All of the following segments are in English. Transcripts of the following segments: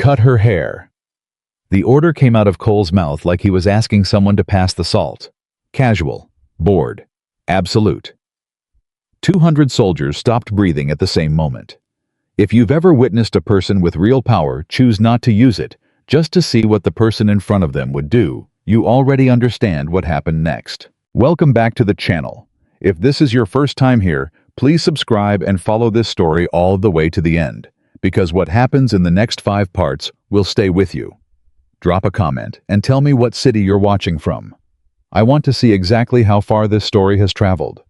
Cut her hair. The order came out of Cole's mouth like he was asking someone to pass the salt. Casual, bored, absolute. 200 soldiers stopped breathing at the same moment. If you've ever witnessed a person with real power choose not to use it just to see what the person in front of them would do, you already understand what happened next. Welcome back to the channel. If this is your first time here, please subscribe and follow this story all the way to the end, because what happens in the next 5 parts will stay with you. Drop a comment and tell me what city you're watching from. I want to see exactly how far this story has traveled.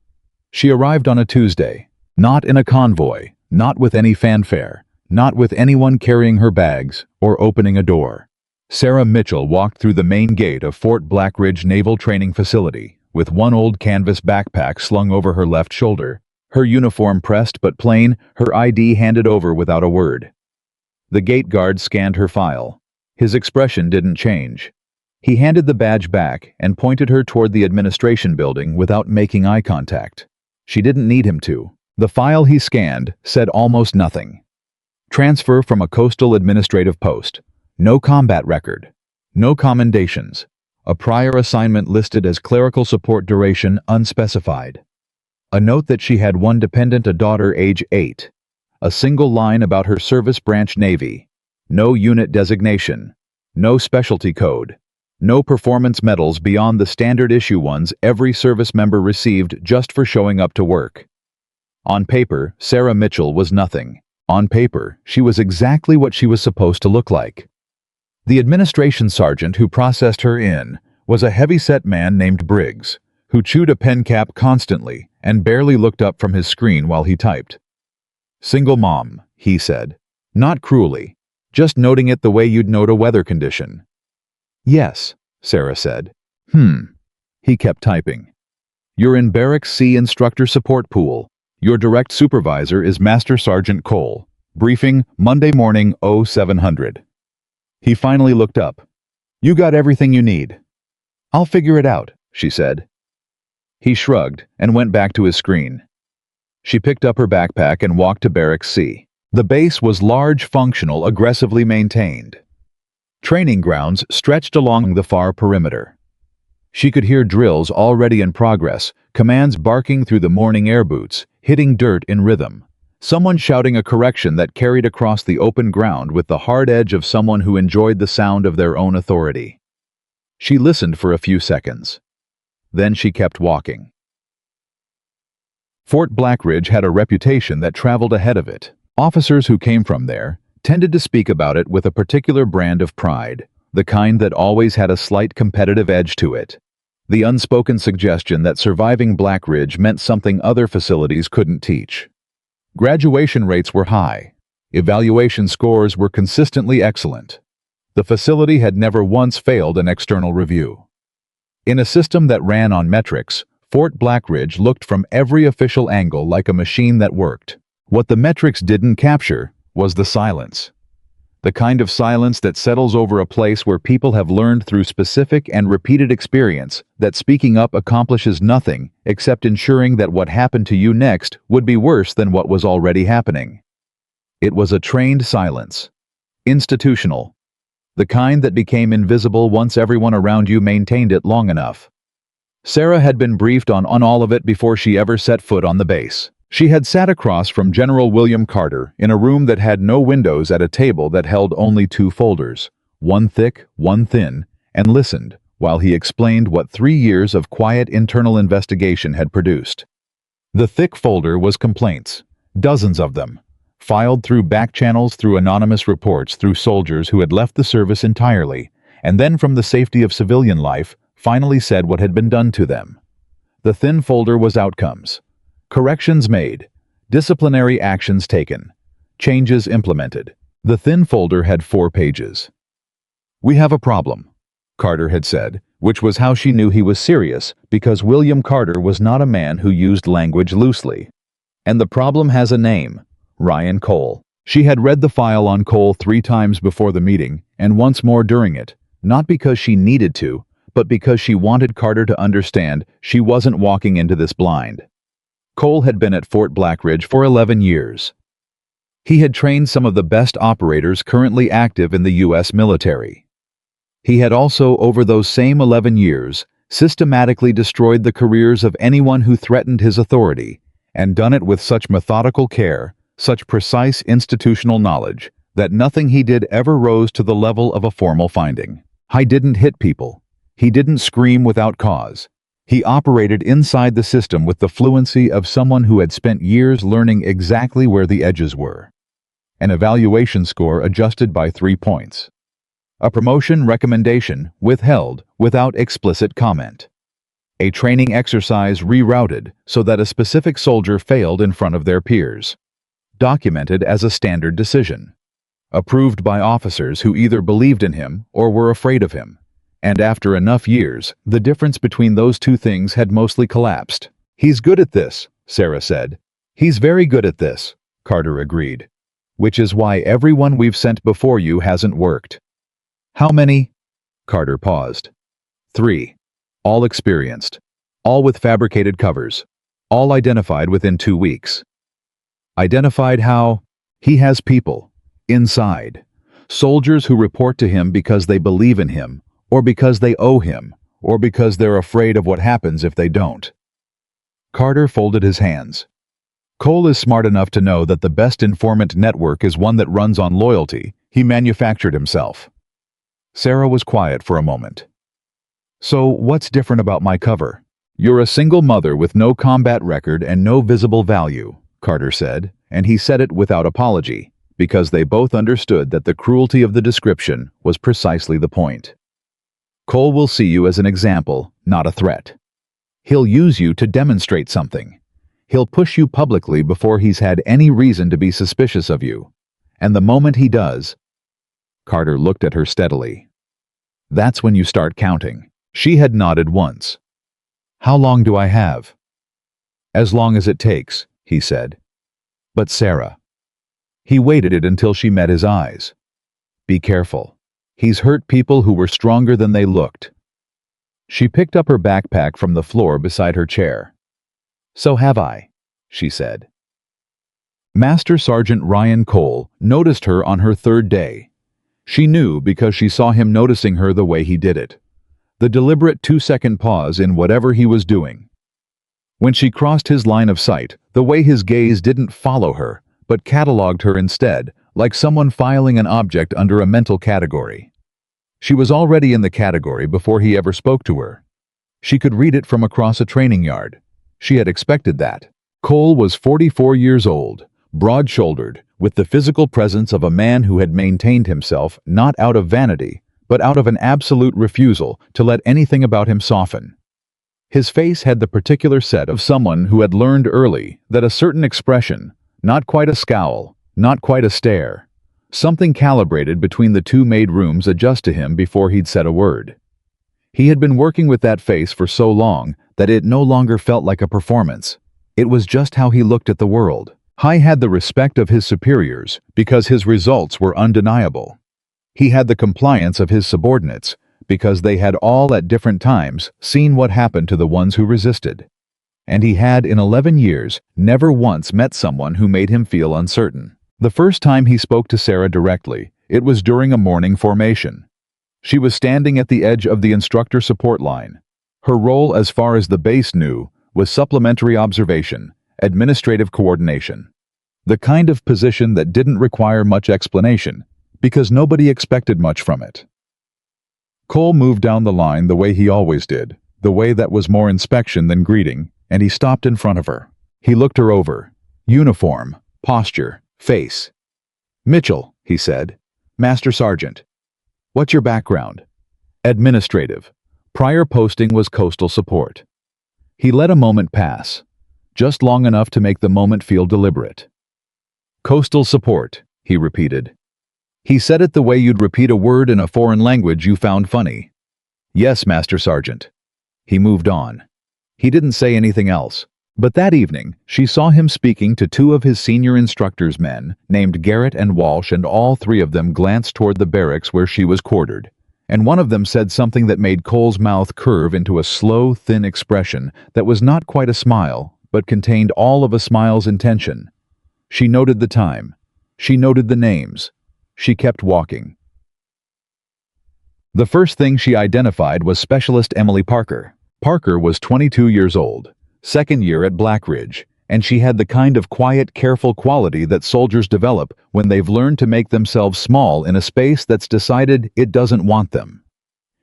She arrived on a Tuesday, not in a convoy, not with any fanfare, not with anyone carrying her bags or opening a door. Sarah Mitchell walked through the main gate of Fort Blackridge Naval Training Facility with one old canvas backpack slung over her left shoulder, her uniform pressed but plain, her ID handed over without a word. The gate guard scanned her file. His expression didn't change. He handed the badge back and pointed her toward the administration building without making eye contact. She didn't need him to. The file he scanned said almost nothing. Transfer from a coastal administrative post. No combat record. No commendations. A prior assignment listed as clerical support duration unspecified. A note that she had one dependent, a daughter age 8. A single line about her service branch Navy. No unit designation. No specialty code. No performance medals beyond the standard issue ones every service member received just for showing up to work. On paper, Sarah Mitchell was nothing. On paper, she was exactly what she was supposed to look like. The administration sergeant who processed her in was a heavy-set man named Briggs, who chewed a pen cap constantly and barely looked up from his screen while he typed. Single mom, he said. Not cruelly, just noting it the way you'd note a weather condition. Yes, Sarah said. He kept typing. You're in Barracks C Instructor Support Pool. Your direct supervisor is Master Sergeant Cole. Briefing Monday morning 0700. He finally looked up. You got everything you need. I'll figure it out, she said. He shrugged and went back to his screen. She picked up her backpack and walked to Barracks C. The base was large, functional, aggressively maintained. Training grounds stretched along the far perimeter. She could hear drills already in progress, commands barking through the morning air boots, hitting dirt in rhythm. Someone shouting a correction that carried across the open ground with the hard edge of someone who enjoyed the sound of their own authority. She listened for a few seconds. Then she kept walking. Fort Blackridge had a reputation that traveled ahead of it. Officers who came from there tended to speak about it with a particular brand of pride, the kind that always had a slight competitive edge to it. The unspoken suggestion that surviving Blackridge meant something other facilities couldn't teach. Graduation rates were high. Evaluation scores were consistently excellent. The facility had never once failed an external review. In a system that ran on metrics, Fort Blackridge looked from every official angle like a machine that worked. What the metrics didn't capture was the silence. The kind of silence that settles over a place where people have learned through specific and repeated experience that speaking up accomplishes nothing except ensuring that what happened to you next would be worse than what was already happening. It was a trained silence. Institutional. The kind that became invisible once everyone around you maintained it long enough. Sarah had been briefed on all of it before she ever set foot on the base. She had sat across from General William Carter in a room that had no windows at a table that held only 2 folders, one thick, one thin, and listened while he explained what 3 years of quiet internal investigation had produced. The thick folder was complaints, dozens of them, filed through back channels, through anonymous reports, through soldiers who had left the service entirely, and then from the safety of civilian life, finally said what had been done to them. The thin folder was outcomes. Corrections made, disciplinary actions taken, changes implemented. The thin folder had 4 pages. We have a problem, Carter had said, which was how she knew he was serious, because William Carter was not a man who used language loosely. And the problem has a name, Ryan Cole. She had read the file on Cole 3 times before the meeting, and once more during it, not because she needed to, but because she wanted Carter to understand she wasn't walking into this blind. Cole had been at Fort Blackridge for 11 years. He had trained some of the best operators currently active in the U.S. military. He had also, over those same 11 years, systematically destroyed the careers of anyone who threatened his authority, and done it with such methodical care, such precise institutional knowledge, that nothing he did ever rose to the level of a formal finding. He didn't hit people. He didn't scream without cause. He operated inside the system with the fluency of someone who had spent years learning exactly where the edges were. An evaluation score adjusted by 3 points. A promotion recommendation withheld without explicit comment. A training exercise rerouted so that a specific soldier failed in front of their peers. Documented as a standard decision. Approved by officers who either believed in him or were afraid of him. And after enough years, the difference between those two things had mostly collapsed. "He's good at this," Sarah said. "He's very good at this," Carter agreed. "Which is why everyone we've sent before you hasn't worked." "How many?" Carter paused. 3. All experienced. All with fabricated covers. All identified within 2 weeks. Identified how? He has people. Inside. Soldiers who report to him because they believe in him, or because they owe him, or because they're afraid of what happens if they don't. Carter folded his hands. Cole is smart enough to know that the best informant network is one that runs on loyalty he manufactured himself. Sarah was quiet for a moment. "So, what's different about my cover?" "You're a single mother with no combat record and no visible value," Carter said, and he said it without apology, because they both understood that the cruelty of the description was precisely the point. Cole will see you as an example, not a threat. He'll use you to demonstrate something. He'll push you publicly before he's had any reason to be suspicious of you. And the moment he does... Carter looked at her steadily. "That's when you start counting." She had nodded once. "How long do I have?" "As long as it takes," he said. "But Sarah..." He waited it until she met his eyes. "Be careful. He's hurt people who were stronger than they looked." She picked up her backpack from the floor beside her chair. "So have I," she said. Master Sergeant Ryan Cole noticed her on her 3rd day. She knew because she saw him noticing her the way he did it. The deliberate 2-second pause in whatever he was doing. When she crossed his line of sight, the way his gaze didn't follow her, but cataloged her instead, like someone filing an object under a mental category. She was already in the category before he ever spoke to her. She could read it from across a training yard. She had expected that. Cole was 44 years old, broad-shouldered, with the physical presence of a man who had maintained himself not out of vanity, but out of an absolute refusal to let anything about him soften. His face had the particular set of someone who had learned early that a certain expression, not quite a scowl, not quite a stare, something calibrated between the two made rooms adjust to him before he'd said a word. He had been working with that face for so long that it no longer felt like a performance. It was just how he looked at the world. He had the respect of his superiors because his results were undeniable. He had the compliance of his subordinates because they had all at different times seen what happened to the ones who resisted. And he had, in 11 years, never once met someone who made him feel uncertain. The first time he spoke to Sarah directly, it was during a morning formation. She was standing at the edge of the instructor support line. Her role, as far as the base knew, was supplementary observation, administrative coordination. The kind of position that didn't require much explanation, because nobody expected much from it. Cole moved down the line the way he always did, the way that was more inspection than greeting, and he stopped in front of her. He looked her over. Uniform, posture, face. "Mitchell," he said. "Master Sergeant." "What's your background?" "Administrative. Prior posting was coastal support." He let a moment pass, just long enough to make the moment feel deliberate. "Coastal support," he repeated. He said it the way you'd repeat a word in a foreign language you found funny. "Yes, Master Sergeant." He moved on. He didn't say anything else. But that evening, she saw him speaking to 2 of his senior instructor's men, named Garrett and Walsh, and all 3 of them glanced toward the barracks where she was quartered. And one of them said something that made Cole's mouth curve into a slow, thin expression that was not quite a smile, but contained all of a smile's intention. She noted the time. She noted the names. She kept walking. The first thing she identified was Specialist Emily Parker. Parker was 22 years old, second year at Blackridge, and she had the kind of quiet, careful quality that soldiers develop when they've learned to make themselves small in a space that's decided it doesn't want them.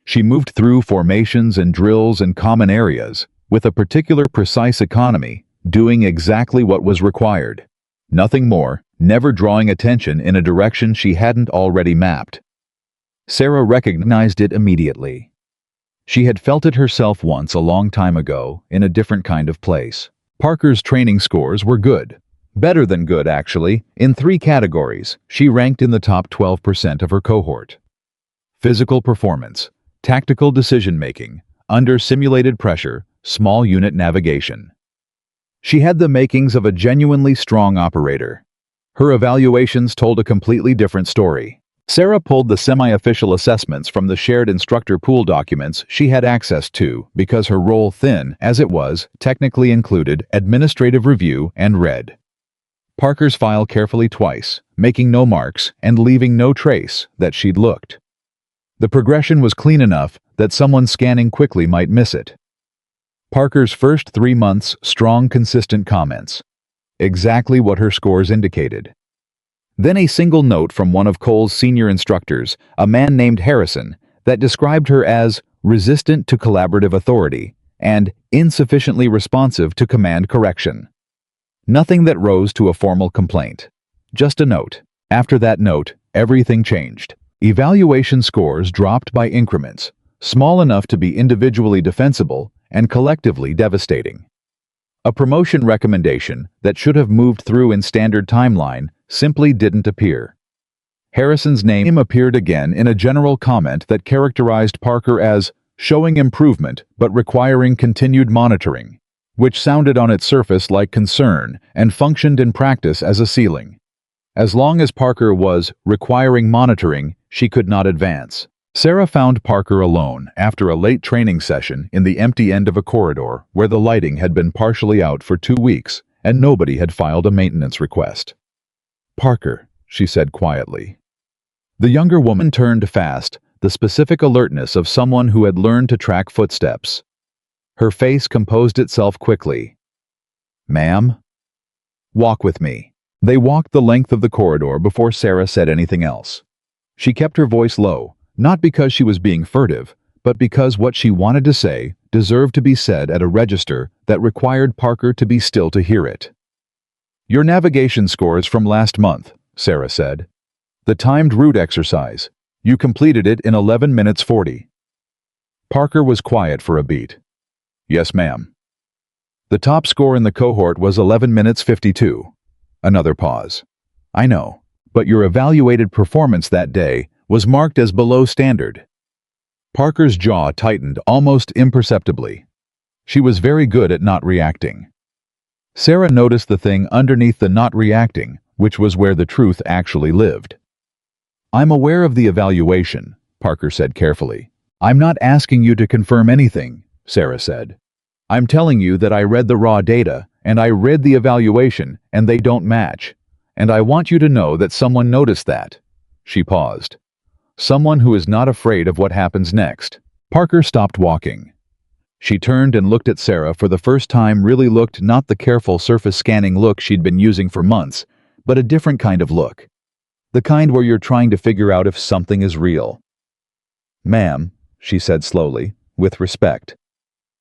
She moved through formations and drills and common areas, with a particular precise economy, doing exactly what was required. Nothing more, never drawing attention in a direction she hadn't already mapped. Sarah recognized it immediately. She had felt it herself once a long time ago, in a different kind of place. Parker's training scores were good. Better than good, actually. In 3 categories, she ranked in the top 12% of her cohort. Physical performance, tactical decision-making, under simulated pressure, small unit navigation. She had the makings of a genuinely strong operator. Her evaluations told a completely different story. Sarah pulled the semi-official assessments from the shared instructor pool documents she had access to because her role, thin as it was, technically included administrative review and read Parker's file carefully twice, making no marks and leaving no trace that she'd looked. The progression was clean enough that someone scanning quickly might miss it. Parker's first 3 months, strong, consistent comments. Exactly what her scores indicated. Then a single note from one of Cole's senior instructors, a man named Harrison, that described her as resistant to collaborative authority and insufficiently responsive to command correction. Nothing that rose to a formal complaint. Just a note. After that note, everything changed. Evaluation scores dropped by increments, small enough to be individually defensible and collectively devastating. A promotion recommendation that should have moved through in standard timeline simply didn't appear. Harrison's name appeared again in a general comment that characterized Parker as showing improvement but requiring continued monitoring, which sounded on its surface like concern and functioned in practice as a ceiling. As long as Parker was requiring monitoring, she could not advance. Sarah found Parker alone after a late training session in the empty end of a corridor where the lighting had been partially out for 2 weeks and nobody had filed a maintenance request. "Parker," she said quietly. The younger woman turned fast, the specific alertness of someone who had learned to track footsteps. Her face composed itself quickly. "Ma'am?" "Walk with me." They walked the length of the corridor before Sarah said anything else. She kept her voice low, not because she was being furtive, but because what she wanted to say deserved to be said at a register that required Parker to be still to hear it. "Your navigation scores from last month," Sarah said. "The timed route exercise. You completed it in 11 minutes 40. Parker was quiet for a beat. "Yes, ma'am." "The top score in the cohort was 11 minutes 52. Another pause. "I know, but your evaluated performance that day was marked as below standard." Parker's jaw tightened almost imperceptibly. She was very good at not reacting. Sarah noticed the thing underneath the not reacting, which was where the truth actually lived. "I'm aware of the evaluation," Parker said carefully. "I'm not asking you to confirm anything," Sarah said. "I'm telling you that I read the raw data, and I read the evaluation, and they don't match. And I want you to know that someone noticed that." She paused. "Someone who is not afraid of what happens next." Parker stopped walking. She turned and looked at Sarah for the first time, really looked, not the careful surface-scanning look she'd been using for months, but a different kind of look. The kind where you're trying to figure out if something is real. "Ma'am," she said slowly, with respect.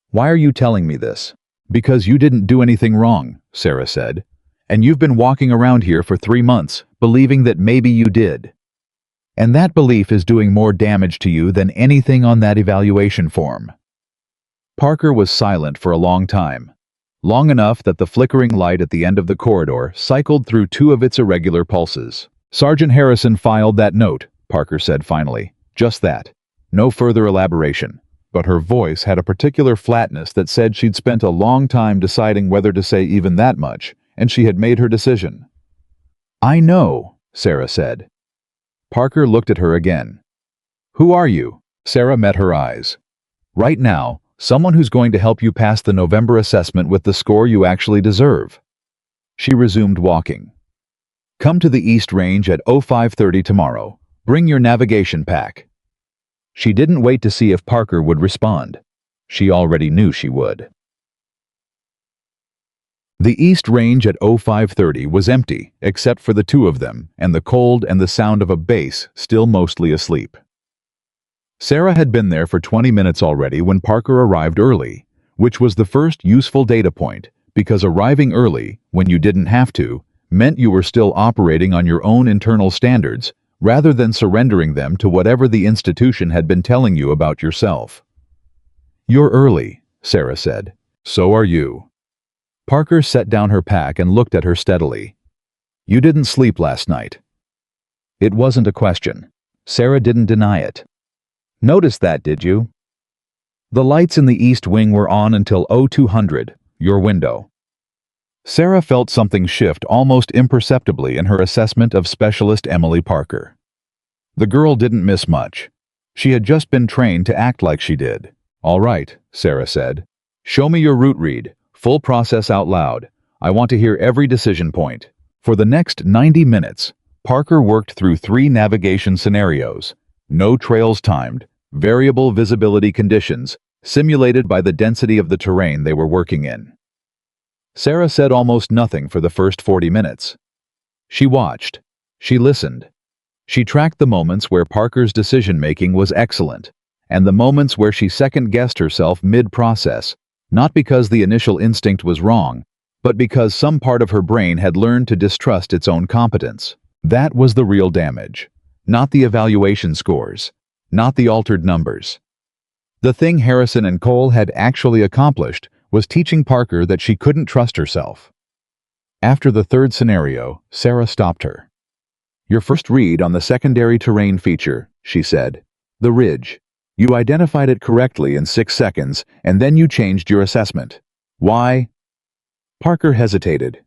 "Why are you telling me this?" "Because you didn't do anything wrong," Sarah said. "And you've been walking around here for 3 months, believing that maybe you did. And that belief is doing more damage to you than anything on that evaluation form." Parker was silent for a long time. Long enough that the flickering light at the end of the corridor cycled through 2 of its irregular pulses. "Sergeant Harrison filed that note," Parker said finally. "Just that. No further elaboration." But her voice had a particular flatness that said she'd spent a long time deciding whether to say even that much, and she had made her decision. "I know," Sarah said. Parker looked at her again. "Who are you?" Sarah met her eyes. "Right now, someone who's going to help you pass the November assessment with the score you actually deserve." She resumed walking. Come to the East Range at 05:30 tomorrow. Bring your navigation pack. She didn't wait to see if Parker would respond. She already knew she would. The East Range at 05:30 was empty, except for the two of them, and the cold and the sound of a base still mostly asleep. Sarah had been there for 20 minutes already when Parker arrived early, which was the first useful data point, because arriving early, when you didn't have to, meant you were still operating on your own internal standards, rather than surrendering them to whatever the institution had been telling you about yourself. "You're early," Sarah said. "So are you." Parker set down her pack and looked at her steadily. "You didn't sleep last night." It wasn't a question. Sarah didn't deny it. "Notice that, did you?" "The lights in the East Wing were on until 0200, your window." Sarah felt something shift almost imperceptibly in her assessment of Specialist Emily Parker. The girl didn't miss much. She had just been trained to act like she did. "All right," Sarah said. "Show me your route read. Full process out loud. I want to hear every decision point." For the next 90 minutes, Parker worked through 3 navigation scenarios. No trails timed, variable visibility conditions, simulated by the density of the terrain they were working in. Sarah said almost nothing for the first 40 minutes. She watched. She listened. She tracked the moments where Parker's decision-making was excellent, and the moments where she second-guessed herself mid-process, not because the initial instinct was wrong, but because some part of her brain had learned to distrust its own competence. That was the real damage, not the evaluation scores, not the altered numbers. The thing Harrison and Cole had actually accomplished was teaching Parker that she couldn't trust herself. After the third scenario, Sarah stopped her. "Your first read on the secondary terrain feature," she said. "The ridge. You identified it correctly in 6 seconds, and then you changed your assessment. Why?" Parker hesitated.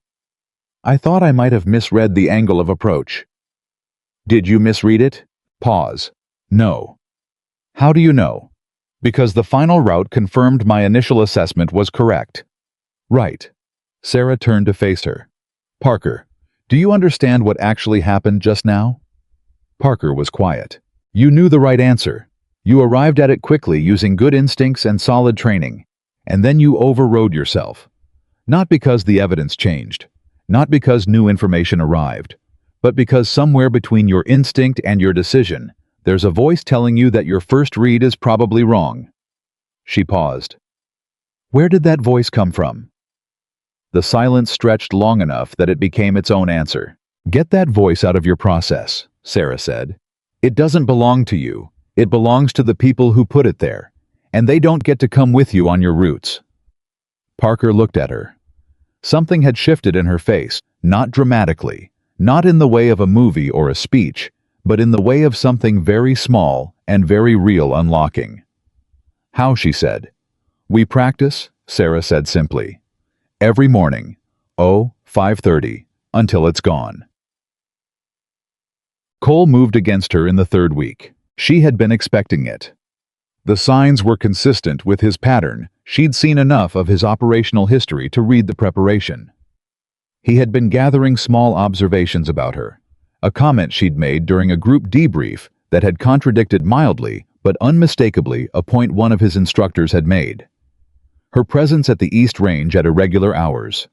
"I thought I might have misread the angle of approach." "Did you misread it?" Pause. "No." "How do you know?" "Because the final route confirmed my initial assessment was correct." "Right." Sarah turned to face her. "Parker, do you understand what actually happened just now?" Parker was quiet. "You knew the right answer. You arrived at it quickly using good instincts and solid training, and then you overrode yourself. Not because the evidence changed, not because new information arrived, but because somewhere between your instinct and your decision, there's a voice telling you that your first read is probably wrong." She paused. "Where did that voice come from?" The silence stretched long enough that it became its own answer. "Get that voice out of your process," Sarah said. "It doesn't belong to you. It belongs to the people who put it there, and they don't get to come with you on your routes." Parker looked at her. Something had shifted in her face, not dramatically, not in the way of a movie or a speech, but in the way of something very small and very real unlocking. "How?" she said. "We practice," Sarah said simply. "Every morning, 05:30, until it's gone." Cole moved against her in the 3rd week. She had been expecting it. The signs were consistent with his pattern. She'd seen enough of his operational history to read the preparation. He had been gathering small observations about her, a comment she'd made during a group debrief that had contradicted mildly but unmistakably a point one of his instructors had made. Her presence at the East Range at irregular hours.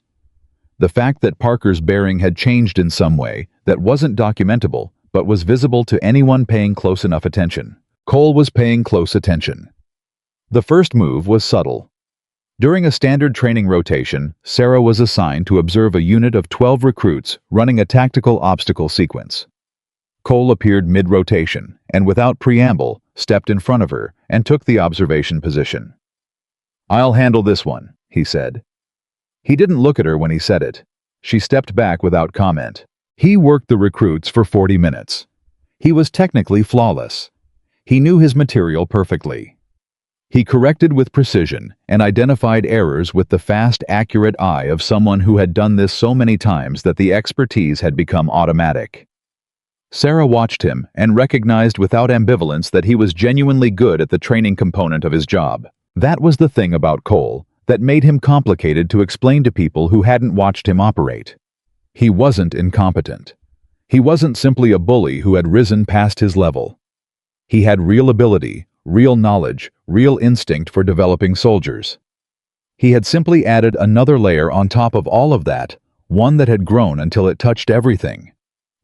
The fact that Parker's bearing had changed in some way that wasn't documentable but was visible to anyone paying close enough attention. Cole was paying close attention. The first move was subtle. During a standard training rotation, Sarah was assigned to observe a unit of 12 recruits running a tactical obstacle sequence. Cole appeared mid-rotation and, without preamble, stepped in front of her and took the observation position. "I'll handle this one," he said. He didn't look at her when he said it. She stepped back without comment. He worked the recruits for 40 minutes. He was technically flawless. He knew his material perfectly. He corrected with precision and identified errors with the fast, accurate eye of someone who had done this so many times that the expertise had become automatic. Sarah watched him and recognized without ambivalence that he was genuinely good at the training component of his job. That was the thing about Cole that made him complicated to explain to people who hadn't watched him operate. He wasn't incompetent. He wasn't simply a bully who had risen past his level. He had real ability, real knowledge, real instinct for developing soldiers. He had simply added another layer on top of all of that, one that had grown until it touched everything.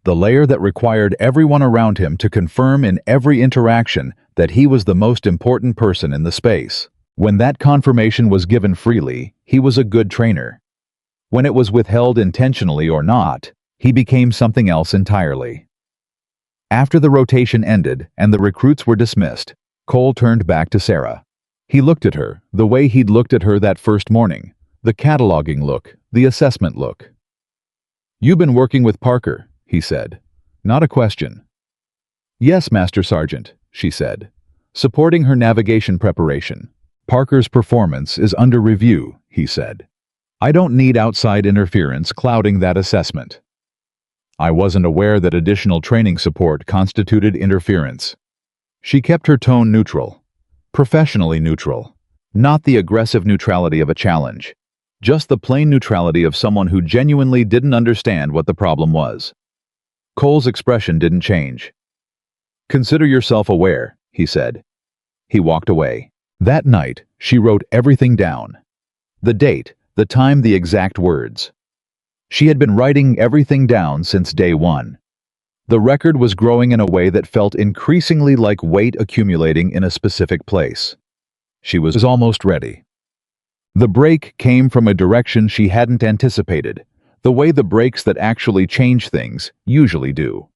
The layer that required everyone around him to confirm in every interaction that he was the most important person in the space. When that confirmation was given freely, he was a good trainer. When it was withheld intentionally or not, he became something else entirely. After the rotation ended and the recruits were dismissed, Cole turned back to Sarah. He looked at her, the way he'd looked at her that first morning, the cataloging look, the assessment look. "You've been working with Parker," he said. Not a question. "Yes, Master Sergeant," she said, supporting her navigation preparation. "Parker's performance is under review," he said. "I don't need outside interference clouding that assessment." I wasn't aware that additional training support constituted interference. She kept her tone neutral. Professionally neutral. Not the aggressive neutrality of a challenge. Just the plain neutrality of someone who genuinely didn't understand what the problem was. Cole's expression didn't change. "Consider yourself aware," he said. He walked away. That night, she wrote everything down. The date, the time, the exact words. She had been writing everything down since day one. The record was growing in a way that felt increasingly like weight accumulating in a specific place. She was almost ready. The break came from a direction she hadn't anticipated, the way the breaks that actually change things usually do.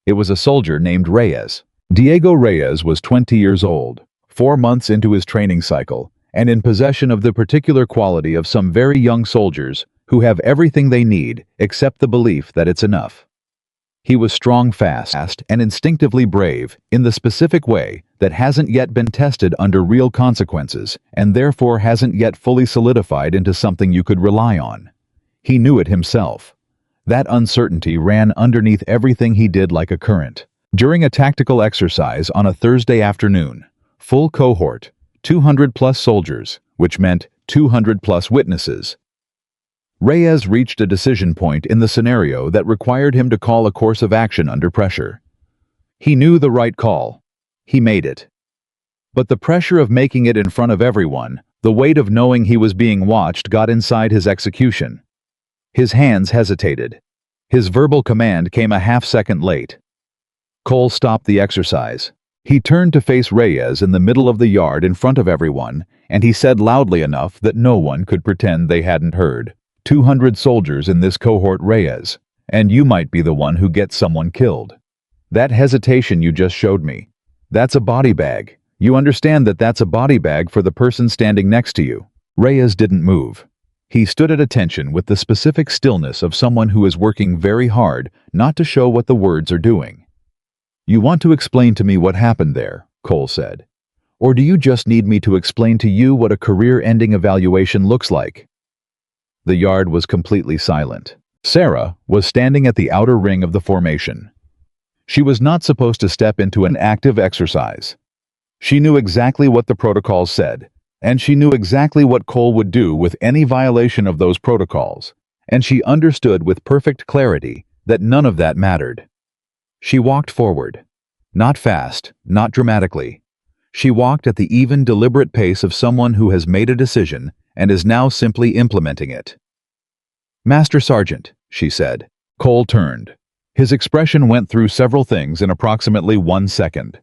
It was a soldier named Reyes. Diego Reyes was 20 years old, 4 months into his training cycle, and in possession of the particular quality of some very young soldiers who have everything they need except the belief that it's enough. He was strong, fast, and instinctively brave in the specific way that hasn't yet been tested under real consequences and therefore hasn't yet fully solidified into something you could rely on. He knew it himself. That uncertainty ran underneath everything he did like a current. During a tactical exercise on a Thursday afternoon, full cohort, 200-plus soldiers, which meant 200-plus witnesses, Reyes reached a decision point in the scenario that required him to call a course of action under pressure. He knew the right call. He made it. But the pressure of making it in front of everyone, the weight of knowing he was being watched, got inside his execution. His hands hesitated. His verbal command came a half-second late. Cole stopped the exercise. He turned to face Reyes in the middle of the yard in front of everyone, and he said loudly enough that no one could pretend they hadn't heard. 200 soldiers in this cohort, Reyes, and you might be the one who gets someone killed. That hesitation you just showed me, that's a body bag. You understand that that's a body bag for the person standing next to you." Reyes didn't move. He stood at attention with the specific stillness of someone who is working very hard not to show what the words are doing. "You want to explain to me what happened there," Cole said. "Or do you just need me to explain to you what a career-ending evaluation looks like?" The yard was completely silent. Sarah was standing at the outer ring of the formation. She was not supposed to step into an active exercise. She knew exactly what the protocols said, and she knew exactly what Cole would do with any violation of those protocols, and she understood with perfect clarity that none of that mattered. She walked forward. Not fast, not dramatically. She walked at the even, deliberate pace of someone who has made a decision and is now simply implementing it. "Master Sergeant," she said. Cole turned. His expression went through several things in approximately 1 second.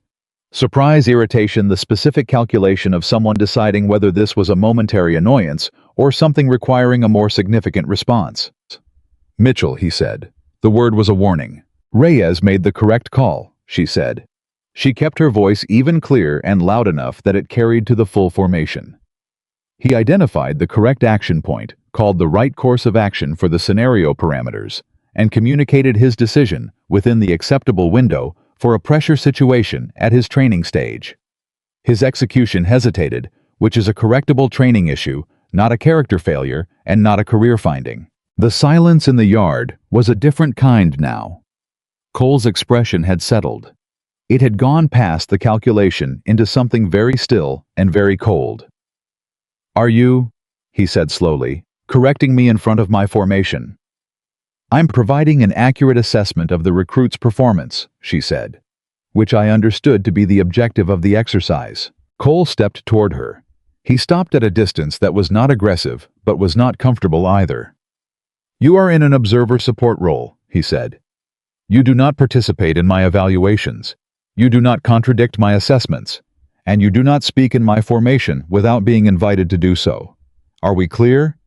Surprise, irritation, the specific calculation of someone deciding whether this was a momentary annoyance or something requiring a more significant response. "Mitchell," he said. The word was a warning. "Reyes made the correct call," she said. She kept her voice even, clear and loud enough that it carried to the full formation. He identified the correct action point, called the right course of action for the scenario parameters, and communicated his decision within the acceptable window for a pressure situation at his training stage. His execution hesitated, which is a correctable training issue, not a character failure, and not a career finding. The silence in the yard was a different kind now. Cole's expression had settled. It had gone past the calculation into something very still and very cold. "Are you," he said slowly, "correcting me in front of my formation?" I'm providing an accurate assessment of the recruit's performance, she said, which I understood to be the objective of the exercise. Cole stepped toward her. He stopped at a distance that was not aggressive, but was not comfortable either. You are in an observer support role, he said. You do not participate in my evaluations. You do not contradict my assessments. And you do not speak in my formation without being invited to do so. Are we clear?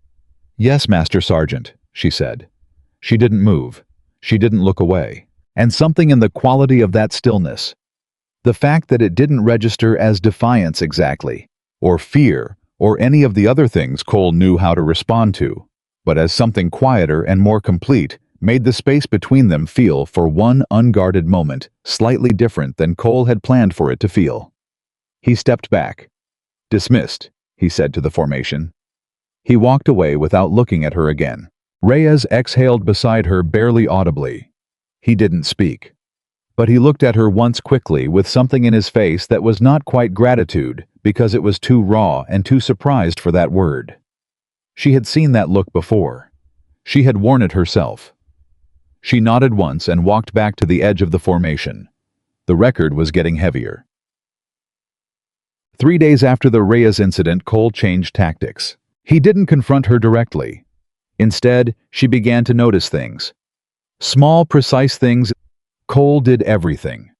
Yes, Master Sergeant, she said. She didn't move. She didn't look away. And something in the quality of that stillness, the fact that it didn't register as defiance exactly, or fear, or any of the other things Cole knew how to respond to, but as something quieter and more complete, made the space between them feel, for one unguarded moment, slightly different than Cole had planned for it to feel. He stepped back. Dismissed, he said to the formation. He walked away without looking at her again. Reyes exhaled beside her barely audibly. He didn't speak. But he looked at her once quickly with something in his face that was not quite gratitude, because it was too raw and too surprised for that word. She had seen that look before. She had worn it herself. She nodded once and walked back to the edge of the formation. The record was getting heavier. 3 days after the Reyes incident, Cole changed tactics. He didn't confront her directly. Instead, she began to notice things. Small, precise things. Cole did everything.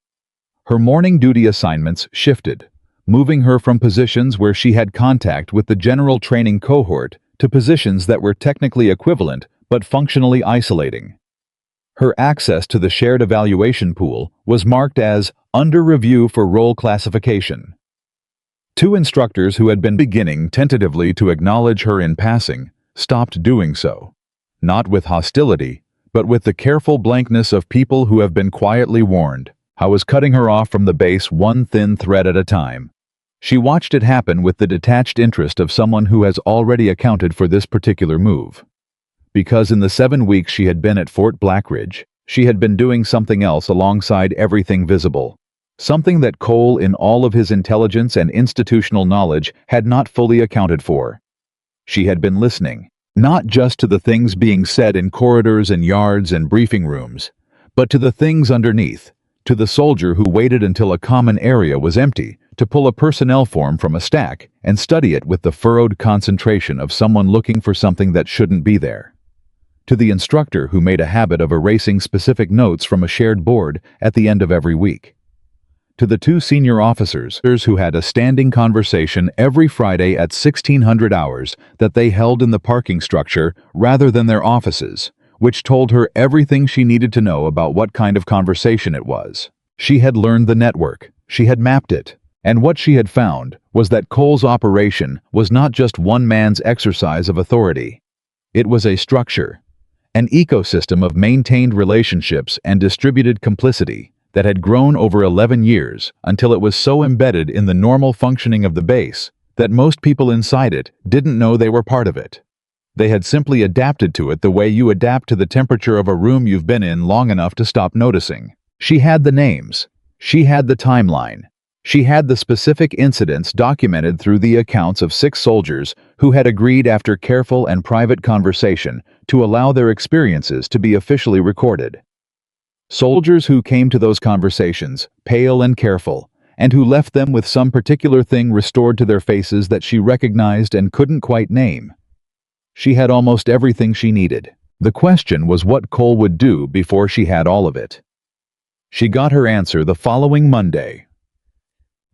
Her morning duty assignments shifted, moving her from positions where she had contact with the general training cohort to positions that were technically equivalent but functionally isolating. Her access to the shared evaluation pool was marked as under review for role classification. 2 instructors who had been beginning tentatively to acknowledge her in passing stopped doing so, not with hostility, but with the careful blankness of people who have been quietly warned. I was cutting her off from the base one thin thread at a time. She watched it happen with the detached interest of someone who has already accounted for this particular move. Because in the 7 weeks she had been at Fort Blackridge, she had been doing something else alongside everything visible. Something that Cole, in all of his intelligence and institutional knowledge, had not fully accounted for. She had been listening, not just to the things being said in corridors and yards and briefing rooms, but to the things underneath, to the soldier who waited until a common area was empty to pull a personnel form from a stack and study it with the furrowed concentration of someone looking for something that shouldn't be there. To the instructor who made a habit of erasing specific notes from a shared board at the end of every week. To the 2 senior officers who had a standing conversation every Friday at 1600 hours that they held in the parking structure rather than their offices, which told her everything she needed to know about what kind of conversation it was. She had learned the network, she had mapped it, and what she had found was that Cole's operation was not just one man's exercise of authority. It was a structure, an ecosystem of maintained relationships and distributed complicity that had grown over 11 years until it was so embedded in the normal functioning of the base that most people inside it didn't know they were part of it. They had simply adapted to it the way you adapt to the temperature of a room you've been in long enough to stop noticing. She had the names. She had the timeline. She had the specific incidents documented through the accounts of 6 soldiers who had agreed after careful and private conversation to allow their experiences to be officially recorded. Soldiers who came to those conversations, pale and careful, and who left them with some particular thing restored to their faces that she recognized and couldn't quite name. She had almost everything she needed. The question was what Cole would do before she had all of it. She got her answer the following Monday.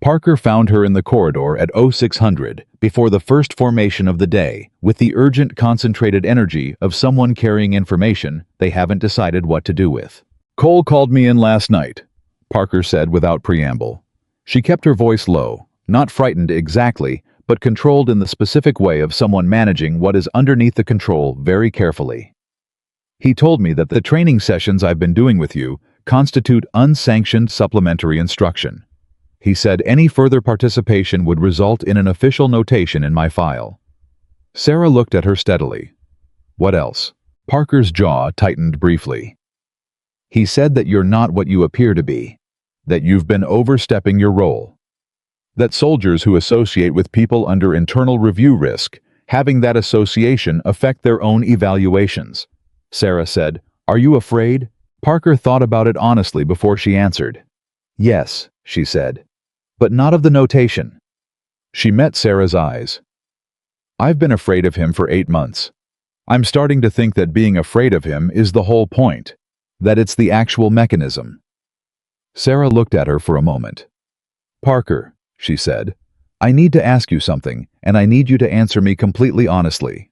Parker found her in the corridor at 0600 before the first formation of the day, with the urgent concentrated energy of someone carrying information they haven't decided what to do with. Cole called me in last night, Parker said without preamble. She kept her voice low, not frightened exactly, but controlled in the specific way of someone managing what is underneath the control very carefully. He told me that the training sessions I've been doing with you constitute unsanctioned supplementary instruction. He said any further participation would result in an official notation in my file. Sarah looked at her steadily. What else? Parker's jaw tightened briefly. He said that you're not what you appear to be, that you've been overstepping your role, that soldiers who associate with people under internal review risk having that association affect their own evaluations. Sarah said, Are you afraid? Parker thought about it honestly before she answered. Yes, she said. But not of the notation. She met Sarah's eyes. I've been afraid of him for 8 months. I'm starting to think that being afraid of him is the whole point, that it's the actual mechanism. Sarah looked at her for a moment. Parker, she said, I need to ask you something, and I need you to answer me completely honestly.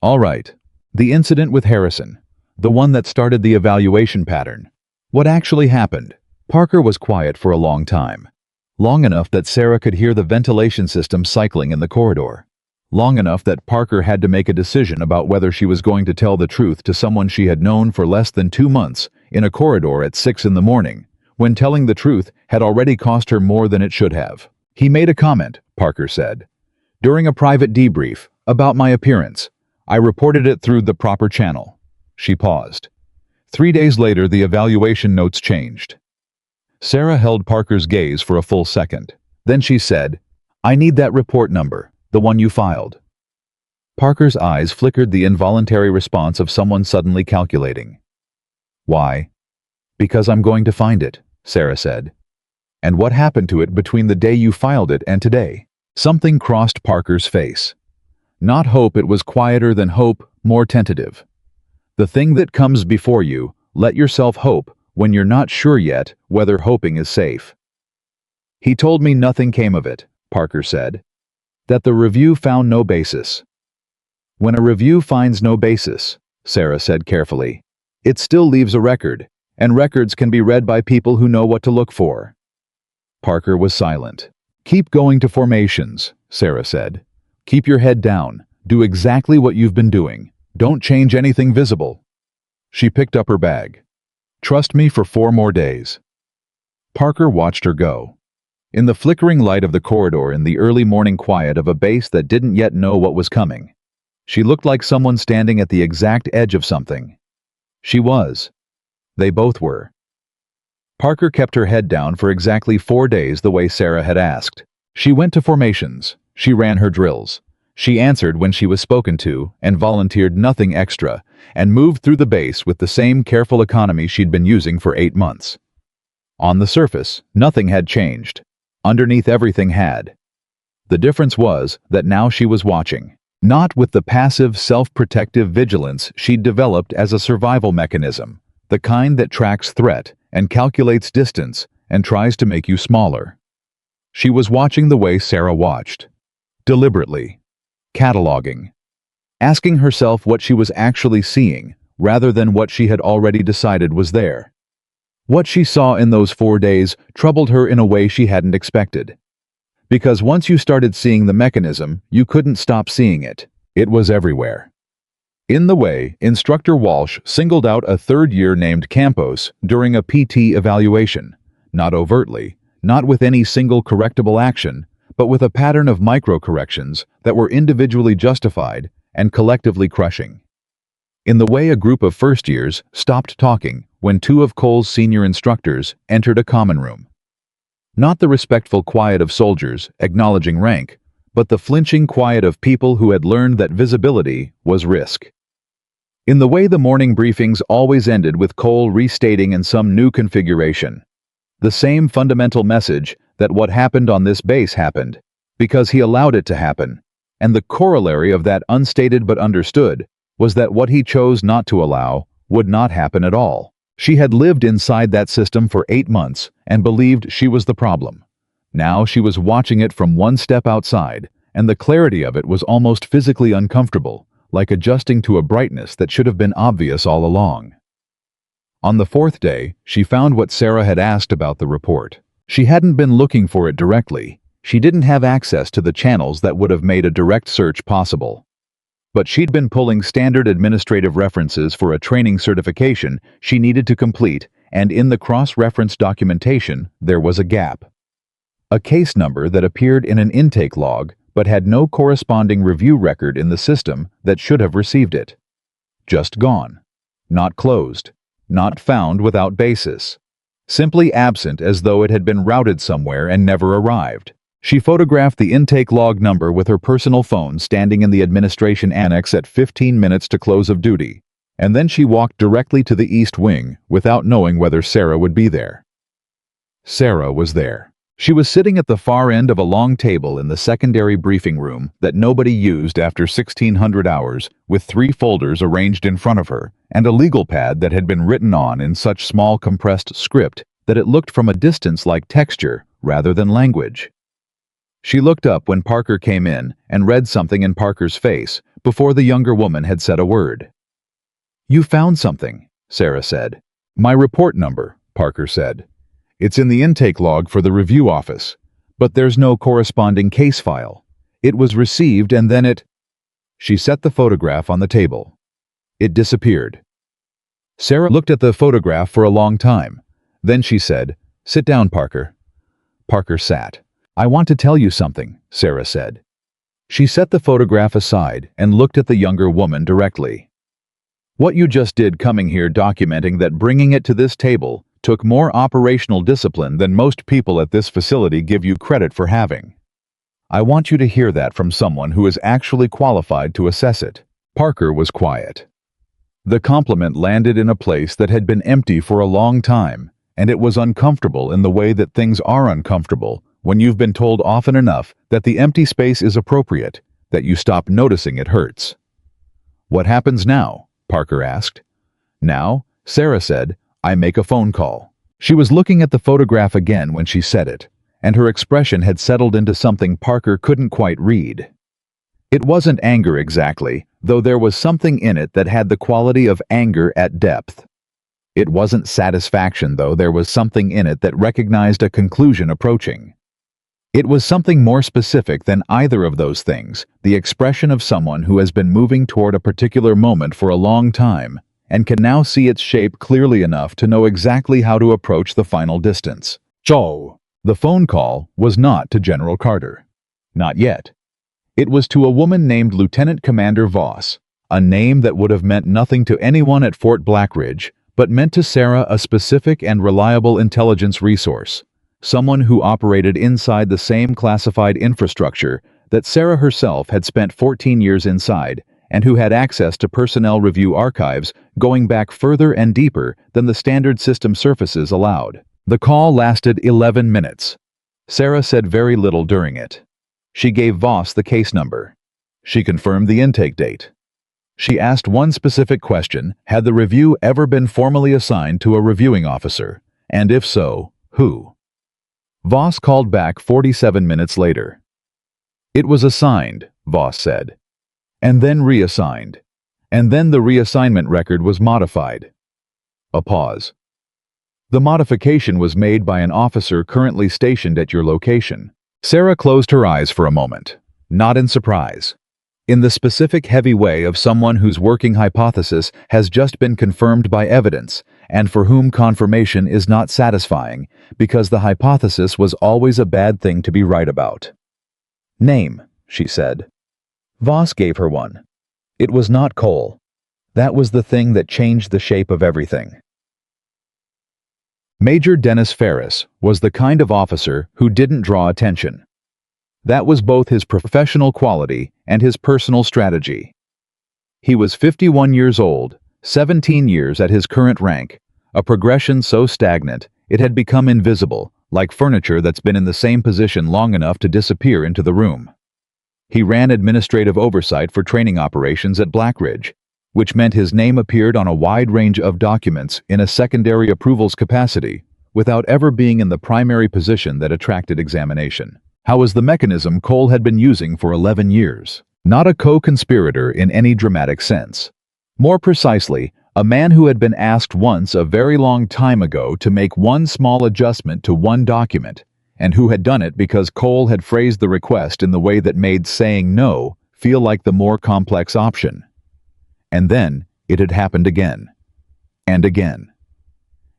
All right. The incident with Harrison, the one that started the evaluation pattern. What actually happened? Parker was quiet for a long time. Long enough that Sarah could hear the ventilation system cycling in the corridor. Long enough that Parker had to make a decision about whether she was going to tell the truth to someone she had known for less than 2 months in a corridor at 6 in the morning, when telling the truth had already cost her more than it should have. He made a comment, Parker said. During a private debrief, about my appearance. I reported it through the proper channel. She paused. 3 days later, the evaluation notes changed. Sarah held Parker's gaze for a full second. Then she said, I need that report number, the one you filed. Parker's eyes flickered the involuntary response of someone suddenly calculating. Why? Because I'm going to find it, Sarah said. And what happened to it between the day you filed it and today? Something crossed Parker's face. Not hope, it was quieter than hope, more tentative. The thing that comes before you, let yourself hope when you're not sure yet whether hoping is safe. He told me nothing came of it, Parker said. That the review found no basis. When a review finds no basis, Sarah said carefully, it still leaves a record, and records can be read by people who know what to look for. Parker was silent. Keep going to formations, Sarah said. Keep your head down. Do exactly what you've been doing. Don't change anything visible. She picked up her bag. Trust me for 4 more days. Parker watched her go. In the flickering light of the corridor, in the early morning quiet of a base that didn't yet know what was coming, she looked like someone standing at the exact edge of something. She was. They both were. Parker kept her head down for exactly 4 days the way Sarah had asked. She went to formations. She ran her drills. She answered when she was spoken to and volunteered nothing extra, and moved through the base with the same careful economy she'd been using for 8 months. On the surface, nothing had changed. Underneath, everything had. The difference was that now she was watching, not with the passive, self-protective vigilance she'd developed as a survival mechanism, the kind that tracks threat and calculates distance and tries to make you smaller. She was watching the way Sarah watched. Deliberately. Cataloging. Asking herself what she was actually seeing, rather than what she had already decided was there. What she saw in those 4 days troubled her in a way she hadn't expected. Because once you started seeing the mechanism, you couldn't stop seeing it. It was everywhere. In the way, Instructor Walsh singled out a 3rd year named Campos during a PT evaluation, not overtly, not with any single correctable action, but with a pattern of micro-corrections that were individually justified and collectively crushing. In the way a group of first years stopped talking when 2 of Cole's senior instructors entered a common room. Not the respectful quiet of soldiers acknowledging rank, but the flinching quiet of people who had learned that visibility was risk. In the way the morning briefings always ended with Cole restating in some new configuration the same fundamental message that what happened on this base happened, because he allowed it to happen, and the corollary of that unstated but understood was that what he chose not to allow would not happen at all. She had lived inside that system for 8 months and believed she was the problem. Now she was watching it from one step outside, and the clarity of it was almost physically uncomfortable, like adjusting to a brightness that should have been obvious all along. On the 4th day, she found what Sarah had asked about the report. She hadn't been looking for it directly. She didn't have access to the channels that would have made a direct search possible. But she'd been pulling standard administrative references for a training certification she needed to complete, and in the cross-reference documentation, there was a gap. A case number that appeared in an intake log but had no corresponding review record in the system that should have received it. Just gone. Not closed. Not found without basis. Simply absent, as though it had been routed somewhere and never arrived. She photographed the intake log number with her personal phone standing in the administration annex at 15 minutes to close of duty, and then she walked directly to the east wing without knowing whether Sarah would be there. Sarah was there. She was sitting at the far end of a long table in the secondary briefing room that nobody used after 1600 hours, with 3 folders arranged in front of her and a legal pad that had been written on in such small compressed script that it looked from a distance like texture rather than language. She looked up when Parker came in and read something in Parker's face before the younger woman had said a word. "You found something," Sarah said. "My report number," Parker said. "It's in the intake log for the review office, but there's no corresponding case file. It was received and then it—" She set the photograph on the table. It disappeared. Sarah looked at the photograph for a long time. Then she said, "Sit down, Parker." Parker sat. "I want to tell you something," Sarah said. She set the photograph aside and looked at the younger woman directly. "What you just did coming here documenting that bringing it to this table took more operational discipline than most people at this facility give you credit for having. I want you to hear that from someone who is actually qualified to assess it." Parker was quiet. The compliment landed in a place that had been empty for a long time, and it was uncomfortable in the way that things are uncomfortable when you've been told often enough that the empty space is appropriate, that you stop noticing it hurts. "What happens now?" Parker asked. "Now," Sarah said, "I make a phone call." She was looking at the photograph again when she said it, and her expression had settled into something Parker couldn't quite read. It wasn't anger exactly, though there was something in it that had the quality of anger at depth. It wasn't satisfaction, though there was something in it that recognized a conclusion approaching. It was something more specific than either of those things, the expression of someone who has been moving toward a particular moment for a long time, and can now see its shape clearly enough to know exactly how to approach the final distance. Joe. The phone call was not to General Carter. Not yet. It was to a woman named Lieutenant Commander Voss, a name that would have meant nothing to anyone at Fort Blackridge, but meant to Sarah a specific and reliable intelligence resource, someone who operated inside the same classified infrastructure that Sarah herself had spent 14 years inside, and who had access to personnel review archives going back further and deeper than the standard system surfaces allowed. The call lasted 11 minutes. Sarah said very little during it. She gave Voss the case number. She confirmed the intake date. She asked one specific question: had the review ever been formally assigned to a reviewing officer, and if so, who? Voss called back 47 minutes later. "It was assigned," Voss said, "and then reassigned, and then the reassignment record was modified." A pause. "The modification was made by an officer currently stationed at your location." Sarah closed her eyes for a moment, not in surprise. In the specific heavy way of someone whose working hypothesis has just been confirmed by evidence, and for whom confirmation is not satisfying, because the hypothesis was always a bad thing to be right about. "Name," she said. Voss gave her one. It was not Cole. That was the thing that changed the shape of everything. Major Dennis Ferris was the kind of officer who didn't draw attention. That was both his professional quality and his personal strategy. He was 51 years old, 17 years at his current rank, a progression so stagnant it had become invisible, like furniture that's been in the same position long enough to disappear into the room. He ran administrative oversight for training operations at Blackridge, which meant his name appeared on a wide range of documents in a secondary approvals capacity, without ever being in the primary position that attracted examination. How was the mechanism Cole had been using for 11 years? Not a co-conspirator in any dramatic sense. More precisely, a man who had been asked once a very long time ago to make one small adjustment to one document, and who had done it because Cole had phrased the request in the way that made saying no feel like the more complex option. And then it had happened again, and again.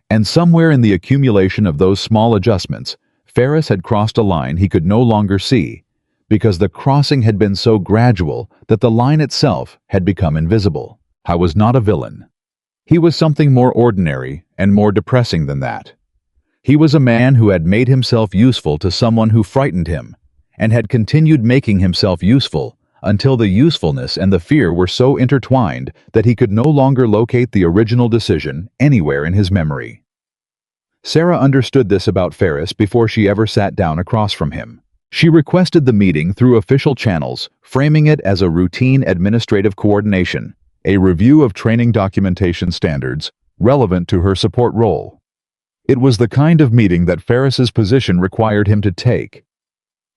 And somewhere in the accumulation of those small adjustments, Ferris had crossed a line he could no longer see, because the crossing had been so gradual that the line itself had become invisible. I was not a villain. He was something more ordinary and more depressing than that. He was a man who had made himself useful to someone who frightened him, and had continued making himself useful until the usefulness and the fear were so intertwined that he could no longer locate the original decision anywhere in his memory. Sarah understood this about Ferris before she ever sat down across from him. She requested the meeting through official channels, framing it as a routine administrative coordination, a review of training documentation standards relevant to her support role. It was the kind of meeting that Ferris's position required him to take.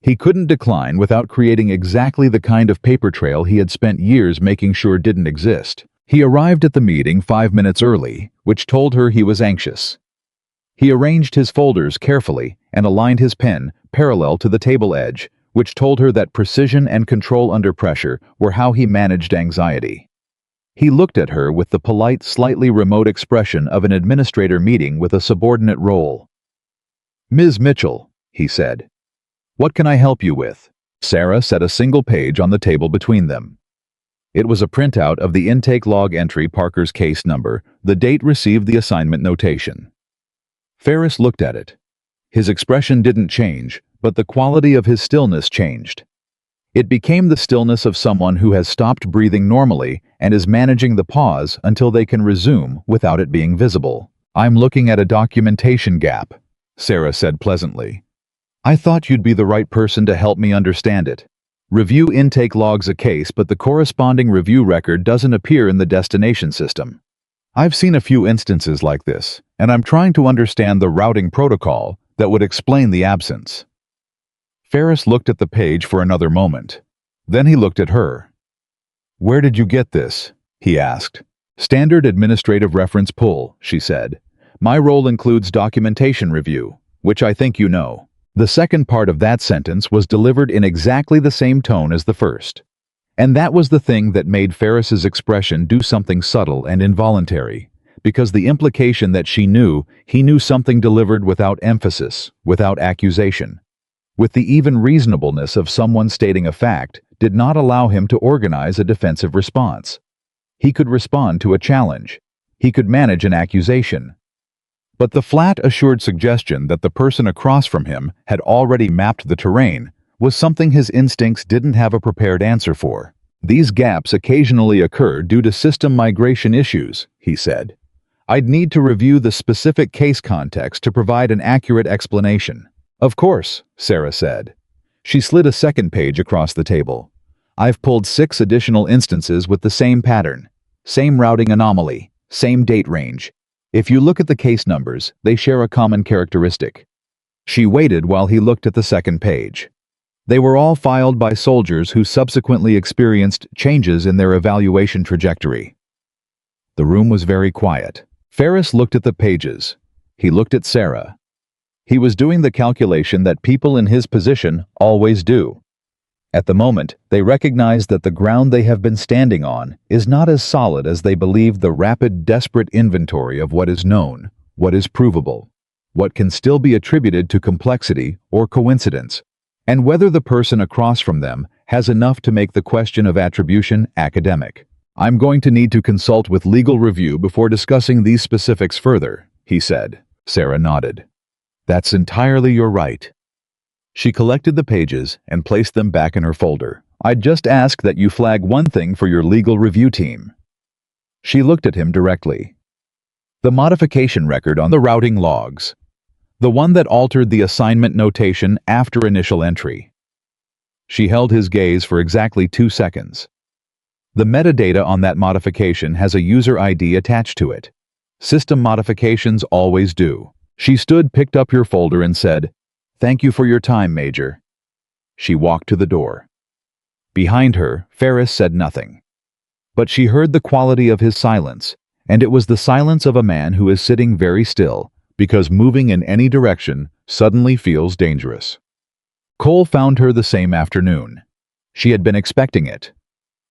He couldn't decline without creating exactly the kind of paper trail he had spent years making sure didn't exist. He arrived at the meeting 5 minutes early, which told her he was anxious. He arranged his folders carefully and aligned his pen parallel to the table edge, which told her that precision and control under pressure were how he managed anxiety. He looked at her with the polite, slightly remote expression of an administrator meeting with a subordinate role. "Ms. Mitchell," he said, "what can I help you with?" Sarah set a single page on the table between them. It was a printout of the intake log entry, Parker's case number, the date received, the assignment notation. Ferris looked at it. His expression didn't change, but the quality of his stillness changed. It became the stillness of someone who has stopped breathing normally and is managing the pause until they can resume without it being visible. "I'm looking at a documentation gap," Sarah said pleasantly. "I thought you'd be the right person to help me understand it. Review intake logs a case, but the corresponding review record doesn't appear in the destination system. I've seen a few instances like this, and I'm trying to understand the routing protocol that would explain the absence." Ferris looked at the page for another moment. Then he looked at her. "Where did you get this?" he asked. "Standard administrative reference pull," she said. "My role includes documentation review, which I think you know." The second part of that sentence was delivered in exactly the same tone as the first. And that was the thing that made Ferris's expression do something subtle and involuntary, because the implication that she knew he knew something delivered without emphasis, without accusation, with the even reasonableness of someone stating a fact, did not allow him to organize a defensive response. He could respond to a challenge. He could manage an accusation. But the flat, assured suggestion that the person across from him had already mapped the terrain was something his instincts didn't have a prepared answer for. "These gaps occasionally occur due to system migration issues," he said. "I'd need to review the specific case context to provide an accurate explanation." "Of course," Sarah said. She slid a second page across the table. "I've pulled 6 additional instances with the same pattern, same routing anomaly, same date range. If you look at the case numbers, they share a common characteristic." She waited while he looked at the second page. They were all filed by soldiers who subsequently experienced changes in their evaluation trajectory. The room was very quiet. Ferris looked at the pages. He looked at Sarah. He was doing the calculation that people in his position always do. At the moment, they recognize that the ground they have been standing on is not as solid as they believed. The rapid, desperate inventory of what is known, what is provable, what can still be attributed to complexity or coincidence, and whether the person across from them has enough to make the question of attribution academic. "I'm going to need to consult with legal review before discussing these specifics further," he said. Sarah nodded. "That's entirely your right." She collected the pages and placed them back in her folder. "I'd just ask that you flag one thing for your legal review team." She looked at him directly. "The modification record on the routing logs. The one that altered the assignment notation after initial entry." She held his gaze for exactly 2 seconds. "The metadata on that modification has a user ID attached to it. System modifications always do." She stood, picked up your folder and said, "Thank you for your time, Major." She walked to the door. Behind her, Ferris said nothing. But she heard the quality of his silence, and it was the silence of a man who is sitting very still, because moving in any direction suddenly feels dangerous. Cole found her the same afternoon. She had been expecting it.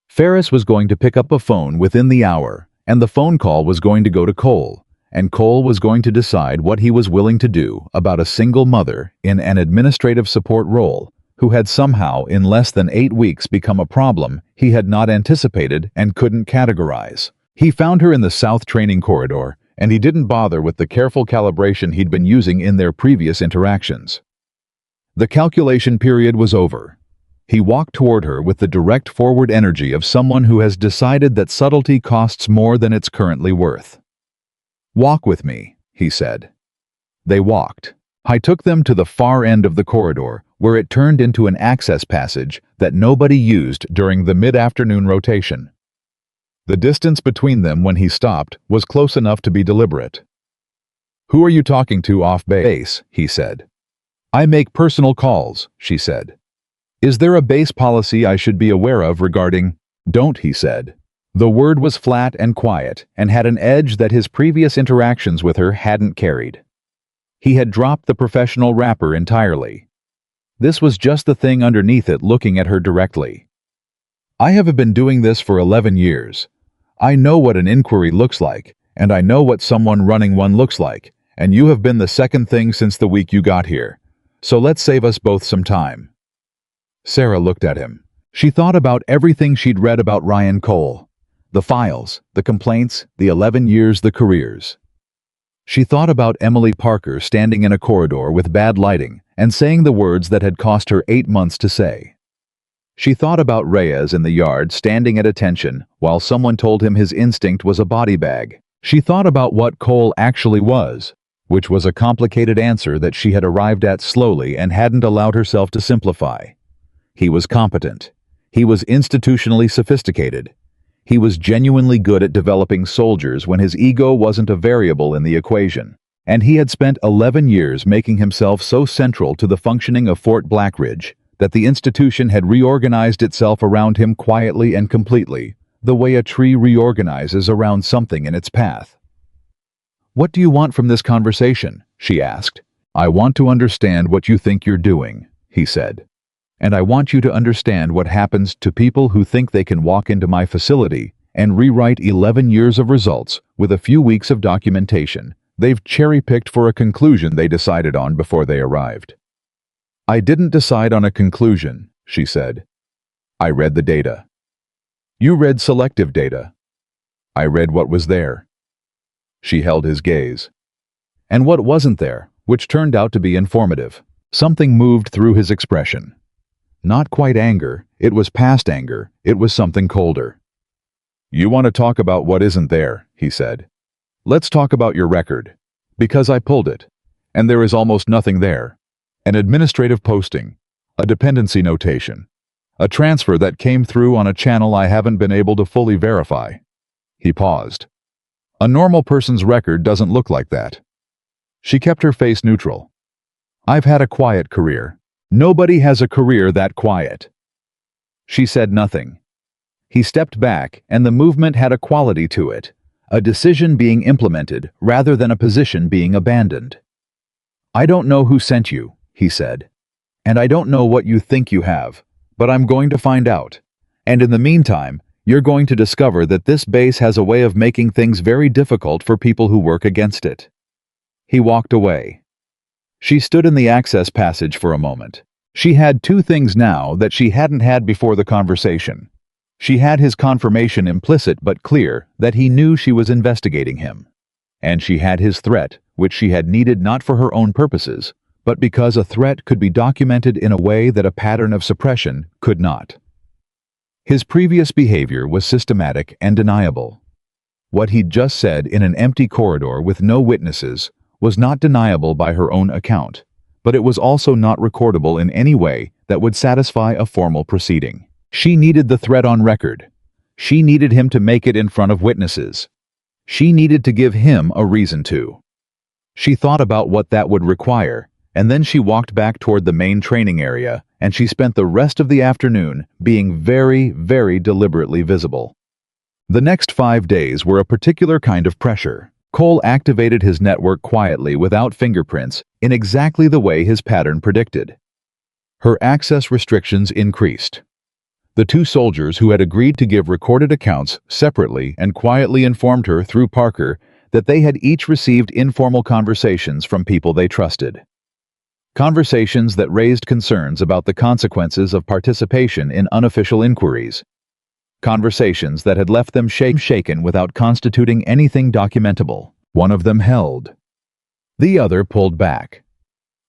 Ferris was going to pick up a phone within the hour, and the phone call was going to go to Cole, and Cole was going to decide what he was willing to do about a single mother in an administrative support role who had somehow in less than 8 weeks become a problem he had not anticipated and couldn't categorize. He found her in the south training corridor, and he didn't bother with the careful calibration he'd been using in their previous interactions. The calculation period was over. He walked toward her with the direct forward energy of someone who has decided that subtlety costs more than it's currently worth. "Walk with me," he said. They walked. I took them to the far end of the corridor, where it turned into an access passage that nobody used during the mid-afternoon rotation. The distance between them when he stopped was close enough to be deliberate. "Who are you talking to off base?" he said. "I make personal calls," she said. "Is there a base policy I should be aware of regarding—" "Don't," he said. The word was flat and quiet, and had an edge that his previous interactions with her hadn't carried. He had dropped the professional wrapper entirely. This was just the thing underneath it looking at her directly. "I have been doing this for 11 years. I know what an inquiry looks like, and I know what someone running one looks like, and you have been the second thing since the week you got here. So let's save us both some time." Sarah looked at him. She thought about everything she'd read about Ryan Cole. The files, the complaints, the 11 years, the careers. She thought about Emily Parker standing in a corridor with bad lighting and saying the words that had cost her 8 months to say. She thought about Reyes in the yard standing at attention while someone told him his instinct was a body bag. She thought about what Cole actually was, which was a complicated answer that she had arrived at slowly and hadn't allowed herself to simplify. He was competent. He was institutionally sophisticated. He was genuinely good at developing soldiers when his ego wasn't a variable in the equation. And he had spent 11 years making himself so central to the functioning of Fort Blackridge that the institution had reorganized itself around him quietly and completely, the way a tree reorganizes around something in its path. "What do you want from this conversation?" she asked. "I want to understand what you think you're doing," he said. "And I want you to understand what happens to people who think they can walk into my facility and rewrite 11 years of results with a few weeks of documentation they've cherry-picked for a conclusion they decided on before they arrived." "I didn't decide on a conclusion," she said. "I read the data." "You read selective data." "I read what was there." She held his gaze. And what wasn't there, which turned out to be informative. Something moved through his expression. Not quite anger, it was past anger, it was something colder. "You want to talk about what isn't there," he said. "Let's talk about your record. Because I pulled it, and there is almost nothing there. An administrative posting, a dependency notation, a transfer that came through on a channel I haven't been able to fully verify." He paused. "A normal person's record doesn't look like that." She kept her face neutral. "I've had a quiet career. Nobody has a career that quiet." She said nothing. He stepped back, and the movement had a quality to it, a decision being implemented rather than a position being abandoned. "I don't know who sent you," he said. "And I don't know what you think you have, but I'm going to find out. And in the meantime, you're going to discover that this base has a way of making things very difficult for people who work against it." He walked away. She stood in the access passage for a moment. She had two things now that she hadn't had before the conversation. She had his confirmation implicit but clear that he knew she was investigating him. And she had his threat, which she had needed not for her own purposes, but because a threat could be documented in a way that a pattern of suppression could not. His previous behavior was systematic and deniable. What he'd just said in an empty corridor with no witnesses was not deniable by her own account, but it was also not recordable in any way that would satisfy a formal proceeding. She needed the threat on record. She needed him to make it in front of witnesses. She needed to give him a reason to. She thought about what that would require, and then she walked back toward the main training area, and she spent the rest of the afternoon being very, very deliberately visible. The next 5 days were a particular kind of pressure. Cole activated his network quietly without fingerprints in exactly the way his pattern predicted. Her access restrictions increased. The two soldiers who had agreed to give recorded accounts separately and quietly informed her through Parker that they had each received informal conversations from people they trusted. Conversations that raised concerns about the consequences of participation in unofficial inquiries. Conversations that had left them shaken without constituting anything documentable. One of them held. The other pulled back.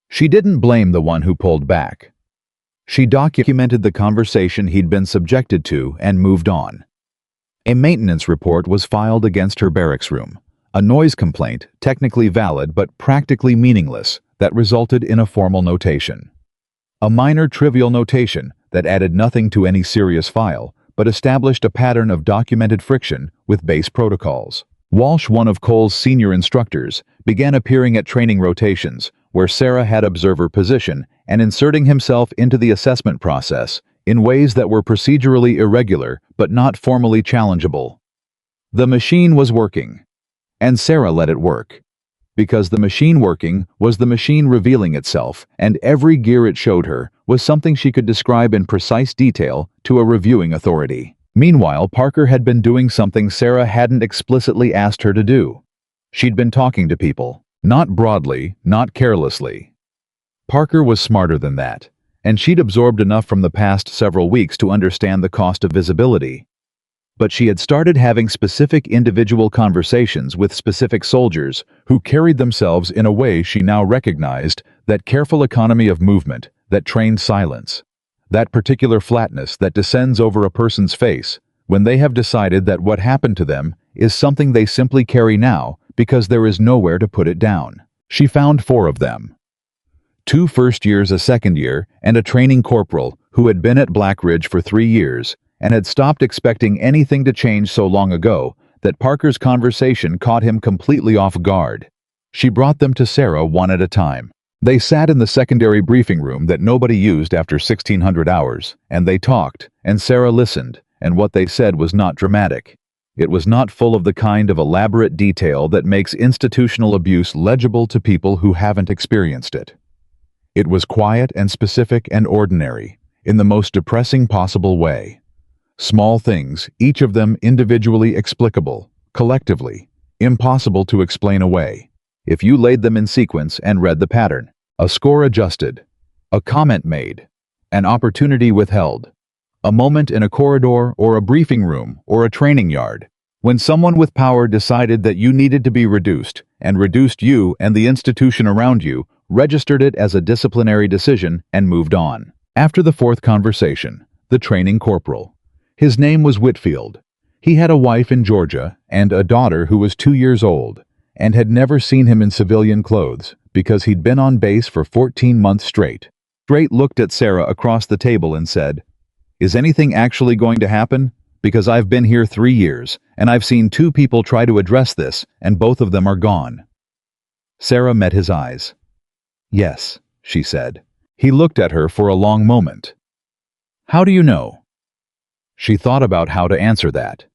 She didn't blame the one who pulled back. She documented the conversation he'd been subjected to and moved on. A maintenance report was filed against her barracks room, a noise complaint, technically valid but practically meaningless, that resulted in a formal notation. A minor trivial notation that added nothing to any serious file, but established a pattern of documented friction with base protocols. Walsh, one of Cole's senior instructors, began appearing at training rotations, where Sarah had observer position, and inserting himself into the assessment process in ways that were procedurally irregular but not formally challengeable. The machine was working, and Sarah let it work. Because the machine working was the machine revealing itself, and every gear it showed her was something she could describe in precise detail to a reviewing authority. Meanwhile, Parker had been doing something Sarah hadn't explicitly asked her to do. She'd been talking to people, not broadly, not carelessly. Parker was smarter than that, and she'd absorbed enough from the past several weeks to understand the cost of visibility. But she had started having specific individual conversations with specific soldiers who carried themselves in a way she now recognized, that careful economy of movement, that trained silence, that particular flatness that descends over a person's face when they have decided that what happened to them is something they simply carry now because there is nowhere to put it down. She found 4 of them. 2 first years, a second year, and a training corporal who had been at Blackridge for 3 years and had stopped expecting anything to change so long ago that Parker's conversation caught him completely off guard. She brought them to Sarah one at a time. They sat in the secondary briefing room that nobody used after 1600 hours, and they talked, and Sarah listened, and what they said was not dramatic. It was not full of the kind of elaborate detail that makes institutional abuse legible to people who haven't experienced it. It was quiet and specific and ordinary, in the most depressing possible way. Small things, each of them individually explicable, collectively, impossible to explain away. If you laid them in sequence and read the pattern, a score adjusted, a comment made, an opportunity withheld, a moment in a corridor or a briefing room or a training yard, when someone with power decided that you needed to be reduced, and reduced you and the institution around you, registered it as a disciplinary decision and moved on. After the 4th conversation, the training corporal. His name was Whitfield. He had a wife in Georgia and a daughter who was 2 years old, and had never seen him in civilian clothes because he'd been on base for 14 months straight. Straight looked at Sarah across the table and said, "Is anything actually going to happen? Because I've been here 3 years, and I've seen 2 people try to address this, and both of them are gone." Sarah met his eyes. "Yes," she said. He looked at her for a long moment. "How do you know?" She thought about how to answer that.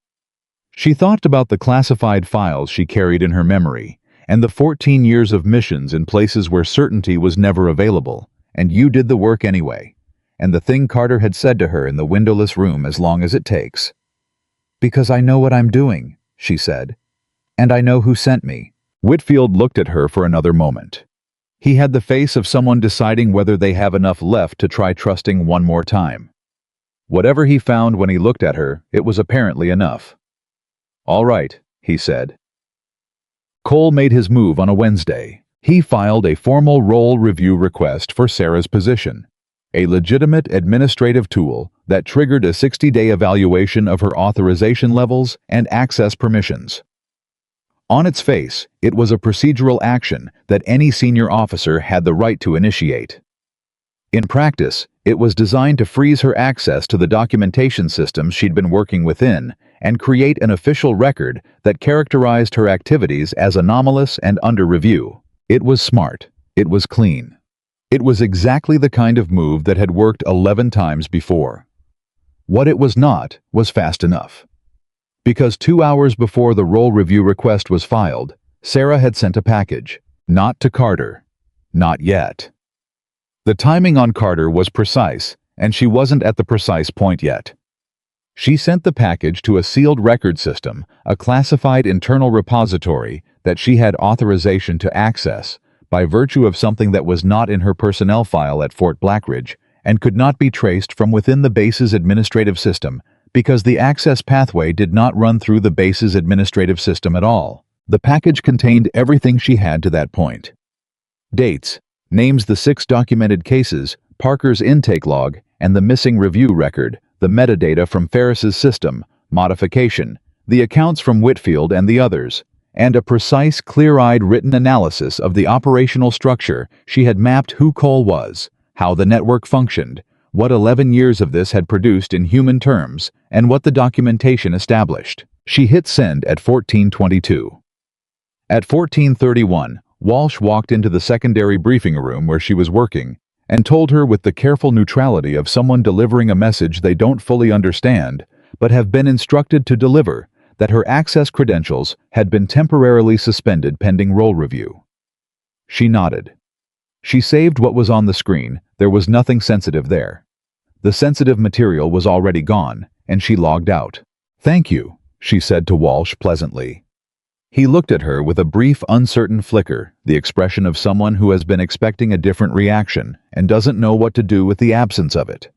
She thought about the classified files she carried in her memory, and the 14 years of missions in places where certainty was never available, and you did the work anyway, and the thing Carter had said to her in the windowless room, "as long as it takes." "Because I know what I'm doing," she said, "and I know who sent me." Whitfield looked at her for another moment. He had the face of someone deciding whether they have enough left to try trusting one more time. Whatever he found when he looked at her, it was apparently enough. "All right," he said. Cole made his move on a Wednesday. He filed a formal role review request for Sarah's position, a legitimate administrative tool that triggered a 60-day evaluation of her authorization levels and access permissions. On its face, it was a procedural action that any senior officer had the right to initiate. In practice, it was designed to freeze her access to the documentation systems she'd been working within and create an official record that characterized her activities as anomalous and under review. It was smart. It was clean. It was exactly the kind of move that had worked 11 times before. What it was not was fast enough. Because 2 hours before the role review request was filed, Sarah had sent a package. Not to Carter. Not yet. The timing on Carter was precise, and she wasn't at the precise point yet. She sent the package to a sealed record system, a classified internal repository that she had authorization to access by virtue of something that was not in her personnel file at Fort Blackridge and could not be traced from within the base's administrative system because the access pathway did not run through the base's administrative system at all. The package contained everything she had to that point. Dates, names the 6 documented cases, Parker's intake log, and the missing review record, the metadata from Ferris's system, modification, the accounts from Whitfield and the others, and a precise, clear-eyed written analysis of the operational structure. She had mapped who Cole was, how the network functioned, what 11 years of this had produced in human terms, and what the documentation established. She hit send at 14:22. At 14:31, Walsh walked into the secondary briefing room where she was working and told her with the careful neutrality of someone delivering a message they don't fully understand but have been instructed to deliver, that her access credentials had been temporarily suspended pending role review. She nodded. She saved what was on the screen. There was nothing sensitive there. The sensitive material was already gone, and she logged out. "Thank you," she said to Walsh pleasantly. He looked at her with a brief, uncertain flicker, the expression of someone who has been expecting a different reaction and doesn't know what to do with the absence of it.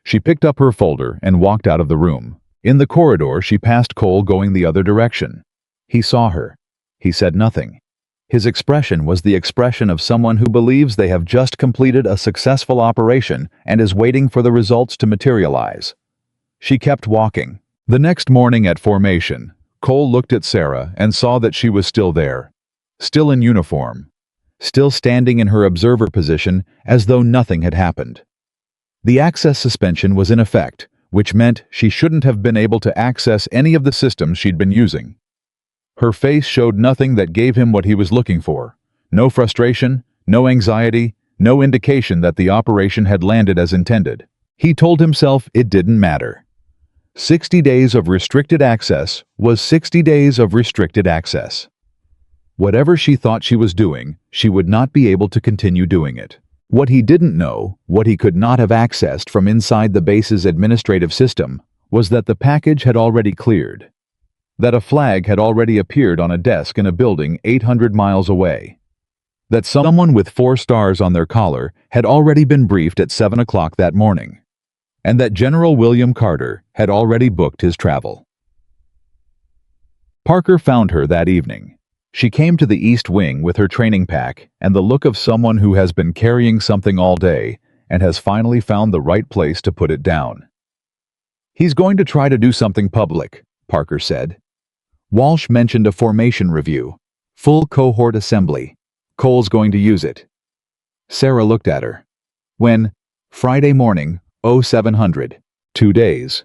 She picked up her folder and walked out of the room. In the corridor, she passed Cole going the other direction. He saw her. He said nothing. His expression was the expression of someone who believes they have just completed a successful operation and is waiting for the results to materialize. She kept walking. The next morning at formation, Cole looked at Sarah and saw that she was still there, still in uniform, still standing in her observer position as though nothing had happened. The access suspension was in effect, which meant she shouldn't have been able to access any of the systems she'd been using. Her face showed nothing that gave him what he was looking for. No frustration, no anxiety, no indication that the operation had landed as intended. He told himself it didn't matter. 60 days of restricted access was 60 days of restricted access. Whatever she thought she was doing, she would not be able to continue doing it. What he didn't know, what he could not have accessed from inside the base's administrative system, was that the package had already cleared. That a flag had already appeared on a desk in a building 800 miles away. That someone with 4 stars on their collar had already been briefed at 7 o'clock that morning. And that General William Carter had already booked his travel. Parker found her that evening. She came to the East Wing with her training pack and the look of someone who has been carrying something all day and has finally found the right place to put it down. "He's going to try to do something public," Parker said. Walsh mentioned a formation review, full cohort assembly. Cole's going to use it. Sarah looked at her. When, Friday morning, 0700, 2 days.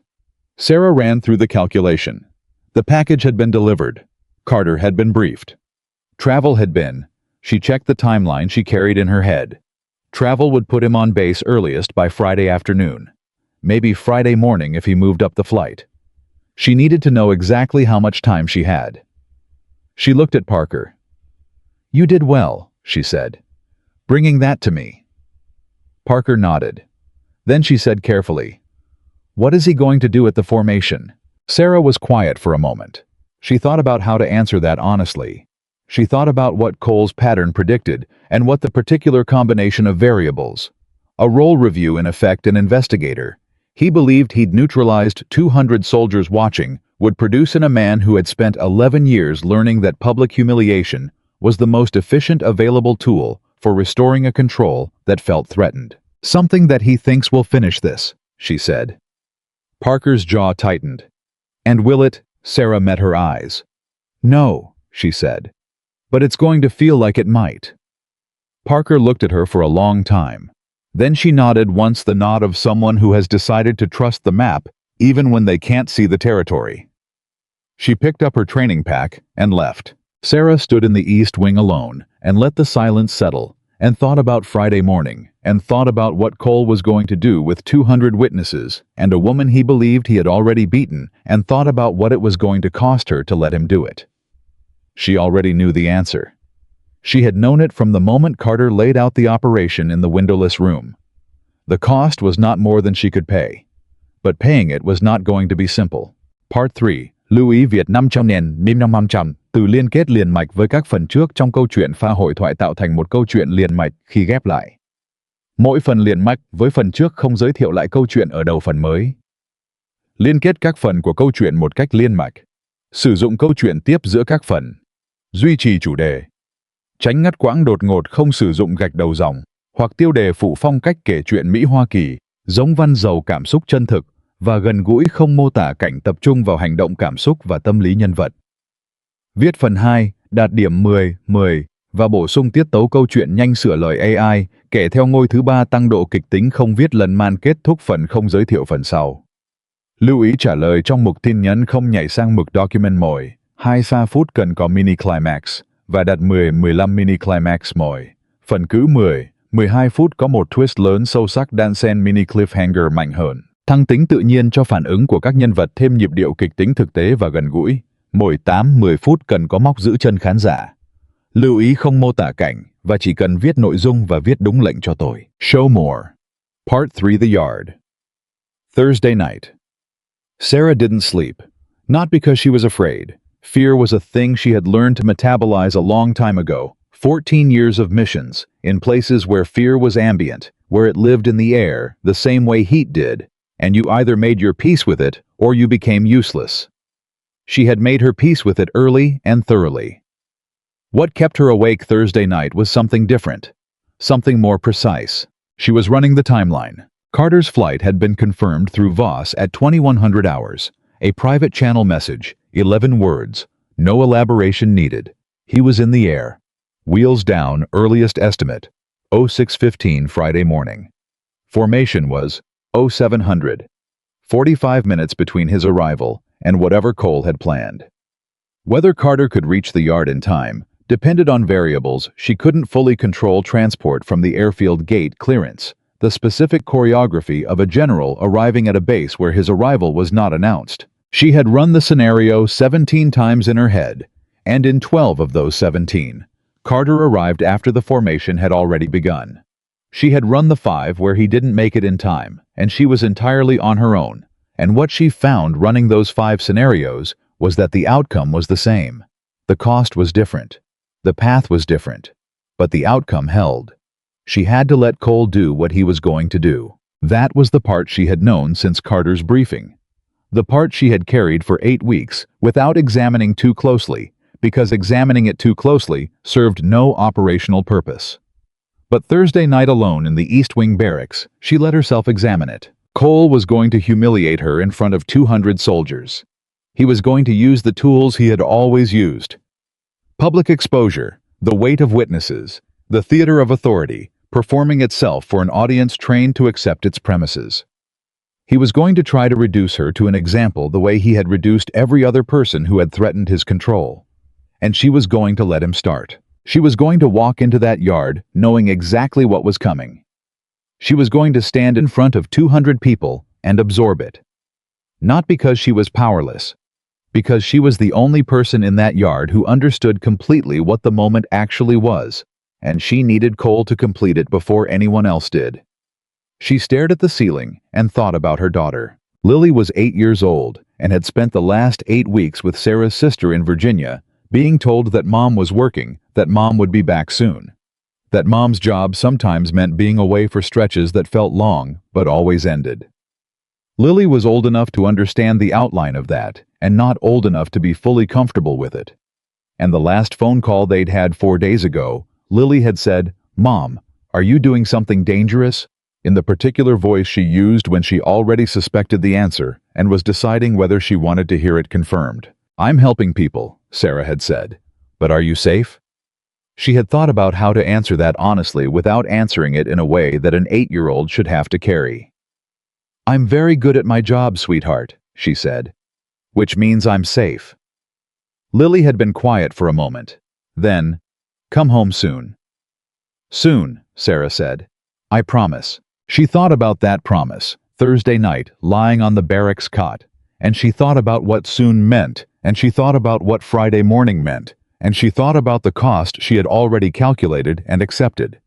Sarah ran through the calculation. The package had been delivered. Carter had been briefed. Travel had been. She checked the timeline she carried in her head. Travel would put him on base earliest by Friday afternoon. Maybe Friday morning if he moved up the flight. She needed to know exactly how much time she had. She looked at Parker. "You did well," she said, "bringing that to me." Parker nodded. Then she said carefully, "What is he going to do at the formation?" Sarah was quiet for a moment. She thought about how to answer that honestly. She thought about what Cole's pattern predicted and what the particular combination of variables. A role review, in effect, an investigator. He believed he'd neutralized 200 soldiers watching would produce in a man who had spent 11 years learning that public humiliation was the most efficient available tool for restoring a control that felt threatened. "Something that he thinks will finish this," she said. Parker's jaw tightened. "And will it?" Sarah met her eyes. "No," she said. "But it's going to feel like it might." Parker looked at her for a long time. Then she nodded once, the nod of someone who has decided to trust the map even when they can't see the territory. She picked up her training pack and left. Sarah stood in the East Wing alone and let the silence settle, and thought about Friday morning, and thought about what Cole was going to do with 200 witnesses and a woman he believed he had already beaten, and thought about what it was going to cost her to let him do it. She already knew the answer. She had known it from the moment Carter laid out the operation in the windowless room. The cost was not more than she could pay. But paying it was not going to be simple. Part 3. Lưu ý Việt 500 từ liên kết liền mạch với các phần trước trong câu chuyện pha hội thoại tạo thành một câu chuyện liền mạch khi ghép lại. Mỗi phần liền mạch với phần trước không giới thiệu lại câu chuyện ở đầu phần mới. Liên kết các phần của câu chuyện một cách liên mạch. Sử dụng câu chuyện tiếp giữa các phần. Duy trì chủ đề. Tránh ngắt quãng đột ngột, không sử dụng gạch đầu dòng. hoặc tiêu đề phụ phong cách kể chuyện Mỹ Hoa Kỳ, giống văn giàu cảm xúc chân thực và gần gũi không mô tả cảnh tập trung vào hành động cảm xúc và tâm lý nhân vật. Viết phần 2, đạt điểm 10/10 và bổ sung tiết tấu câu chuyện nhanh sửa lời AI, kể theo ngôi thứ 3 tăng độ kịch tính không viết lần man kết thúc phần không giới thiệu phần sau. Lưu ý trả lời trong mục tin nhắn không nhảy sang mục document mỗi 2 phút cần có mini climax và đặt 10-15 mini climax mỗi. Phần cứ 10-12 phút có một twist lớn sâu sắc đan xen mini cliffhanger mạnh hơn. Thăng tính tự nhiên cho phản ứng của các nhân vật thêm nhịp điệu kịch tính thực tế và gần gũi. Mỗi 8-10 phút cần có móc giữ chân khán giả. Lưu ý không mô tả cảnh và chỉ cần viết nội dung và viết đúng lệnh cho tôi. Show more. Part 3 The Yard. Thursday night. Sarah didn't sleep. Not because she was afraid. Fear was a thing she had learned to metabolize a long time ago. 14 years of missions, in places where fear was ambient, where it lived in the air, the same way heat did, and you either made your peace with it or you became useless. She had made her peace with it early and thoroughly. What kept her awake Thursday night was something different, something more precise. She was running the timeline. Carter's flight had been confirmed through Voss at 2100 hours. A private channel message, 11 words, no elaboration needed. He was in the air. Wheels down, earliest estimate, 06:15 Friday morning. Formation was 0700. 45 minutes between his arrival and whatever Cole had planned. Whether Carter could reach the yard in time depended on variables she couldn't fully control: transport from the airfield gate clearance, the specific choreography of a general arriving at a base where his arrival was not announced. She had run the scenario 17 times in her head, and in 12 of those 17, Carter arrived after the formation had already begun. She had run the 5 where he didn't make it in time, and she was entirely on her own, and what she found running those 5 scenarios was that the outcome was the same. The cost was different. The path was different. But the outcome held. She had to let Cole do what he was going to do. That was the part she had known since Carter's briefing. The part she had carried for 8 weeks without examining too closely, because examining it too closely served no operational purpose. But Thursday night alone in the East Wing barracks, she let herself examine it. Cole was going to humiliate her in front of 200 soldiers. He was going to use the tools he had always used. Public exposure, the weight of witnesses, the theater of authority, performing itself for an audience trained to accept its premises. He was going to try to reduce her to an example the way he had reduced every other person who had threatened his control. And she was going to let him start. She was going to walk into that yard knowing exactly what was coming. She was going to stand in front of 200 people and absorb it. Not because she was powerless, because she was the only person in that yard who understood completely what the moment actually was, and she needed Cole to complete it before anyone else did. She stared at the ceiling and thought about her daughter. Lily was 8 years old and had spent the last 8 weeks with Sarah's sister in Virginia, being told that Mom was working, that Mom would be back soon. That Mom's job sometimes meant being away for stretches that felt long, but always ended. Lily was old enough to understand the outline of that, and not old enough to be fully comfortable with it. And the last phone call they'd had 4 days ago, Lily had said, "Mom, are you doing something dangerous?" in the particular voice she used when she already suspected the answer and was deciding whether she wanted to hear it confirmed. "I'm helping people," Sarah had said. "But are you safe?" She had thought about how to answer that honestly without answering it in a way that an 8-year-old should have to carry. "I'm very good at my job, sweetheart," she said. "Which means I'm safe." Lily had been quiet for a moment. Then, "Come home soon." "Soon," Sarah said. "I promise." She thought about that promise, Thursday night, lying on the barracks cot, and she thought about what soon meant, and she thought about what Friday morning meant, and she thought about the cost she had already calculated and accepted.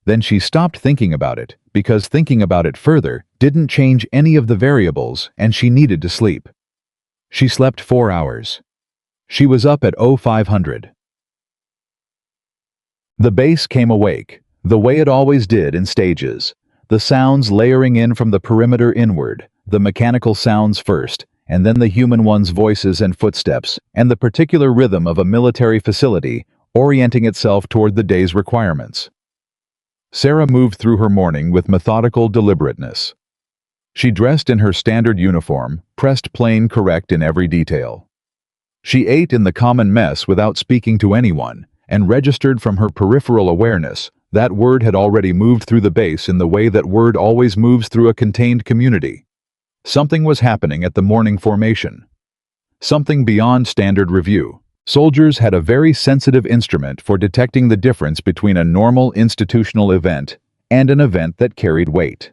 Then she stopped thinking about it, because thinking about it further didn't change any of the variables, and she needed to sleep. She slept 4 hours. She was up at 0500. The base came awake, the way it always did in stages, the sounds layering in from the perimeter inward, the mechanical sounds first, and then the human ones' voices and footsteps, and the particular rhythm of a military facility orienting itself toward the day's requirements. Sarah moved through her morning with methodical deliberateness. She dressed in her standard uniform, pressed plain correct in every detail. She ate in the common mess without speaking to anyone, and registered from her peripheral awareness that word had already moved through the base in the way that word always moves through a contained community. Something was happening at the morning formation. Something beyond standard review. Soldiers had a very sensitive instrument for detecting the difference between a normal institutional event and an event that carried weight.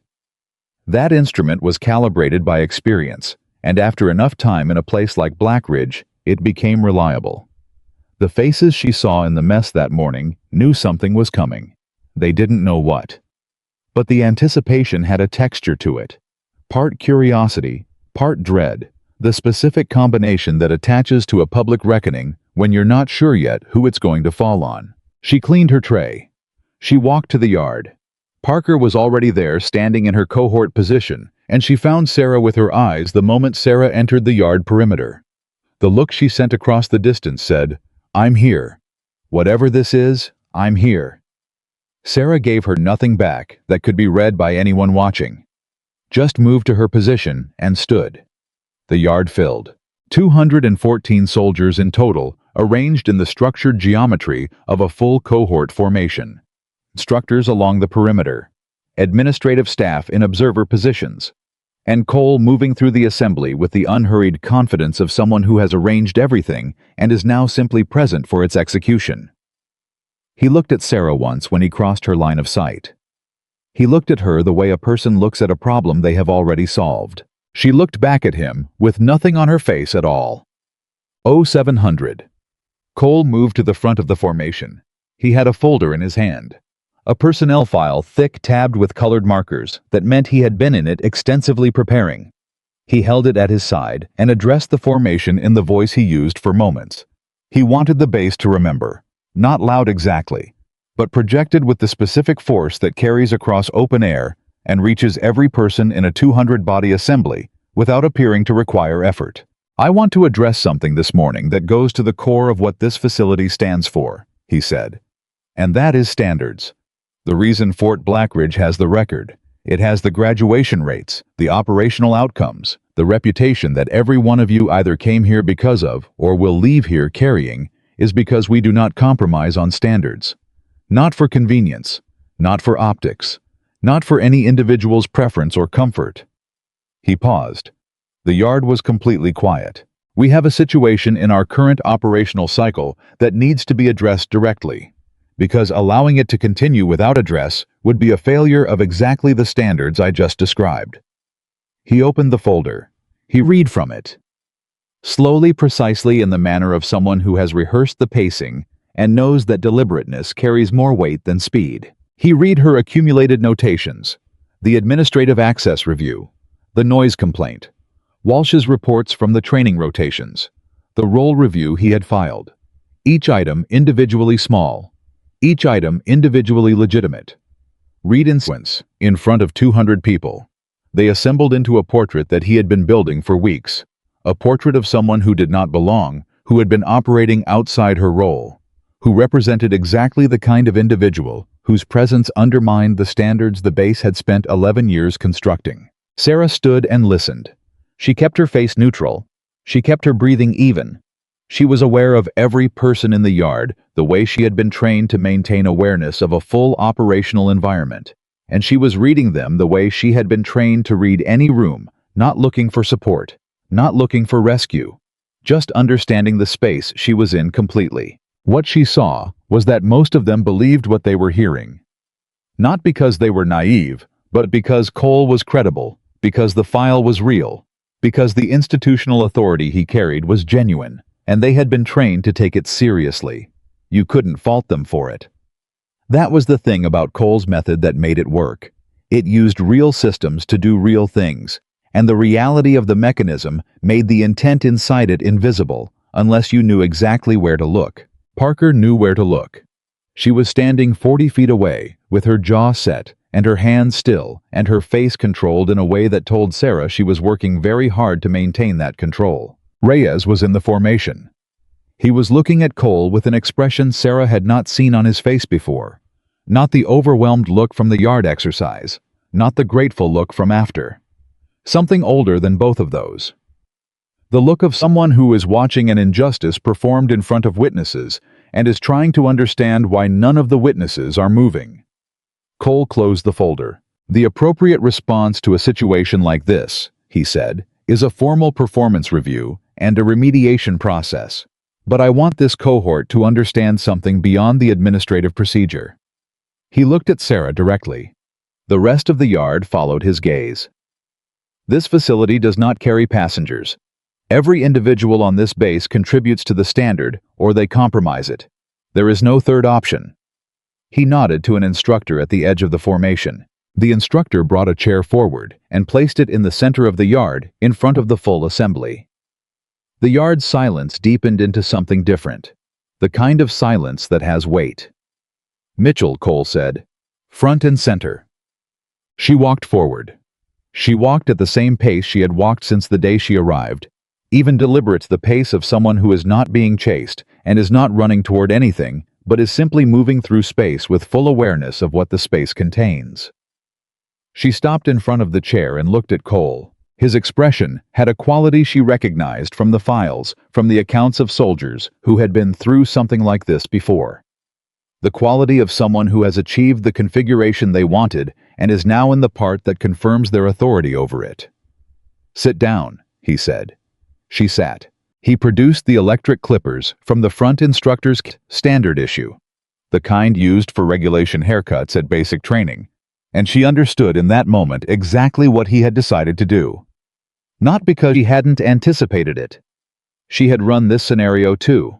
That instrument was calibrated by experience, and after enough time in a place like Blackridge, it became reliable. The faces she saw in the mess that morning knew something was coming. They didn't know what. But the anticipation had a texture to it. Part curiosity, part dread, the specific combination that attaches to a public reckoning when you're not sure yet who it's going to fall on. She cleaned her tray. She walked to the yard. Parker was already there, standing in her cohort position, and she found Sarah with her eyes the moment Sarah entered the yard perimeter. The look she sent across the distance said, "I'm here. Whatever this is, I'm here." Sarah gave her nothing back that could be read by anyone watching. Just moved to her position and stood. The yard filled. 214 soldiers in total, arranged in the structured geometry of a full cohort formation. Instructors along the perimeter. Administrative staff in observer positions. And Cole moving through the assembly with the unhurried confidence of someone who has arranged everything and is now simply present for its execution. He looked at Sarah once when he crossed her line of sight. He looked at her the way a person looks at a problem they have already solved. She looked back at him with nothing on her face at all. 0700. Cole moved to the front of the formation. He had a folder in his hand. A personnel file thick tabbed with colored markers that meant he had been in it extensively preparing. He held it at his side and addressed the formation in the voice he used for moments. He wanted the base to remember, not loud exactly, but projected with the specific force that carries across open air and reaches every person in a 200-body assembly without appearing to require effort. "I want to address something this morning that goes to the core of what this facility stands for," he said. "And that is standards. The reason Fort Blackridge has the record, it has the graduation rates, the operational outcomes, the reputation that every one of you either came here because of or will leave here carrying, is because we do not compromise on standards. Not for convenience, not for optics, not for any individual's preference or comfort." He paused. The yard was completely quiet. "We have a situation in our current operational cycle that needs to be addressed directly, because allowing it to continue without address would be a failure of exactly the standards I just described." He opened the folder. He read from it. Slowly, precisely in the manner of someone who has rehearsed the pacing and knows that deliberateness carries more weight than speed. He read her accumulated notations, the administrative access review, the noise complaint, Walsh's reports from the training rotations, the role review he had filed. Each item individually small, each item individually legitimate. Read in sequence, in front of 200 people. They assembled into a portrait that he had been building for weeks, a portrait of someone who did not belong, who had been operating outside her role, who represented exactly the kind of individual whose presence undermined the standards the base had spent 11 years constructing. Sarah stood and listened. She kept her face neutral. She kept her breathing even. She was aware of every person in the yard the way she had been trained to maintain awareness of a full operational environment, and she was reading them the way she had been trained to read any room, not looking for support, not looking for rescue, just understanding the space she was in completely. What she saw was that most of them believed what they were hearing. Not because they were naive, but because Cole was credible, because the file was real, because the institutional authority he carried was genuine, and they had been trained to take it seriously. You couldn't fault them for it. That was the thing about Cole's method that made it work. It used real systems to do real things, and the reality of the mechanism made the intent inside it invisible, unless you knew exactly where to look. Parker knew where to look. She was standing 40 feet away, with her jaw set, and her hands still, and her face controlled in a way that told Sarah she was working very hard to maintain that control. Reyes was in the formation. He was looking at Cole with an expression Sarah had not seen on his face before. Not the overwhelmed look from the yard exercise, not the grateful look from after. Something older than both of those. The look of someone who is watching an injustice performed in front of witnesses and is trying to understand why none of the witnesses are moving. Cole closed the folder. The appropriate response to a situation like this, he said, is a formal performance review and a remediation process. But I want this cohort to understand something beyond the administrative procedure. He looked at Sarah directly. The rest of the yard followed his gaze. This facility does not carry passengers. Every individual on this base contributes to the standard, or they compromise it. There is no third option. He nodded to an instructor at the edge of the formation. The instructor brought a chair forward and placed it in the center of the yard, in front of the full assembly. The yard's silence deepened into something different, the kind of silence that has weight. "Mitchell," Cole said. "Front and center." She walked forward. She walked at the same pace she had walked since the day she arrived, even deliberate, the pace of someone who is not being chased and is not running toward anything, but is simply moving through space with full awareness of what the space contains. She stopped in front of the chair and looked at Cole. His expression had a quality she recognized from the files, from the accounts of soldiers who had been through something like this before. The quality of someone who has achieved the configuration they wanted and is now in the part that confirms their authority over it. "Sit down," he said. She sat. He produced the electric clippers from the front instructor's standard issue, the kind used for regulation haircuts at basic training, and she understood in that moment exactly what he had decided to do. Not because she hadn't anticipated it. She had run this scenario too.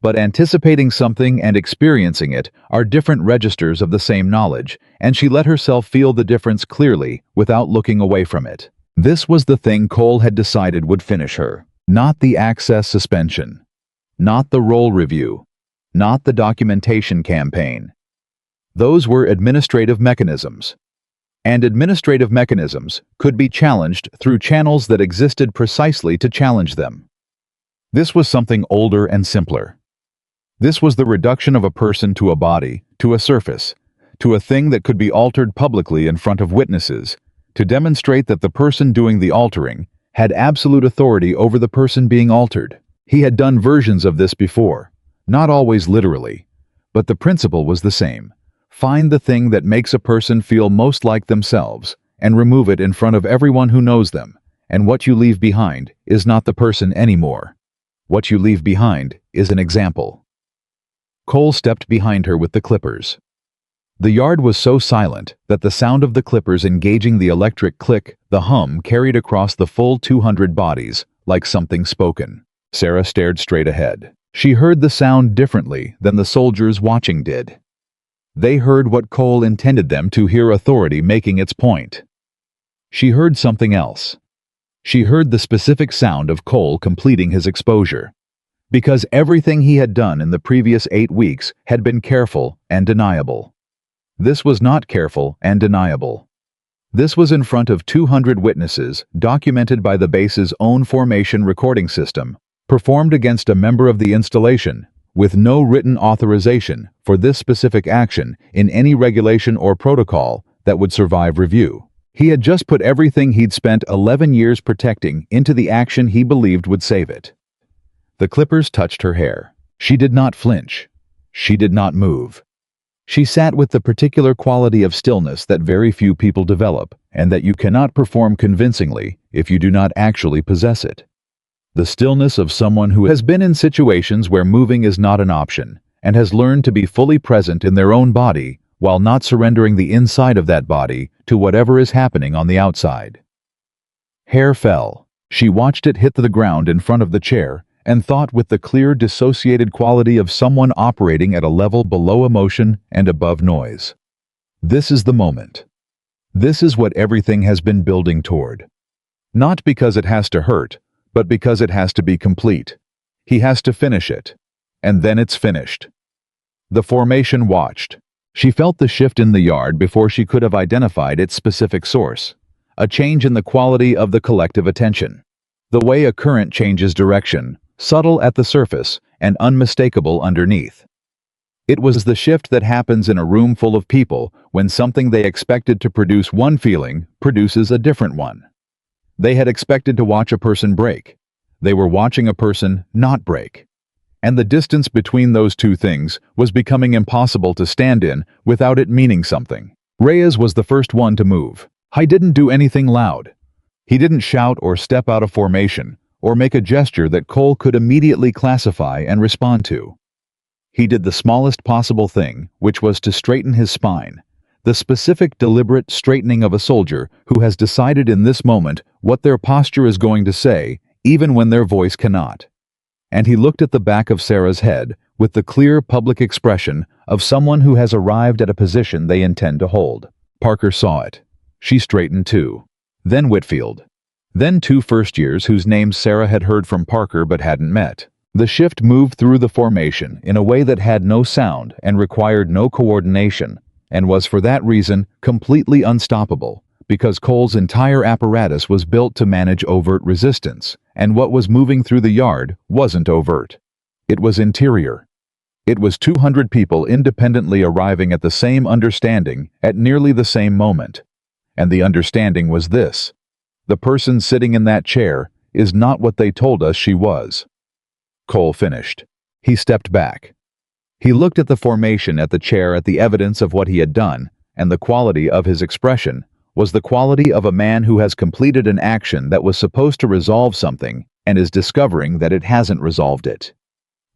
But anticipating something and experiencing it are different registers of the same knowledge, and she let herself feel the difference clearly without looking away from it. This was the thing Cole had decided would finish her. Not the access suspension. Not the role review. Not the documentation campaign. Those were administrative mechanisms. And administrative mechanisms could be challenged through channels that existed precisely to challenge them. This was something older and simpler. This was the reduction of a person to a body, to a surface, to a thing that could be altered publicly in front of witnesses, to demonstrate that the person doing the altering had absolute authority over the person being altered. He had done versions of this before, not always literally, but the principle was the same. Find the thing that makes a person feel most like themselves, and remove it in front of everyone who knows them, and what you leave behind is not the person anymore. What you leave behind is an example. Cole stepped behind her with the clippers. The yard was so silent that the sound of the clippers engaging the electric click, the hum, carried across the full 200 bodies, like something spoken. Sarah stared straight ahead. She heard the sound differently than the soldiers watching did. They heard what Cole intended them to hear, authority making its point. She heard something else. She heard the specific sound of Cole completing his exposure. Because everything he had done in the previous 8 weeks had been careful and deniable. This was not careful and deniable. This was in front of 200 witnesses, documented by the base's own formation recording system, performed against a member of the installation, with no written authorization for this specific action in any regulation or protocol that would survive review. He had just put everything he'd spent 11 years protecting into the action he believed would save it. The clippers touched her hair. She did not flinch. She did not move. She sat with the particular quality of stillness that very few people develop, and that you cannot perform convincingly if you do not actually possess it. The stillness of someone who has been in situations where moving is not an option, and has learned to be fully present in their own body while not surrendering the inside of that body to whatever is happening on the outside. Hair fell. She watched it hit the ground in front of the chair and thought with the clear, dissociated quality of someone operating at a level below emotion and above noise. This is the moment. This is what everything has been building toward. Not because it has to hurt, but because it has to be complete. He has to finish it. And then it's finished. The formation watched. She felt the shift in the yard before she could have identified its specific source. A change in the quality of the collective attention. The way a current changes direction, subtle at the surface and unmistakable underneath. It was the shift that happens in a room full of people when something they expected to produce one feeling produces a different one. They had expected to watch a person break. They were watching a person not break. And the distance between those two things was becoming impossible to stand in without it meaning something. Reyes was the first one to move. He didn't do anything loud. He didn't shout or step out of formation or make a gesture that Cole could immediately classify and respond to. He did the smallest possible thing, which was to straighten his spine, the specific, deliberate straightening of a soldier who has decided in this moment what their posture is going to say, even when their voice cannot. And he looked at the back of Sarah's head with the clear public expression of someone who has arrived at a position they intend to hold. Parker saw it. She straightened too. Then Whitfield. Then two first-years whose names Sarah had heard from Parker but hadn't met. The shift moved through the formation in a way that had no sound and required no coordination, and was for that reason completely unstoppable, because Cole's entire apparatus was built to manage overt resistance, and what was moving through the yard wasn't overt. It was interior. It was 200 people independently arriving at the same understanding at nearly the same moment. And the understanding was this: the person sitting in that chair is not what they told us she was. Cole finished. He stepped back. He looked at the formation at the chair, at the evidence of what he had done, and the quality of his expression was the quality of a man who has completed an action that was supposed to resolve something and is discovering that it hasn't resolved it.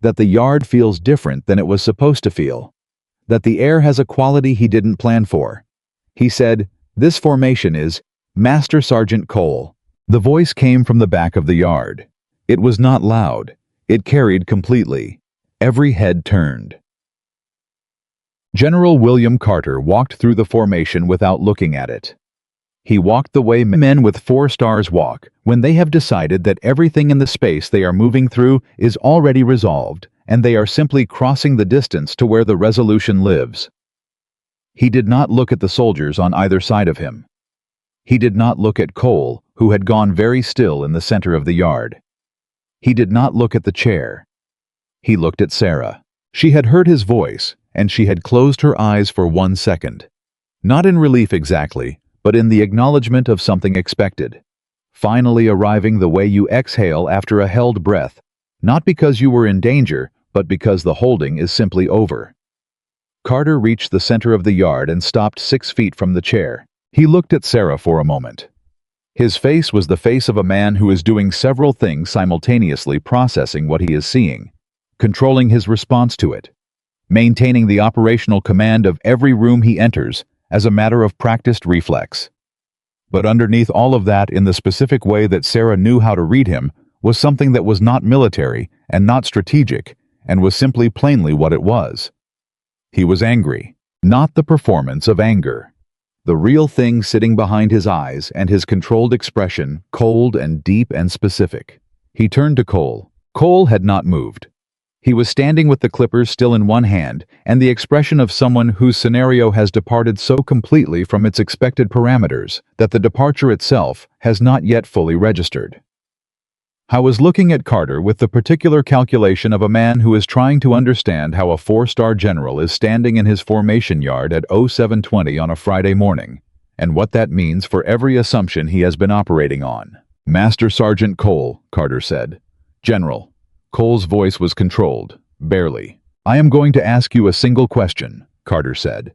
That the yard feels different than it was supposed to feel. That the air has a quality he didn't plan for. He said, "This formation is Master Sergeant Cole." The voice came from the back of the yard. It was not loud. It carried completely. Every head turned. General William Carter walked through the formation without looking at it. He walked the way men with 4 stars walk when they have decided that everything in the space they are moving through is already resolved, and they are simply crossing the distance to where the resolution lives. He did not look at the soldiers on either side of him. He did not look at Cole, who had gone very still in the center of the yard. He did not look at the chair. He looked at Sarah. She had heard his voice, and she had closed her eyes for 1 second. Not in relief exactly, but in the acknowledgement of something expected. Finally arriving the way you exhale after a held breath, not because you were in danger, but because the holding is simply over. Carter reached the center of the yard and stopped 6 feet from the chair. He looked at Sarah for a moment. His face was the face of a man who is doing several things simultaneously, processing what he is seeing, controlling his response to it, maintaining the operational command of every room he enters as a matter of practiced reflex. But underneath all of that, in the specific way that Sarah knew how to read him, was something that was not military and not strategic, and was simply plainly what it was. He was angry, not the performance of anger. The real thing sitting behind his eyes and his controlled expression, cold and deep and specific. He turned to Cole. Cole had not moved. He was standing with the clippers still in one hand and the expression of someone whose scenario has departed so completely from its expected parameters that the departure itself has not yet fully registered. I was looking at Carter with the particular calculation of a man who is trying to understand how a 4-star general is standing in his formation yard at 0720 on a Friday morning, and what that means for every assumption he has been operating on. "Master Sergeant Cole," Carter said. "General." Cole's voice was controlled, barely. "I am going to ask you a single question," Carter said.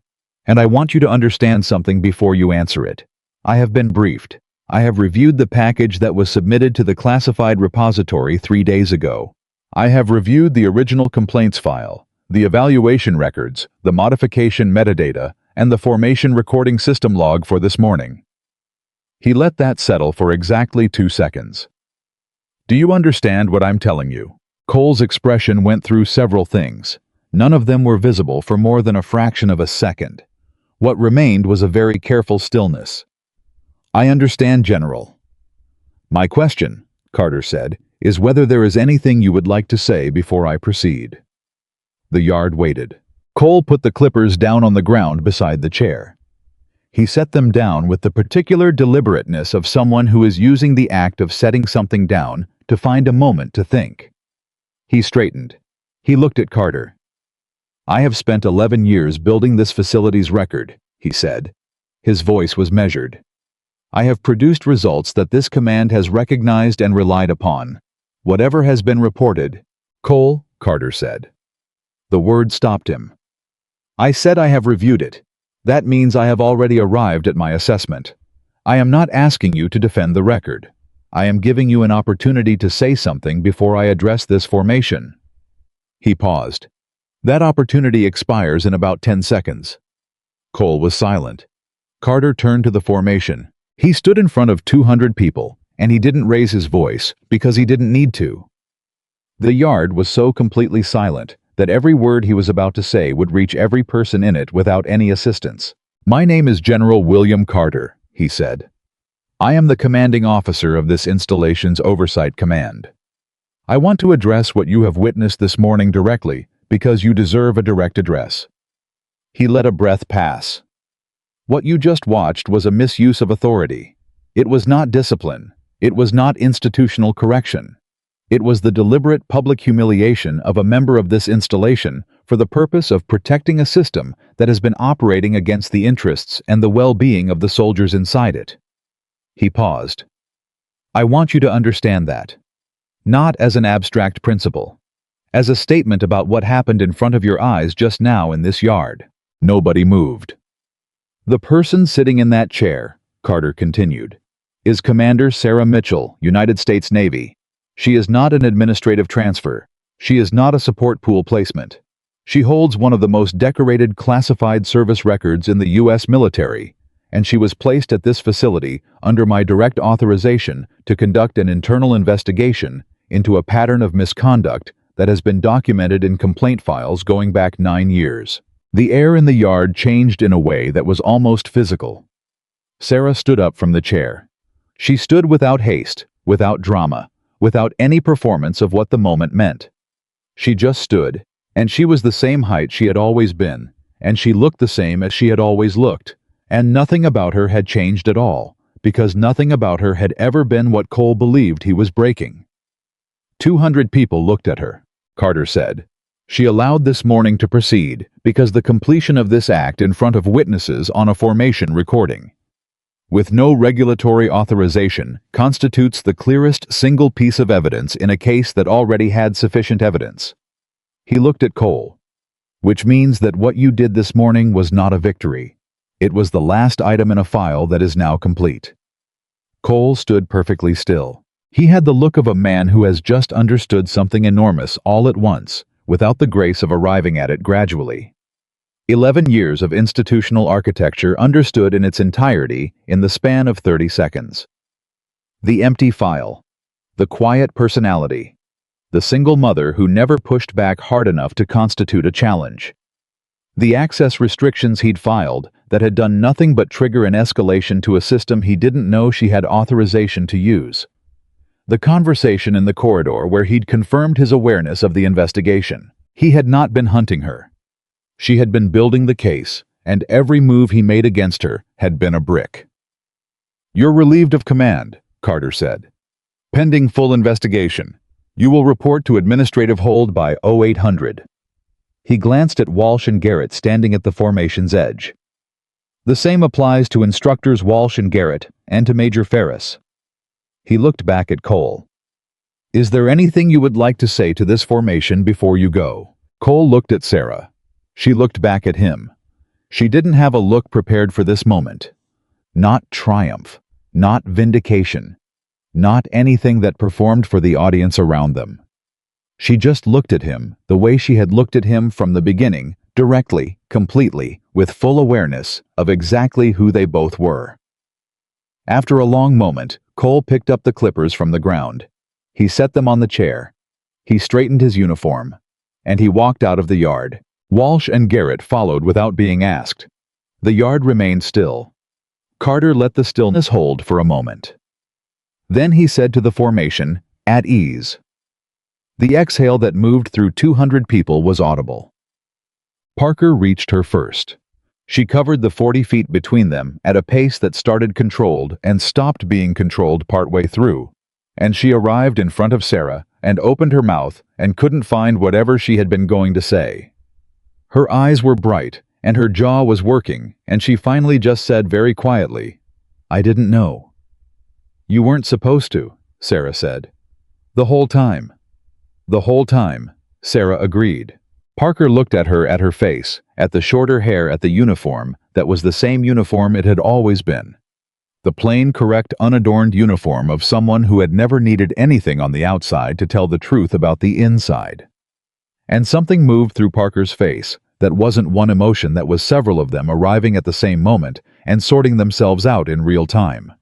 "And I want you to understand something before you answer it. I have been briefed. I have reviewed the package that was submitted to the classified repository 3 days ago. I have reviewed the original complaints file, the evaluation records, the modification metadata, and the formation recording system log for this morning." He let that settle for exactly 2 seconds. "Do you understand what I'm telling you?" Cole's expression went through several things. None of them were visible for more than a fraction of a second. What remained was a very careful stillness. "I understand, General." "My question," Carter said, "is whether there is anything you would like to say before I proceed." The yard waited. Cole put the clippers down on the ground beside the chair. He set them down with the particular deliberateness of someone who is using the act of setting something down to find a moment to think. He straightened. He looked at Carter. I have spent 11 years building this facility's record, he said. His voice was measured. I have produced results that this command has recognized and relied upon. Whatever has been reported, Cole, Carter said. The word stopped him. I said I have reviewed it. That means I have already arrived at my assessment. I am not asking you to defend the record. I am giving you an opportunity to say something before I address this formation. He paused. That opportunity expires in about 10 seconds. Cole was silent. Carter turned to the formation. He stood in front of 200 people, and he didn't raise his voice because he didn't need to. The yard was so completely silent that every word he was about to say would reach every person in it without any assistance. My name is General William Carter, he said. I am the commanding officer of this installation's oversight command. I want to address what you have witnessed this morning directly because you deserve a direct address. He let a breath pass. What you just watched was a misuse of authority. It was not discipline. It was not institutional correction. It was the deliberate public humiliation of a member of this installation for the purpose of protecting a system that has been operating against the interests and the well-being of the soldiers inside it. He paused. I want you to understand that. Not as an abstract principle. As a statement about what happened in front of your eyes just now in this yard. Nobody moved. The person sitting in that chair, Carter continued, is Commander Sarah Mitchell, United States Navy. She is not an administrative transfer. She is not a support pool placement. She holds one of the most decorated classified service records in the U.S. military, and she was placed at this facility under my direct authorization to conduct an internal investigation into a pattern of misconduct that has been documented in complaint files going back 9 years. The air in the yard changed in a way that was almost physical. Sarah stood up from the chair. She stood without haste, without drama, without any performance of what the moment meant. She just stood, and she was the same height she had always been, and she looked the same as she had always looked, and nothing about her had changed at all, because nothing about her had ever been what Cole believed he was breaking. 200 people looked at her, Carter said. She allowed this morning to proceed because the completion of this act in front of witnesses on a formation recording, with no regulatory authorization, constitutes the clearest single piece of evidence in a case that already had sufficient evidence. He looked at Cole. Which means that what you did this morning was not a victory. It was the last item in a file that is now complete. Cole stood perfectly still. He had the look of a man who has just understood something enormous all at once, without the grace of arriving at it gradually. 11 years of institutional architecture understood in its entirety in the span of 30 seconds. The empty file. The quiet personality. The single mother who never pushed back hard enough to constitute a challenge. The access restrictions he'd filed that had done nothing but trigger an escalation to a system he didn't know she had authorization to use. The conversation in the corridor where he'd confirmed his awareness of the investigation. He had not been hunting her. She had been building the case, and every move he made against her had been a brick. You're relieved of command, Carter said. Pending full investigation. You will report to administrative hold by 0800. He glanced at Walsh and Garrett standing at the formation's edge. The same applies to instructors Walsh and Garrett and to Major Ferris. He looked back at Cole. Is there anything you would like to say to this formation before you go? Cole looked at Sarah. She looked back at him. She didn't have a look prepared for this moment. Not triumph, not vindication, not anything that performed for the audience around them. She just looked at him the way she had looked at him from the beginning, directly, completely, with full awareness of exactly who they both were. After a long moment, Cole picked up the clippers from the ground. He set them on the chair. He straightened his uniform. And he walked out of the yard. Walsh and Garrett followed without being asked. The yard remained still. Carter let the stillness hold for a moment. Then he said to the formation, at ease. The exhale that moved through 200 people was audible. Parker reached her first. She covered the 40 feet between them at a pace that started controlled and stopped being controlled partway through, and she arrived in front of Sarah and opened her mouth and couldn't find whatever she had been going to say. Her eyes were bright, and her jaw was working, and she finally just said very quietly, "I didn't know." "You weren't supposed to," Sarah said. "The whole time." "The whole time," Sarah agreed. Parker looked at her face, at the shorter hair, at the uniform that was the same uniform it had always been. The plain, correct, unadorned uniform of someone who had never needed anything on the outside to tell the truth about the inside. And something moved through Parker's face that wasn't one emotion, that was several of them arriving at the same moment and sorting themselves out in real time.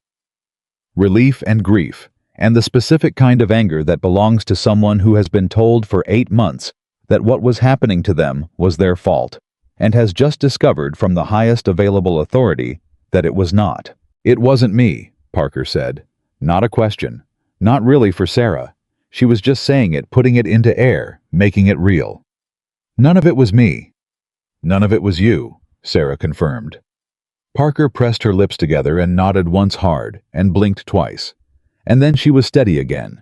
Relief and grief, and the specific kind of anger that belongs to someone who has been told for 8 months that what was happening to them was their fault, and has just discovered from the highest available authority that it was not. "It wasn't me," Parker said. Not a question. Not really for Sarah. She was just saying it, putting it into air, making it real. "None of it was me." "None of it was you," Sarah confirmed. Parker pressed her lips together and nodded once hard, and blinked twice. And then she was steady again.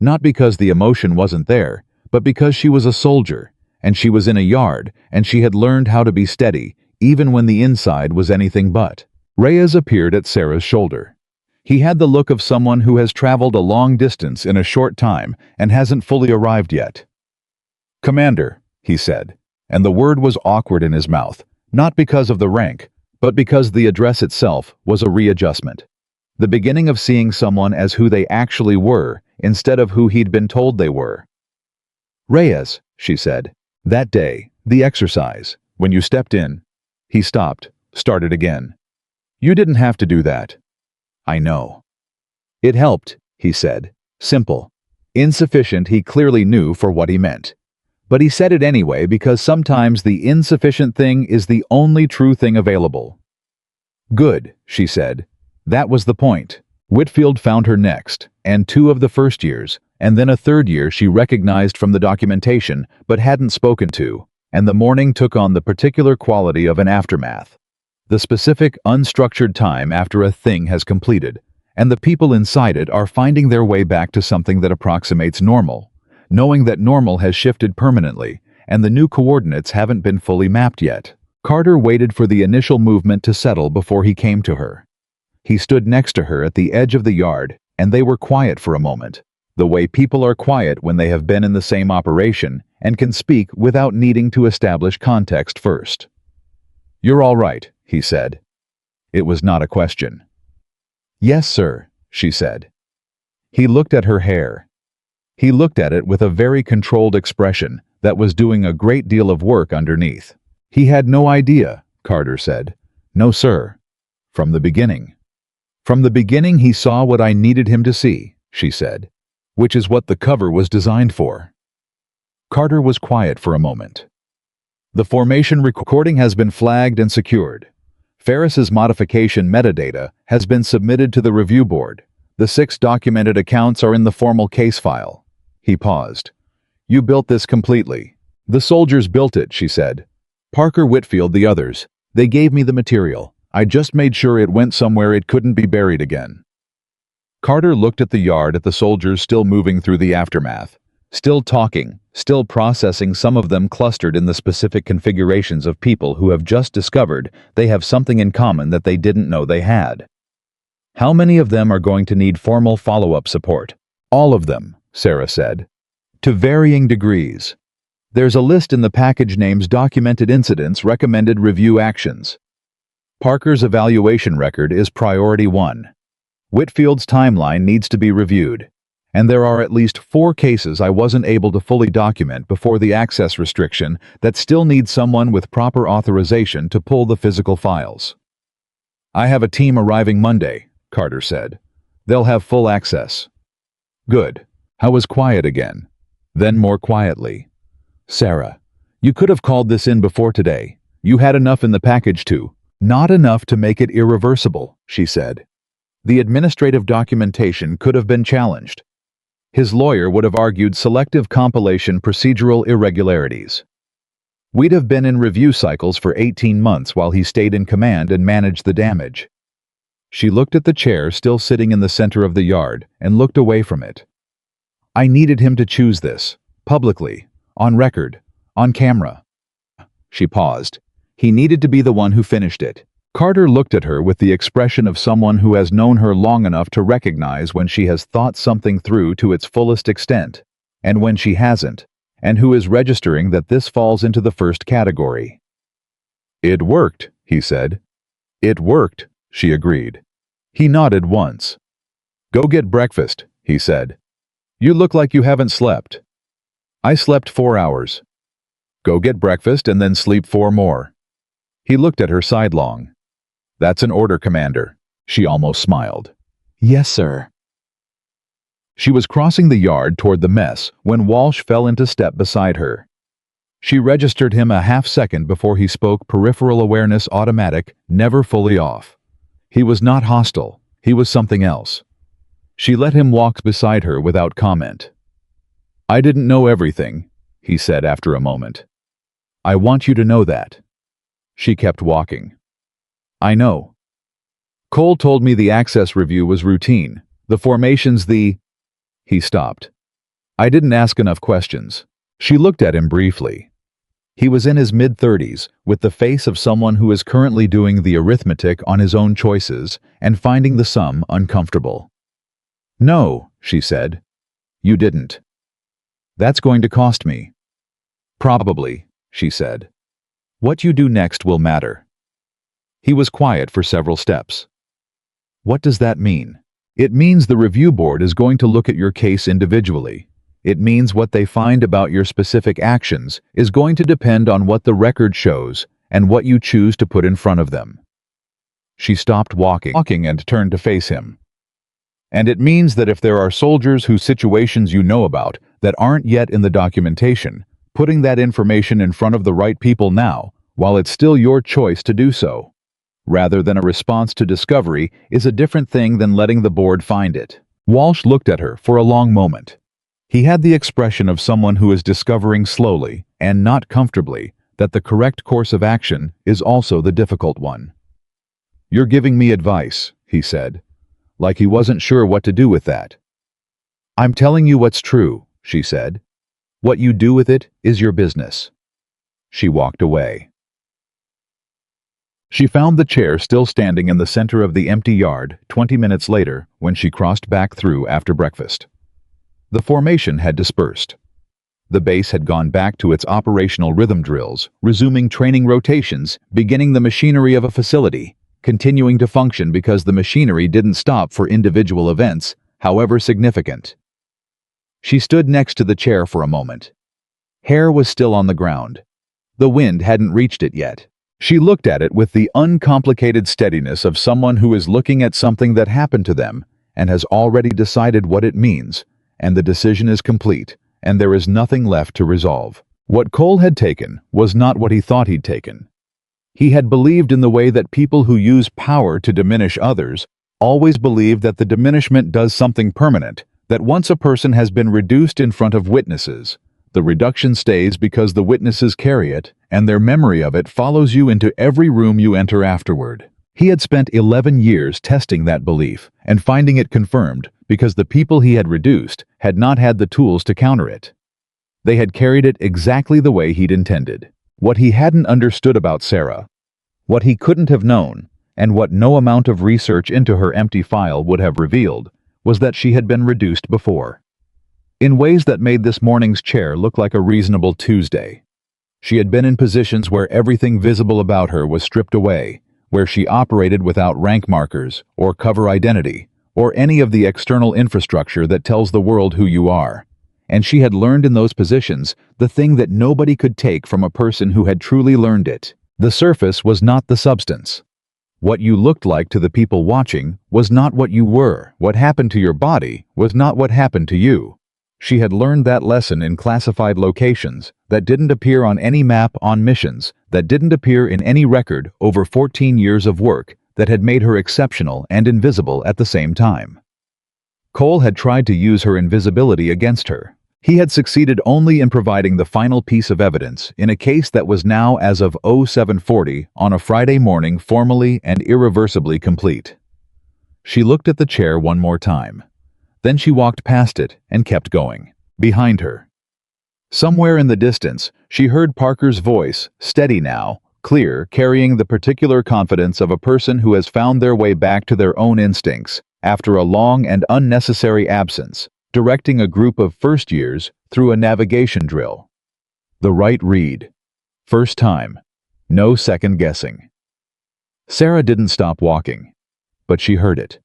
Not because the emotion wasn't there, but because she was a soldier, and she was in a yard, and she had learned how to be steady, even when the inside was anything but. Reyes appeared at Sarah's shoulder. He had the look of someone who has traveled a long distance in a short time and hasn't fully arrived yet. "Commander," he said, and the word was awkward in his mouth, not because of the rank, but because the address itself was a readjustment. The beginning of seeing someone as who they actually were, instead of who he'd been told they were. "Reyes," she said, "that day, the exercise, when you stepped in." He stopped, started again. "You didn't have to do that." "I know." "It helped," he said. Simple. Insufficient, he clearly knew for what he meant. But he said it anyway because sometimes the insufficient thing is the only true thing available. "Good," she said. That was the point. Whitfield found her next, and 2 of the first years, and then a 3rd year she recognized from the documentation but hadn't spoken to, and the morning took on the particular quality of an aftermath. The specific, unstructured time after a thing has completed, and the people inside it are finding their way back to something that approximates normal, knowing that normal has shifted permanently, and the new coordinates haven't been fully mapped yet. Carter waited for the initial movement to settle before he came to her. He stood next to her at the edge of the yard, and they were quiet for a moment, the way people are quiet when they have been in the same operation and can speak without needing to establish context first. "You're all right," he said. It was not a question. "Yes, sir," she said. He looked at her hair. He looked at it with a very controlled expression that was doing a great deal of work underneath. "He had no idea," Carter said. "No, sir. From the beginning." "From the beginning he saw what I needed him to see," she said, "which is what the cover was designed for." Carter was quiet for a moment. "The formation recording has been flagged and secured. Ferris's modification metadata has been submitted to the review board. The 6 documented accounts are in the formal case file." He paused. "You built this completely." "The soldiers built it," she said. "Parker, Whitfield, the others. They gave me the material. I just made sure it went somewhere it couldn't be buried again." Carter looked at the yard, at the soldiers still moving through the aftermath, still talking, still processing, some of them clustered in the specific configurations of people who have just discovered they have something in common that they didn't know they had. How many of them are going to need formal follow-up support? "All of them," Sarah said. "To varying degrees. There's a list in the package, names documented incidents, recommended review actions. Parker's evaluation record is priority 1. Whitfield's timeline needs to be reviewed. And there are at least 4 cases I wasn't able to fully document before the access restriction that still need someone with proper authorization to pull the physical files." "I have a team arriving Monday," Carter said. "They'll have full access." "Good." I was quiet again. Then more quietly. "Sarah, you could have called this in before today. You had enough in the package too." "Not enough to make it irreversible," she said. "The administrative documentation could have been challenged. His lawyer would have argued selective compilation procedural irregularities. We'd have been in review cycles for 18 months while he stayed in command and managed the damage." She looked at the chair still sitting in the center of the yard and looked away from it. "I needed him to choose this, publicly, on record, on camera." She paused. He needed to be the one who finished it. Carter looked at her with the expression of someone who has known her long enough to recognize when she has thought something through to its fullest extent, and when she hasn't, and who is registering that this falls into the first category. "It worked," he said. "It worked," she agreed. He nodded once. "Go get breakfast," he said. "You look like you haven't slept." "I slept 4 hours." "Go get breakfast and then sleep 4 more." He looked at her sidelong. "That's an order, Commander." She almost smiled. "Yes, sir." She was crossing the yard toward the mess when Walsh fell into step beside her. She registered him a half-second before he spoke, peripheral awareness automatic, never fully off. He was not hostile. He was something else. She let him walk beside her without comment. "I didn't know everything," he said after a moment. "I want you to know that." She kept walking. "I know. Cole told me the access review was routine. The formations, He stopped. "I didn't ask enough questions." She looked at him briefly. He was in his mid-30s, with the face of someone who is currently doing the arithmetic on his own choices and finding the sum uncomfortable. "No," she said. "You didn't. That's going to cost me." "Probably," she said. "What you do next will matter." He was quiet for several steps. "What does that mean?" "It means the review board is going to look at your case individually. It means what they find about your specific actions is going to depend on what the record shows and what you choose to put in front of them." She stopped walking and turned to face him. "And it means that if there are soldiers whose situations you know about that aren't yet in the documentation, putting that information in front of the right people now, while it's still your choice to do so, rather than a response to discovery, is a different thing than letting the board find it." Walsh looked at her for a long moment. He had the expression of someone who is discovering slowly, and not comfortably, that the correct course of action is also the difficult one. "You're giving me advice," he said, like he wasn't sure what to do with that. "I'm telling you what's true," she said. "What you do with it is your business." She walked away. She found the chair still standing in the center of the empty yard 20 minutes later when she crossed back through after breakfast. The formation had dispersed. The base had gone back to its operational rhythm drills, resuming training rotations, beginning the machinery of a facility, continuing to function because the machinery didn't stop for individual events, however significant. She stood next to the chair for a moment. Hair was still on the ground. The wind hadn't reached it yet. She looked at it with the uncomplicated steadiness of someone who is looking at something that happened to them and has already decided what it means, and the decision is complete, and there is nothing left to resolve. What Cole had taken was not what he thought he'd taken. He had believed in the way that people who use power to diminish others always believe that the diminishment does something permanent, that once a person has been reduced in front of witnesses, the reduction stays because the witnesses carry it, and their memory of it follows you into every room you enter afterward. He had spent 11 years testing that belief and finding it confirmed because the people he had reduced had not had the tools to counter it. They had carried it exactly the way he'd intended. What he hadn't understood about Sarah, what he couldn't have known, and what no amount of research into her empty file would have revealed, was that she had been reduced before. In ways that made this morning's chair look like a reasonable Tuesday. She had been in positions where everything visible about her was stripped away, where she operated without rank markers, or cover identity, or any of the external infrastructure that tells the world who you are. And she had learned in those positions the thing that nobody could take from a person who had truly learned it. The surface was not the substance. What you looked like to the people watching was not what you were. What happened to your body was not what happened to you. She had learned that lesson in classified locations that didn't appear on any map on missions, that didn't appear in any record over 14 years of work that had made her exceptional and invisible at the same time. Cole had tried to use her invisibility against her. He had succeeded only in providing the final piece of evidence in a case that was now, as of 0740 on a Friday morning, formally and irreversibly complete. She looked at the chair one more time. Then she walked past it and kept going. Behind her, Somewhere in the distance, she heard Parker's voice, steady now, clear, carrying the particular confidence of a person who has found their way back to their own instincts after a long and unnecessary absence, directing a group of first years through a navigation drill. The right read. First time. No second guessing. Sarah didn't stop walking, but she heard it.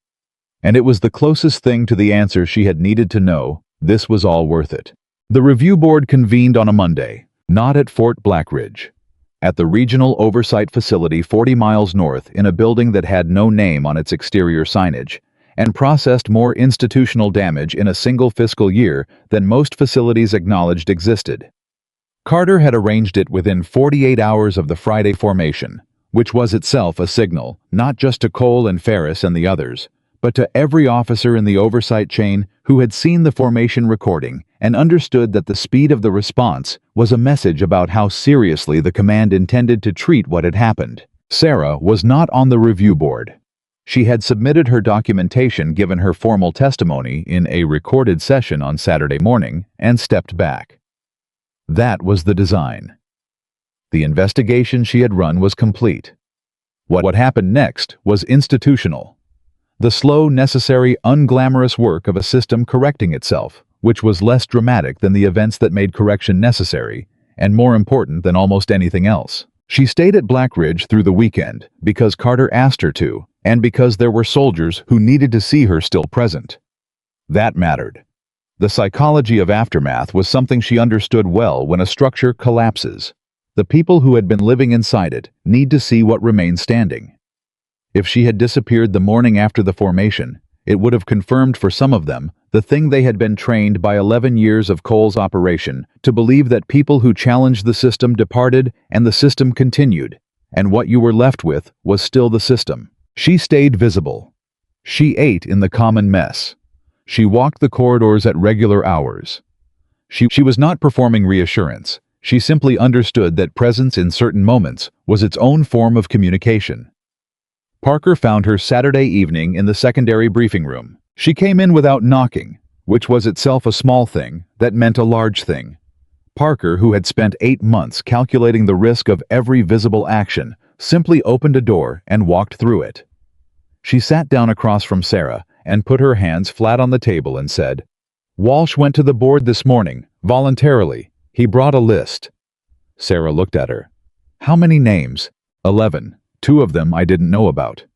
And it was the closest thing to the answer she had needed to know. This was all worth it. The review board convened on a Monday, not at Fort Blackridge, at the Regional Oversight Facility 40 miles north in a building that had no name on its exterior signage, and processed more institutional damage in a single fiscal year than most facilities acknowledged existed. Carter had arranged it within 48 hours of the Friday formation, which was itself a signal, not just to Cole and Ferris and the others, but to every officer in the oversight chain who had seen the formation recording and understood that the speed of the response was a message about how seriously the command intended to treat what had happened. Sarah was not on the review board. She had submitted her documentation given her formal testimony in a recorded session on Saturday morning and stepped back. That was the design. The investigation she had run was complete. What happened next was institutional. The slow, necessary, unglamorous work of a system correcting itself, which was less dramatic than the events that made correction necessary, and more important than almost anything else. She stayed at Blackridge through the weekend because Carter asked her to, and because there were soldiers who needed to see her still present. That mattered. The psychology of aftermath was something she understood well when a structure collapses. The people who had been living inside it need to see what remains standing. If she had disappeared the morning after the formation, it would have confirmed for some of them the thing they had been trained by 11 years of Cole's operation to believe, that people who challenged the system departed and the system continued, and what you were left with was still the system. She stayed visible. She ate in the common mess. She walked the corridors at regular hours. She was not performing reassurance. She simply understood that presence in certain moments was its own form of communication. Parker found her Saturday evening in the secondary briefing room. She came in without knocking, which was itself a small thing that meant a large thing. Parker, who had spent 8 months calculating the risk of every visible action, simply opened a door and walked through it. She sat down across from Sarah and put her hands flat on the table and said, "Walsh went to the board this morning, voluntarily. He brought a list." Sarah looked at her. "How many names?" 11. 2 of them I didn't know about."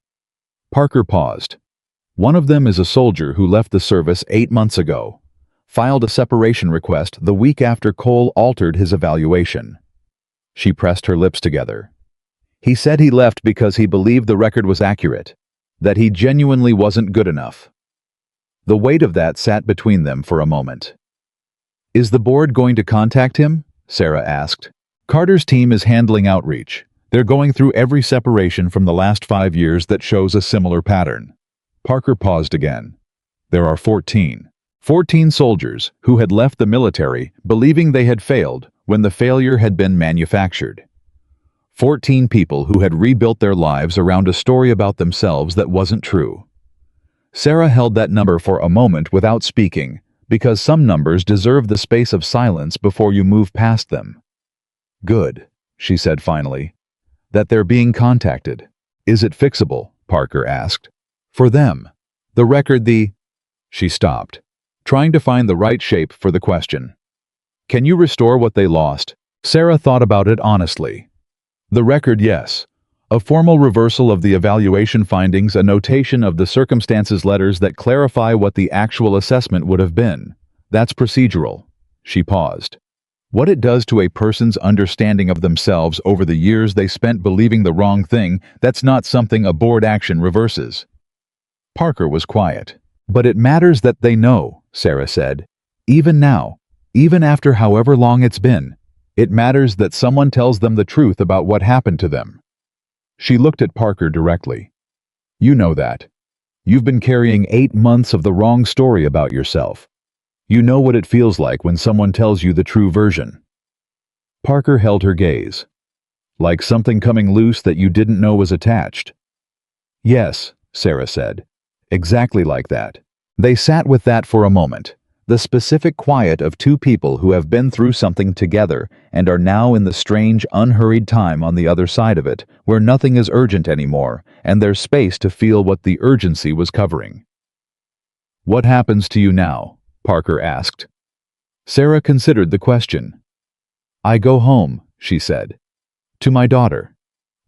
Parker paused. "One of them is a soldier who left the service 8 months ago. Filed a separation request the week after Cole altered his evaluation." She pressed her lips together. "He said he left because he believed the record was accurate, that he genuinely wasn't good enough." The weight of that sat between them for a moment. "Is the board going to contact him?" Sarah asked. "Carter's team is handling outreach. They're going through every separation from the last 5 years that shows a similar pattern." Parker paused again. "There are 14. 14 soldiers who had left the military believing they had failed when the failure had been manufactured. 14 people who had rebuilt their lives around a story about themselves that wasn't true." Sarah held that number for a moment without speaking, because some numbers deserve the space of silence before you move past them. "Good," she said finally. "That they're being contacted. Is it fixable?" Parker asked. "For them. The record, She stopped, trying to find the right shape for the question. "Can you restore what they lost?" Sarah thought about it honestly. "The record, yes. A formal reversal of the evaluation findings, a notation of the circumstances letters that clarify what the actual assessment would have been. That's procedural." She paused. "What it does to a person's understanding of themselves over the years they spent believing the wrong thing, that's not something a board action reverses." Parker was quiet. "But it matters that they know," Sarah said. "Even now, even after however long it's been, it matters that someone tells them the truth about what happened to them." She looked at Parker directly. "You know that. You've been carrying 8 months of the wrong story about yourself. You know what it feels like when someone tells you the true version." Parker held her gaze. "Like something coming loose that you didn't know was attached." "Yes," Sarah said. "Exactly like that." They sat with that for a moment, The specific quiet of two people who have been through something together and are now in the strange, unhurried time on the other side of it, where nothing is urgent anymore, and there's space to feel what the urgency was covering. "What happens to you now?" Parker asked. Sarah considered the question. "I go home," she said. "To my daughter.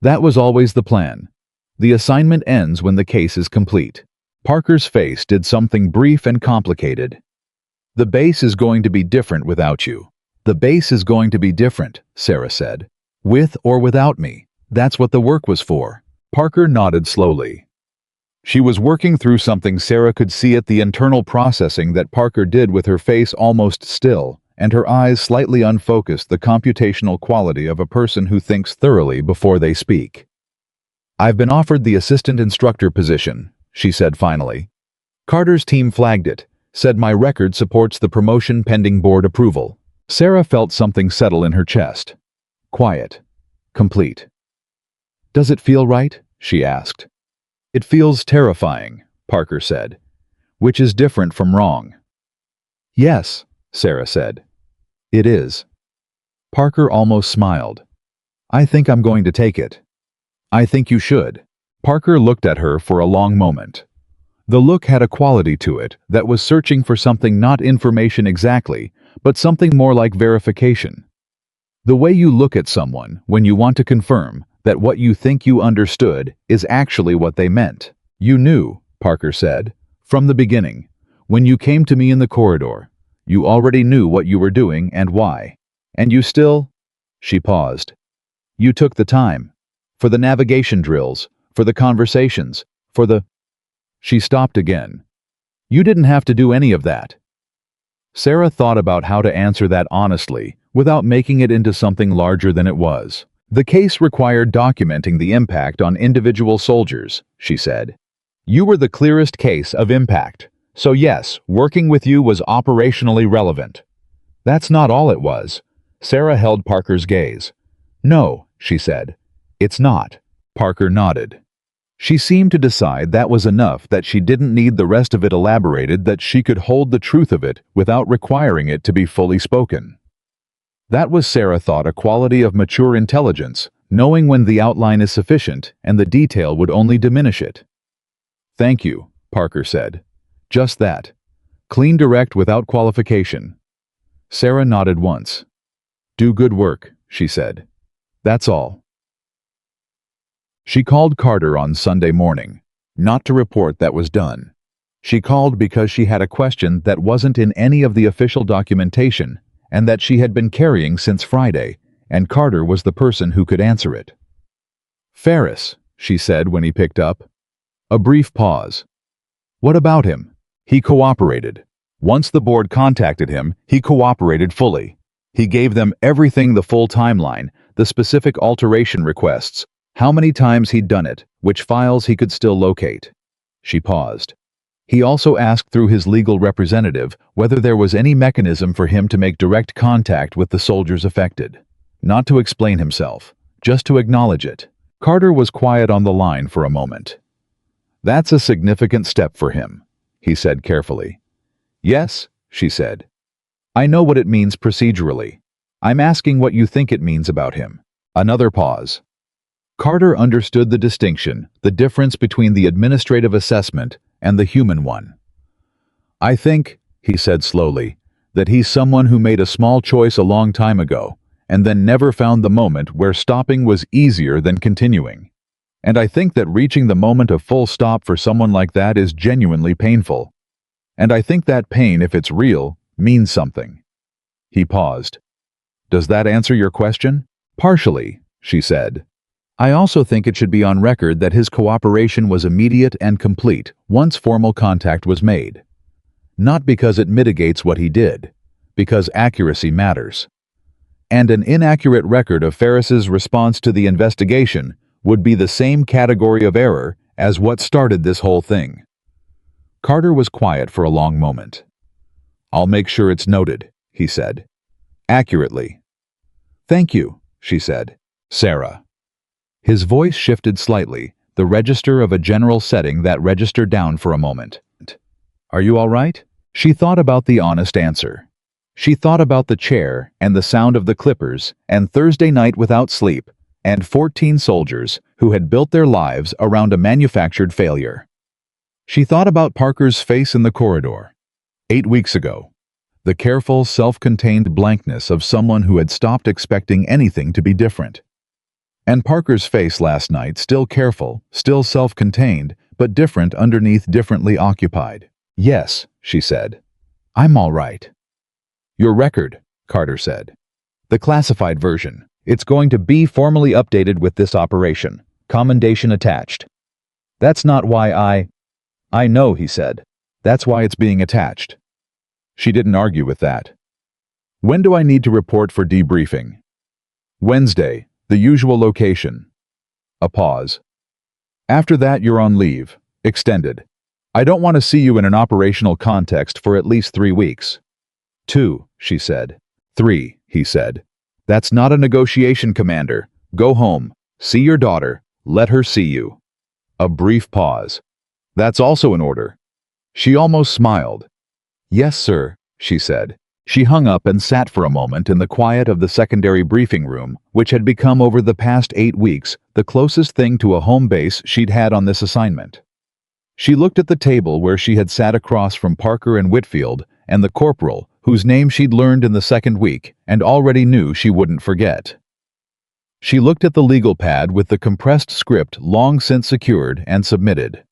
That was always the plan. The assignment ends when the case is complete." Parker's face did something brief and complicated. "The base is going to be different without you." "The base is going to be different," Sarah said. "With or without me. That's what the work was for." Parker nodded slowly. She was working through something. Sarah could see it, the internal processing that Parker did with her face almost still, and her eyes slightly unfocused, the computational quality of a person who thinks thoroughly before they speak. "I've been offered the assistant instructor position," she said finally. "Carter's team flagged it, said my record supports the promotion pending board approval." Sarah felt something settle in her chest. Quiet. Complete. "Does it feel right?" she asked. "It feels terrifying," Parker said, "which is different from wrong." "Yes," Sarah said. "It is." Parker almost smiled. "I think I'm going to take it." "I think you should." Parker looked at her for a long moment. The look had a quality to it that was searching for something, not information exactly, but something more like verification. The way you look at someone when you want to confirm that what you think you understood is actually what they meant. "You knew," Parker said, "from the beginning. When you came to me in the corridor, you already knew what you were doing and why. And you still—" She paused. "You took the time. For the navigation drills, for the conversations, for the—" She stopped again. "You didn't have to do any of that." Sarah thought about how to answer that honestly, without making it into something larger than it was. "The case required documenting the impact on individual soldiers," she said. "You were the clearest case of impact. So yes, working with you was operationally relevant." "That's not all it was." Sarah held Parker's gaze. "No," she said. "It's not." Parker nodded. She seemed to decide that was enough, that she didn't need the rest of it elaborated, that she could hold the truth of it without requiring it to be fully spoken. That was, Sarah thought, a quality of mature intelligence, knowing when the outline is sufficient and the detail would only diminish it. "Thank you," Parker said. "Just that. Clean, direct, without qualification." Sarah nodded once. "Do good work," she said. "That's all." She called Carter on Sunday morning, not to report that was done. She called because she had a question that wasn't in any of the official documentation and that she had been carrying since Friday, and Carter was the person who could answer it. "Ferris," she said when he picked up. A brief pause. "What about him?" "He cooperated. Once the board contacted him, he cooperated fully. He gave them everything, the full timeline, the specific alteration requests, how many times he'd done it, which files he could still locate." She paused. "He also asked through his legal representative whether there was any mechanism for him to make direct contact with the soldiers affected. Not to explain himself, just to acknowledge it." Carter was quiet on the line for a moment. "That's a significant step for him," he said carefully. "Yes," she said. "I know what it means procedurally. I'm asking what you think it means about him." Another pause. Carter understood the distinction, the difference between the administrative assessment and the human one. "I think," he said slowly, "that he's someone who made a small choice a long time ago, and then never found the moment where stopping was easier than continuing. And I think that reaching the moment of full stop for someone like that is genuinely painful. And I think that pain, if it's real, means something." He paused. "Does that answer your question?" "Partially," she said. "I also think it should be on record that his cooperation was immediate and complete once formal contact was made. Not because it mitigates what he did, because accuracy matters. And an inaccurate record of Ferris's response to the investigation would be the same category of error as what started this whole thing." Carter was quiet for a long moment. "I'll make sure it's noted," he said. "Accurately." "Thank you," she said. "Sarah." His voice shifted slightly, the register of a general setting that registered down for a moment. "Are you all right?" She thought about the honest answer. She thought about the chair and the sound of the clippers and Thursday night without sleep and 14 soldiers who had built their lives around a manufactured failure. She thought about Parker's face in the corridor. 8 weeks ago. The careful, self-contained blankness of someone who had stopped expecting anything to be different. And Parker's face last night, still careful, still self-contained, but different underneath, differently occupied. "Yes," she said. "I'm all right." "Your record," Carter said. "The classified version. It's going to be formally updated with this operation. Commendation attached." "That's not why I know," he said. "That's why it's being attached." She didn't argue with that. "When do I need to report for debriefing?" "Wednesday, the usual location." A pause. "After that, you're on leave. Extended. I don't want to see you in an operational context for at least 3 weeks. 2, she said. 3, he said. "That's not a negotiation, Commander. Go home. See your daughter. Let her see you." A brief pause. "That's also an order." She almost smiled. "Yes, sir," she said. She hung up and sat for a moment in the quiet of the secondary briefing room, which had become over the past 8 weeks the closest thing to a home base she'd had on this assignment. She looked at the table where she had sat across from Parker and Whitfield and the corporal, whose name she'd learned in the second week and already knew she wouldn't forget. She looked at the legal pad with the compressed script long since secured and submitted.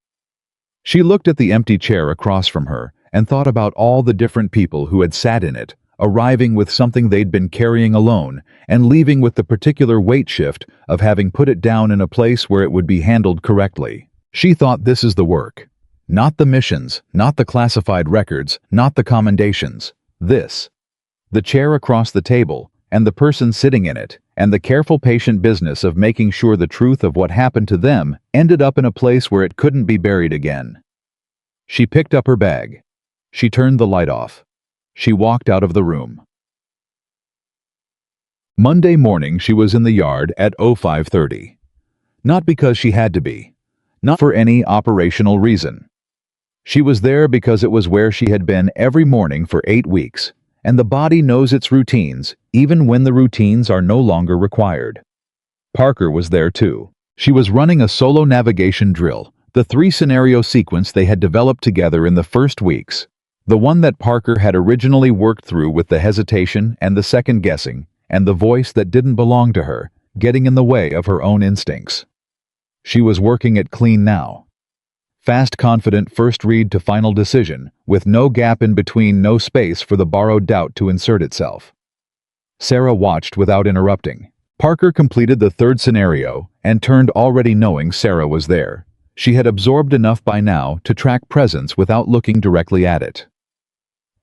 She looked at the empty chair across from her and thought about all the different people who had sat in it, arriving with something they'd been carrying alone and leaving with the particular weight shift of having put it down in a place where it would be handled correctly. She thought, this is the work. Not the missions, not the classified records, not the commendations. This. The chair across the table, and the person sitting in it, and the careful patient business of making sure the truth of what happened to them ended up in a place where it couldn't be buried again. She picked up her bag. She turned the light off. She walked out of the room. Monday morning she was in the yard at 05:30. Not because she had to be. Not for any operational reason. She was there because it was where she had been every morning for 8 weeks, and the body knows its routines, even when the routines are no longer required. Parker was there too. She was running a solo navigation drill, the 3-scenario sequence they had developed together in the first weeks. The one that Parker had originally worked through with the hesitation and the second guessing, and the voice that didn't belong to her, getting in the way of her own instincts. She was working it clean now. Fast, confident first read to final decision, with no gap in between, no space for the borrowed doubt to insert itself. Sarah watched without interrupting. Parker completed the 3rd scenario and turned, already knowing Sarah was there. She had absorbed enough by now to track presence without looking directly at it.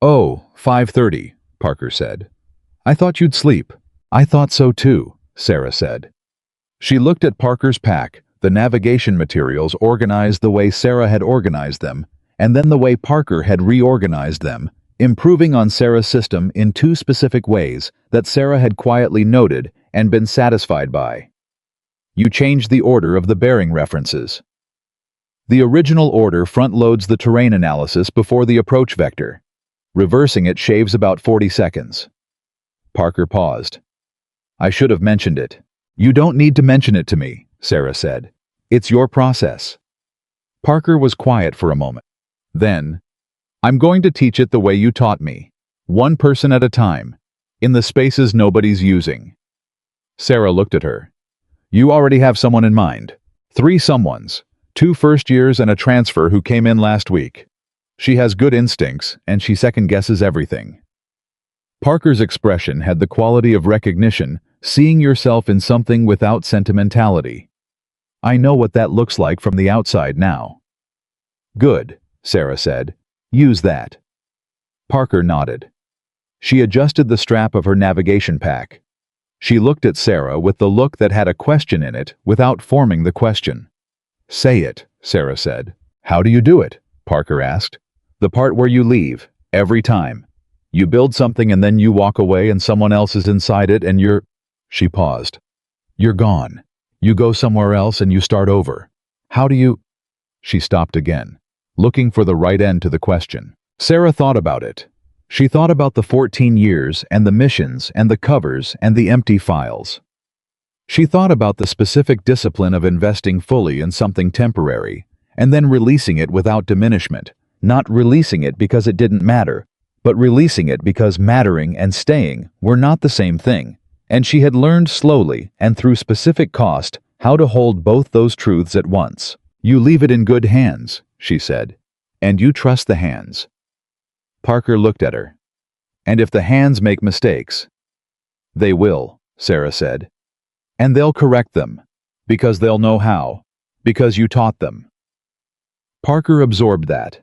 "Oh, 5:30, Parker said. "I thought you'd sleep." "I thought so too," Sarah said. She looked at Parker's pack, the navigation materials organized the way Sarah had organized them, and then the way Parker had reorganized them, improving on Sarah's system in 2 specific ways that Sarah had quietly noted and been satisfied by. You changed the order of the bearing references. The original order front-loads the terrain analysis before the approach vector. Reversing it shaves about 40 seconds. Parker paused. "I should have mentioned it." "You don't need to mention it to me," Sarah said. "It's your process." Parker was quiet for a moment. Then, "I'm going to teach it the way you taught me. 1 person at a time. In the spaces nobody's using." Sarah looked at her. "You already have someone in mind. 3 someones. 2 first years and a transfer who came in last week. She has good instincts, and she second-guesses everything." Parker's expression had the quality of recognition, seeing yourself in something without sentimentality. "I know what that looks like from the outside now." "Good," Sarah said. "Use that." Parker nodded. She adjusted the strap of her navigation pack. She looked at Sarah with the look that had a question in it without forming the question. "Say it," Sarah said. "How do you do it?" Parker asked. "The part where you leave, every time. You build something and then you walk away and someone else is inside it and you're..." She paused. "You're gone. You go somewhere else and you start over. How do you..." She stopped again, looking for the right end to the question. Sarah thought about it. She thought about the 14 years and the missions and the covers and the empty files. She thought about the specific discipline of investing fully in something temporary, and then releasing it without diminishment, not releasing it because it didn't matter, but releasing it because mattering and staying were not the same thing, and she had learned slowly and through specific cost how to hold both those truths at once. You leave it in good hands, she said, and you trust the hands. Parker looked at her. And if the hands make mistakes? They will, Sarah said. And they'll correct them, because they'll know how, because you taught them. Parker absorbed that.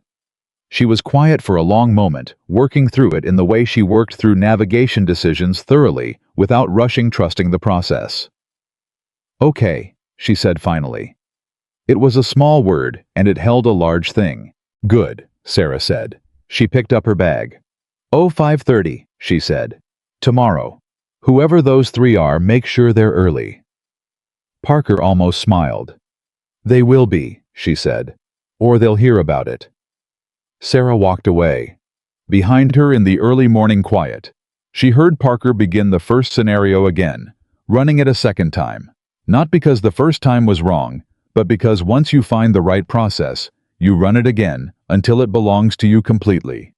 She was quiet for a long moment, working through it in the way she worked through navigation decisions thoroughly, without rushing, trusting the process. Okay, she said finally. It was a small word, and it held a large thing. Good, Sarah said. She picked up her bag. Oh, 5:30, she said. Tomorrow. Whoever those three are, make sure they're early. Parker almost smiled. They will be, she said, or they'll hear about it. Sarah walked away. Behind her in the early morning quiet, she heard Parker begin the first scenario again, running it a second time. Not because the first time was wrong, but because once you find the right process, you run it again until it belongs to you completely.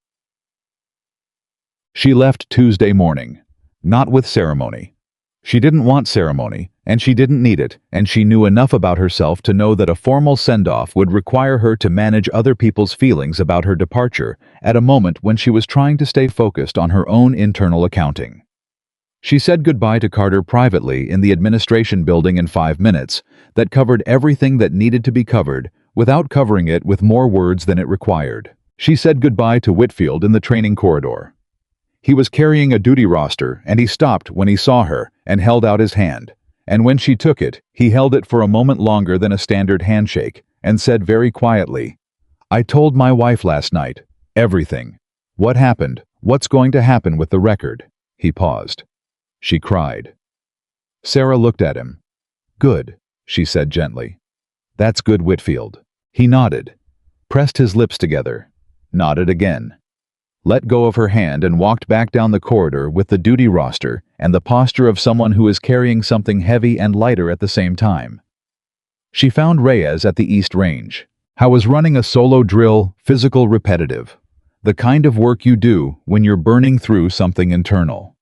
She left Tuesday morning, not with ceremony. She didn't want ceremony, and she didn't need it, and she knew enough about herself to know that a formal send-off would require her to manage other people's feelings about her departure at a moment when she was trying to stay focused on her own internal accounting. She said goodbye to Carter privately in the administration building in 5 minutes that covered everything that needed to be covered without covering it with more words than it required. She said goodbye to Whitfield in the training corridor. He was carrying a duty roster, and he stopped when he saw her and held out his hand. And when she took it, he held it for a moment longer than a standard handshake and said very quietly, I told my wife last night, everything. What happened? What's going to happen with the record? He paused. She cried. Sarah looked at him. Good, she said gently. That's good, Whitfield. He nodded, pressed his lips together, nodded again, let go of her hand and walked back down the corridor with the duty roster and the posture of someone who is carrying something heavy and lighter at the same time. She found Reyes at the East Range. How was running a solo drill, physical, repetitive? The kind of work you do when you're burning through something internal.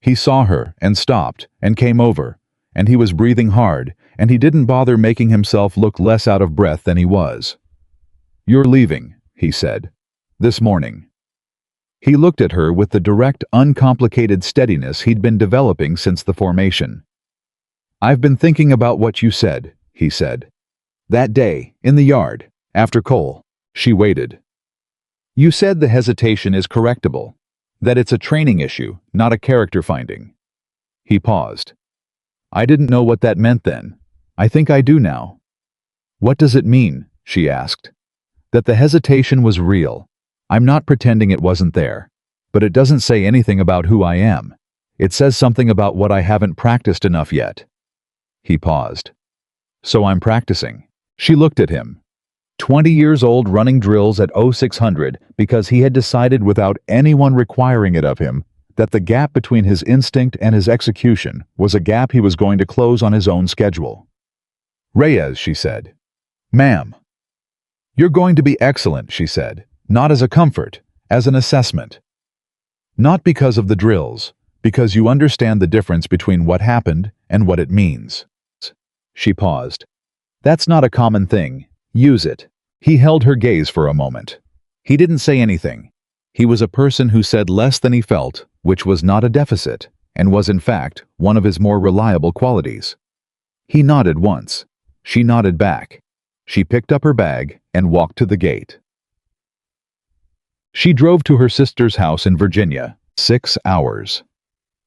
He saw her and stopped and came over, and he was breathing hard, and he didn't bother making himself look less out of breath than he was. You're leaving, he said. This morning. He looked at her with the direct, uncomplicated steadiness he'd been developing since the formation. I've been thinking about what you said, he said. That day, in the yard, after Cole. She waited. You said the hesitation is correctable, that it's a training issue, not a character finding. He paused. I didn't know what that meant then. I think I do now. What does it mean? She asked. That the hesitation was real. I'm not pretending it wasn't there, but it doesn't say anything about who I am. It says something about what I haven't practiced enough yet. He paused. So I'm practicing. She looked at him. 20 years old running drills at 0600 because he had decided without anyone requiring it of him that the gap between his instinct and his execution was a gap he was going to close on his own schedule. Reyes, she said. Ma'am. You're going to be excellent, she said. Not as a comfort, as an assessment. Not because of the drills, because you understand the difference between what happened and what it means. She paused. That's not a common thing. Use it. He held her gaze for a moment. He didn't say anything. He was a person who said less than he felt, which was not a deficit, and was in fact one of his more reliable qualities. He nodded once. She nodded back. She picked up her bag and walked to the gate. She drove to her sister's house in Virginia, 6 hours.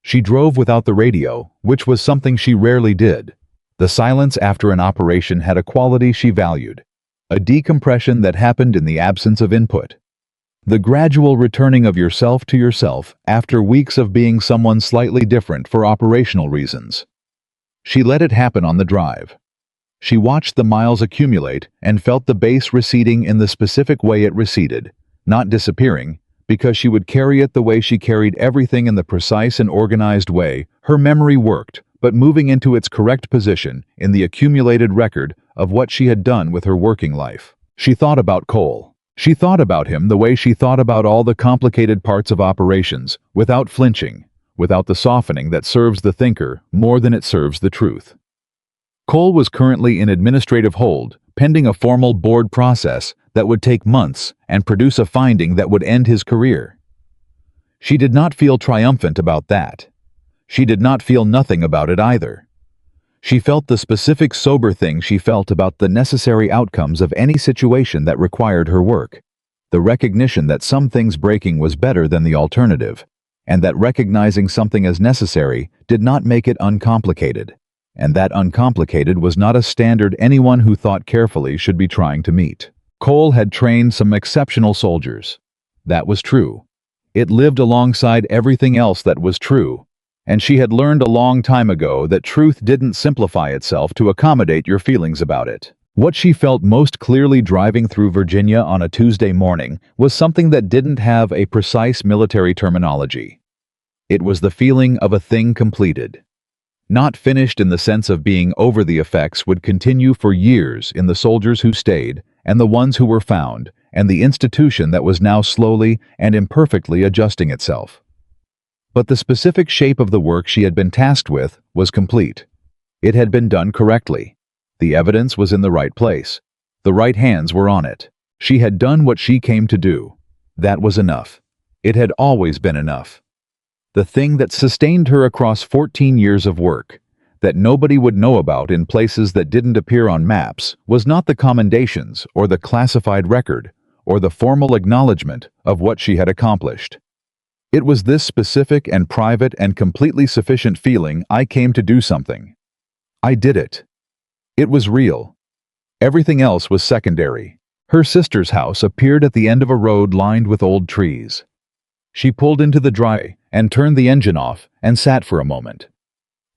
She drove without the radio, which was something she rarely did. The silence after an operation had a quality she valued, a decompression that happened in the absence of input. The gradual returning of yourself to yourself after weeks of being someone slightly different for operational reasons. She let it happen on the drive. She watched the miles accumulate and felt the base receding in the specific way it receded, not disappearing, because she would carry it the way she carried everything in the precise and organized way her memory worked, but moving into its correct position in the accumulated record of what she had done with her working life. She thought about Cole. She thought about him the way she thought about all the complicated parts of operations, without flinching, without the softening that serves the thinker more than it serves the truth. Cole was currently in administrative hold, pending a formal board process that would take months and produce a finding that would end his career. She did not feel triumphant about that. She did not feel nothing about it either. She felt the specific sober thing she felt about the necessary outcomes of any situation that required her work, the recognition that some things breaking was better than the alternative, and that recognizing something as necessary did not make it uncomplicated, and that uncomplicated was not a standard anyone who thought carefully should be trying to meet. Cole had trained some exceptional soldiers. That was true. It lived alongside everything else that was true, and she had learned a long time ago that truth didn't simplify itself to accommodate your feelings about it. What she felt most clearly driving through Virginia on a Tuesday morning was something that didn't have a precise military terminology. It was the feeling of a thing completed. Not finished in the sense of being over. The effects would continue for years in the soldiers who stayed, and the ones who were found, and the institution that was now slowly and imperfectly adjusting itself. But the specific shape of the work she had been tasked with was complete. It had been done correctly. The evidence was in the right place. The right hands were on it. She had done what she came to do. That was enough. It had always been enough. The thing that sustained her across 14 years of work, that nobody would know about in places that didn't appear on maps, was not the commendations or the classified record or the formal acknowledgement of what she had accomplished. It was this specific and private and completely sufficient feeling: I came to do something. I did it. It was real. Everything else was secondary. Her sister's house appeared at the end of a road lined with old trees. She pulled into the driveway and turned the engine off and sat for a moment.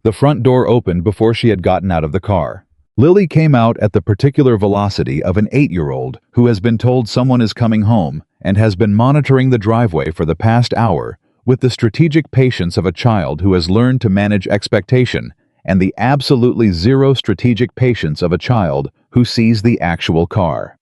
The front door opened before she had gotten out of the car. Lily came out at the particular velocity of an 8-year-old who has been told someone is coming home and has been monitoring the driveway for the past hour with the strategic patience of a child who has learned to manage expectation and the absolutely zero strategic patience of a child who sees the actual car.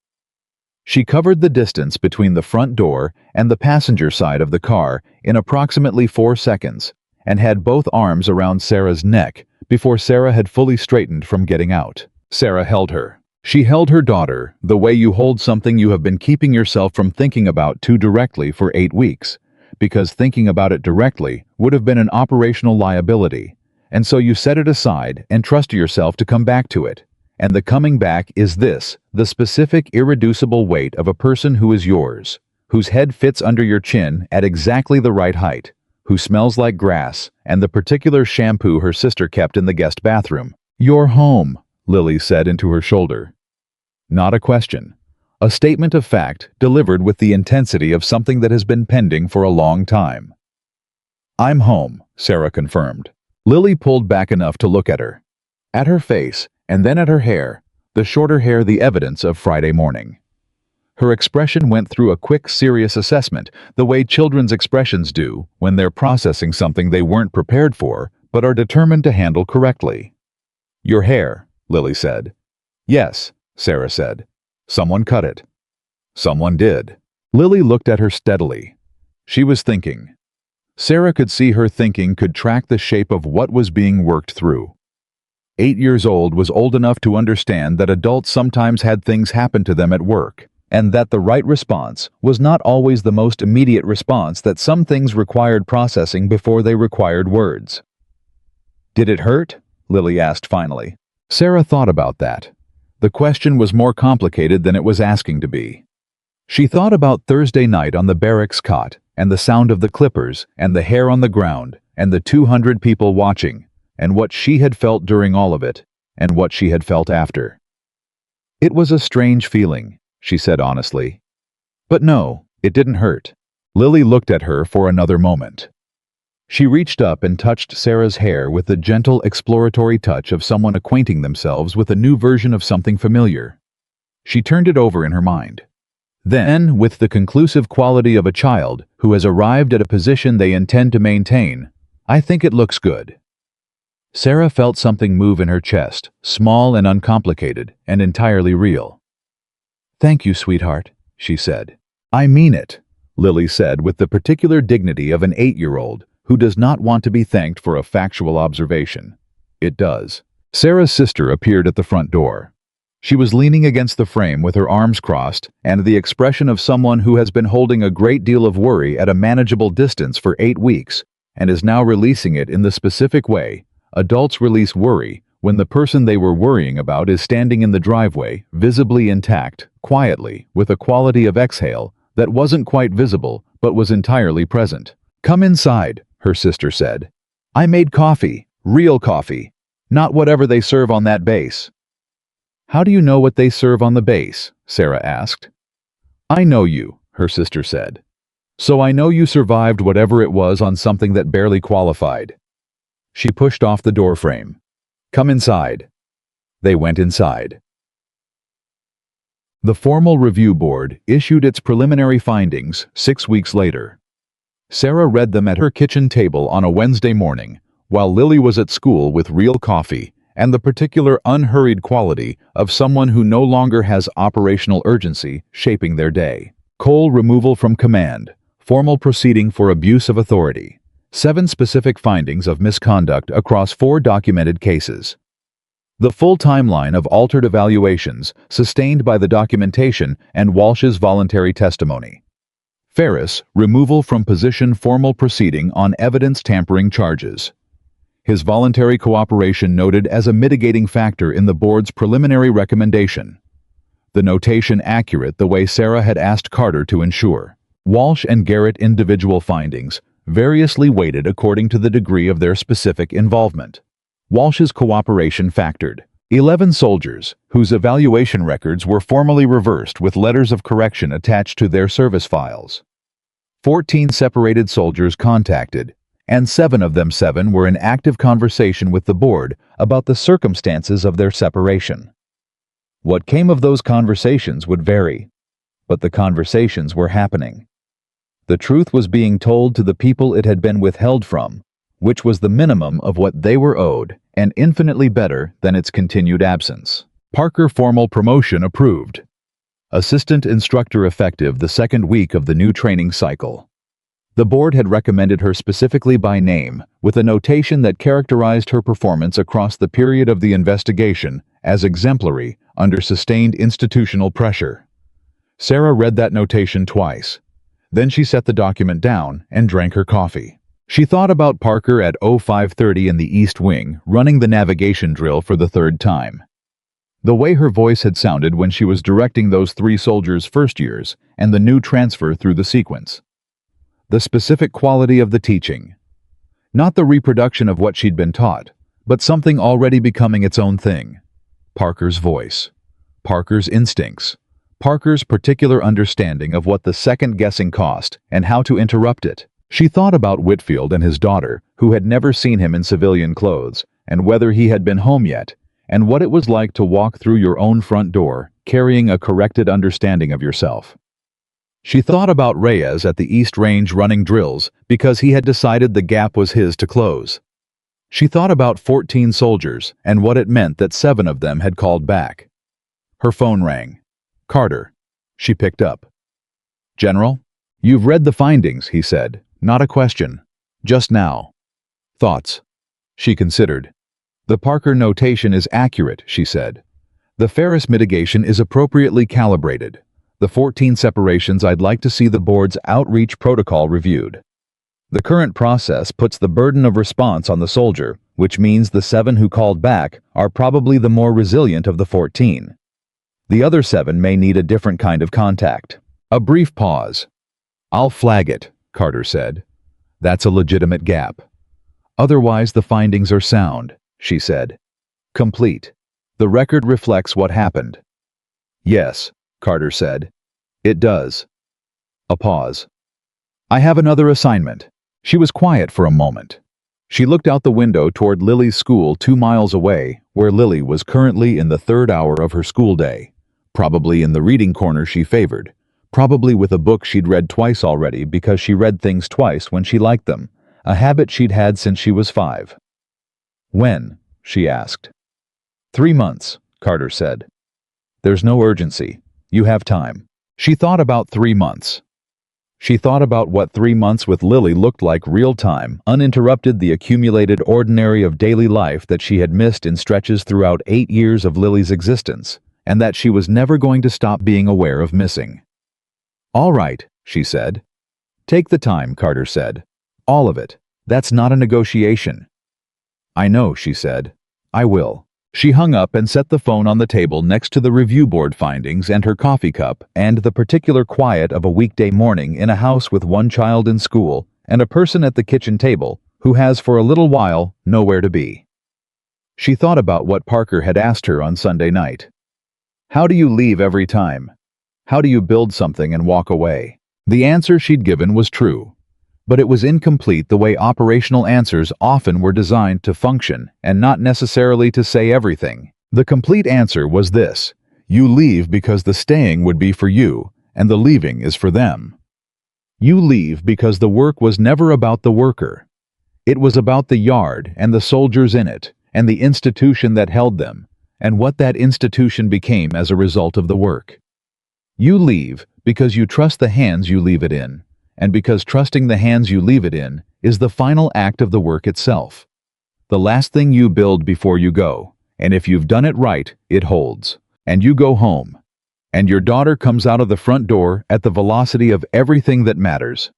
She covered the distance between the front door and the passenger side of the car in approximately 4 seconds and had both arms around Sarah's neck before Sarah had fully straightened from getting out. Sarah held her. She held her daughter the way you hold something you have been keeping yourself from thinking about too directly for 8 weeks, because thinking about it directly would have been an operational liability, and so you set it aside and trust yourself to come back to it. And the coming back is this, the specific irreducible weight of a person who is yours, whose head fits under your chin at exactly the right height, who smells like grass, and the particular shampoo her sister kept in the guest bathroom. "You're home," Lily said into her shoulder. Not a question. A statement of fact delivered with the intensity of something that has been pending for a long time. "I'm home," Sarah confirmed. Lily pulled back enough to look at her. At her face, and then at her hair, the shorter hair the evidence of Friday morning. Her expression went through a quick, serious assessment, the way children's expressions do when they're processing something they weren't prepared for, but are determined to handle correctly. "Your hair," Lily said. "Yes," Sarah said. "Someone cut it." "Someone did." Lily looked at her steadily. She was thinking. Sarah could see her thinking could track the shape of what was being worked through. 8 years old was old enough to understand that adults sometimes had things happen to them at work, and that the right response was not always the most immediate response, that some things required processing before they required words. "Did it hurt?" Lily asked finally. Sarah thought about that. The question was more complicated than it was asking to be. She thought about Thursday night on the barracks cot, and the sound of the clippers, and the hair on the ground, and the 200 people watching, and what she had felt during all of it, and what she had felt after. "It was a strange feeling," she said honestly. "But no, it didn't hurt." Lily looked at her for another moment. She reached up and touched Sarah's hair with the gentle exploratory touch of someone acquainting themselves with a new version of something familiar. She turned it over in her mind. Then, with the conclusive quality of a child who has arrived at a position they intend to maintain, I think it looks good. Sarah felt something move in her chest, small and uncomplicated, and entirely real. "Thank you, sweetheart," she said. "I mean it," Lily said with the particular dignity of an 8-year-old who does not want to be thanked for a factual observation. It does. Sarah's sister appeared at the front door. She was leaning against the frame with her arms crossed and the expression of someone who has been holding a great deal of worry at a manageable distance for 8 weeks and is now releasing it in the specific way adults release worry when the person they were worrying about is standing in the driveway, visibly intact, quietly, with a quality of exhale that wasn't quite visible but was entirely present. "Come inside," her sister said. "I made coffee, real coffee, not whatever they serve on that base." "How do you know what they serve on the base?" Sarah asked. "I know you," her sister said. "So I know you survived whatever it was on something that barely qualified." She pushed off the doorframe. "Come inside." They went inside. The formal review board issued its preliminary findings 6 weeks later. Sarah read them at her kitchen table on a Wednesday morning, while Lily was at school with real coffee and the particular unhurried quality of someone who no longer has operational urgency shaping their day. Coal removal from command, formal proceeding for abuse of authority, 7 specific findings of misconduct across 4 documented cases. The full timeline of altered evaluations sustained by the documentation and Walsh's voluntary testimony. Ferris, removal from position, formal proceeding on evidence tampering charges. His voluntary cooperation noted as a mitigating factor in the board's preliminary recommendation. The notation accurate the way Sarah had asked Carter to ensure. Walsh and Garrett individual findings, variously weighted according to the degree of their specific involvement. Walsh's cooperation factored 11 soldiers, whose evaluation records were formally reversed with letters of correction attached to their service files. 14 separated soldiers contacted, and 7 of them were in active conversation with the board about the circumstances of their separation. What came of those conversations would vary, but the conversations were happening. The truth was being told to the people it had been withheld from, which was the minimum of what they were owed and infinitely better than its continued absence. Parker formal promotion approved. Assistant instructor effective the 2nd week of the new training cycle. The board had recommended her specifically by name, with a notation that characterized her performance across the period of the investigation as exemplary under sustained institutional pressure. Sarah read that notation twice. Then she set the document down and drank her coffee. She thought about Parker at 05:30 in the East Wing, running the navigation drill for the 3rd time. The way her voice had sounded when she was directing those 3 soldiers' first years and the new transfer through the sequence. The specific quality of the teaching. Not the reproduction of what she'd been taught, but something already becoming its own thing. Parker's voice. Parker's instincts. Parker's particular understanding of what the second-guessing cost and how to interrupt it. She thought about Whitfield and his daughter, who had never seen him in civilian clothes, and whether he had been home yet, and what it was like to walk through your own front door, carrying a corrected understanding of yourself. She thought about Reyes at the East Range running drills because he had decided the gap was his to close. She thought about 14 soldiers and what it meant that 7 of them had called back. Her phone rang. Carter. She picked up. "General? You've read the findings," he said. "Not a question. Just now." "Thoughts?" She considered. "The Parker notation is accurate," she said. "The Ferris mitigation is appropriately calibrated. The 14 separations, I'd like to see the board's outreach protocol reviewed. The current process puts the burden of response on the soldier, which means the 7 who called back are probably the more resilient of the 14. The other 7 may need a different kind of contact." A brief pause. "I'll flag it," Carter said. "That's a legitimate gap. Otherwise, the findings are sound," she said. "Complete. The record reflects what happened." "Yes," Carter said. "It does." A pause. "I have another assignment." She was quiet for a moment. She looked out the window toward Lily's school 2 miles away, where Lily was currently in the 3rd hour of her school day, probably in the reading corner she favored, Probably with a book she'd read twice already because she read things twice when she liked them, a habit she'd had since she was 5. "When?" she asked. "3 months, Carter said. "There's no urgency. You have time." She thought about 3 months. She thought about what 3 months with Lily looked like real time, uninterrupted, the accumulated ordinary of daily life that she had missed in stretches throughout 8 years of Lily's existence, and that she was never going to stop being aware of missing. "All right," she said. "Take the time," Carter said. "All of it. That's not a negotiation." "I know," she said. "I will." She hung up and set the phone on the table next to the review board findings and her coffee cup and the particular quiet of a weekday morning in a house with one child in school and a person at the kitchen table who has for a little while nowhere to be. She thought about what Parker had asked her on Sunday night. How do you leave every time? How do you build something and walk away? The answer she'd given was true, but it was incomplete the way operational answers often were designed to function and not necessarily to say everything. The complete answer was this: you leave because the staying would be for you, and the leaving is for them. You leave because the work was never about the worker. It was about the yard and the soldiers in it, and the institution that held them, and what that institution became as a result of the work. You leave because you trust the hands you leave it in, and because trusting the hands you leave it in is the final act of the work itself. The last thing you build before you go, and if you've done it right, it holds. And you go home, and your daughter comes out of the front door at the velocity of everything that matters.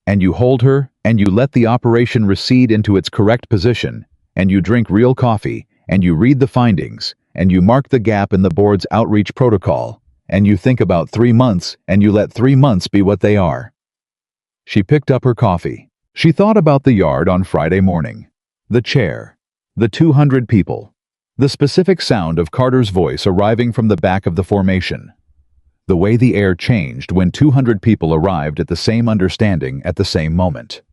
And you hold her, and you let the operation recede into its correct position, and you drink real coffee, and you read the findings, and you mark the gap in the board's outreach protocol, and you think about 3 months, and you let 3 months be what they are. She picked up her coffee. She thought about the yard on Friday morning. The chair. The 200 people. The specific sound of Carter's voice arriving from the back of the formation. The way the air changed when 200 people arrived at the same understanding at the same moment.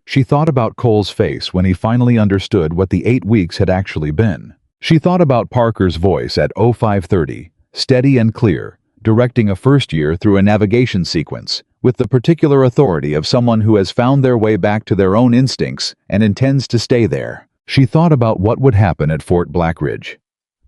She thought about Cole's face when he finally understood what the 8 weeks had actually been. She thought about Parker's voice at 05:30, steady and clear, directing a first year through a navigation sequence, with the particular authority of someone who has found their way back to their own instincts and intends to stay there. She thought about what would happen at Fort Blackridge.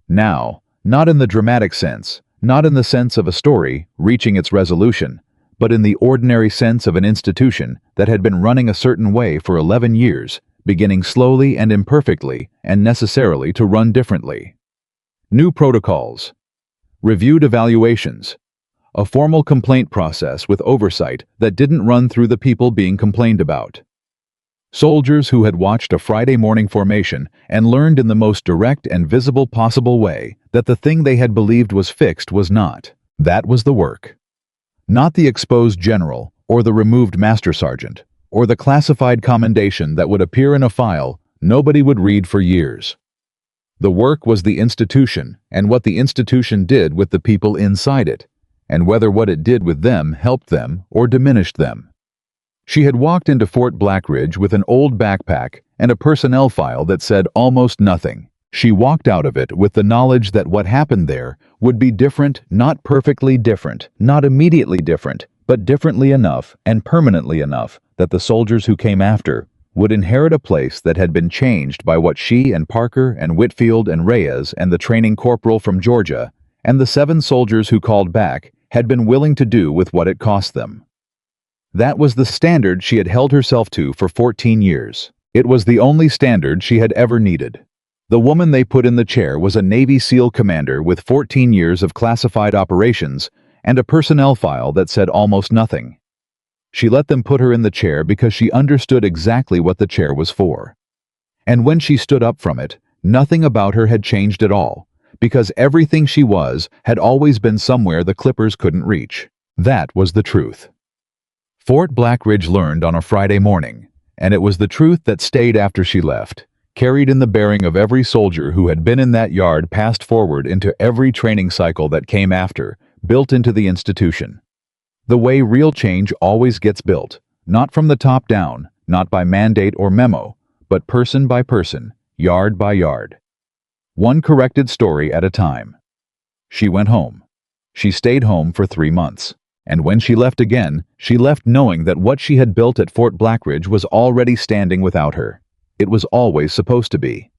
Now, not in the dramatic sense, not in the sense of a story reaching its resolution, but in the ordinary sense of an institution that had been running a certain way for 11 years, beginning slowly and imperfectly and necessarily to run differently. New protocols. Reviewed evaluations. A formal complaint process with oversight that didn't run through the people being complained about. Soldiers who had watched a Friday morning formation and learned in the most direct and visible possible way that the thing they had believed was fixed was not. That was the work. Not the exposed general, or the removed master sergeant, or the classified commendation that would appear in a file nobody would read for years. The work was the institution and what the institution did with the people inside it, and whether what it did with them helped them or diminished them. She had walked into Fort Blackridge with an old backpack and a personnel file that said almost nothing. She walked out of it with the knowledge that what happened there would be different, not perfectly different, not immediately different, but differently enough and permanently enough that the soldiers who came after would inherit a place that had been changed by what she and Parker and Whitfield and Reyes and the training corporal from Georgia and the 7 soldiers who called back had been willing to do with what it cost them. That was the standard she had held herself to for 14 years. It was the only standard she had ever needed. The woman they put in the chair was a Navy SEAL commander with 14 years of classified operations and a personnel file that said almost nothing. She let them put her in the chair because she understood exactly what the chair was for. And when she stood up from it, nothing about her had changed at all, because everything she was had always been somewhere the Clippers couldn't reach. That was the truth. Fort Blackridge learned on a Friday morning, and it was the truth that stayed after she left, carried in the bearing of every soldier who had been in that yard, passed forward into every training cycle that came after, built into the institution. The way real change always gets built, not from the top down, not by mandate or memo, but person by person, yard by yard. One corrected story at a time. She went home. She stayed home for 3 months. And when she left again, she left knowing that what she had built at Fort Blackridge was already standing without her. It was always supposed to be.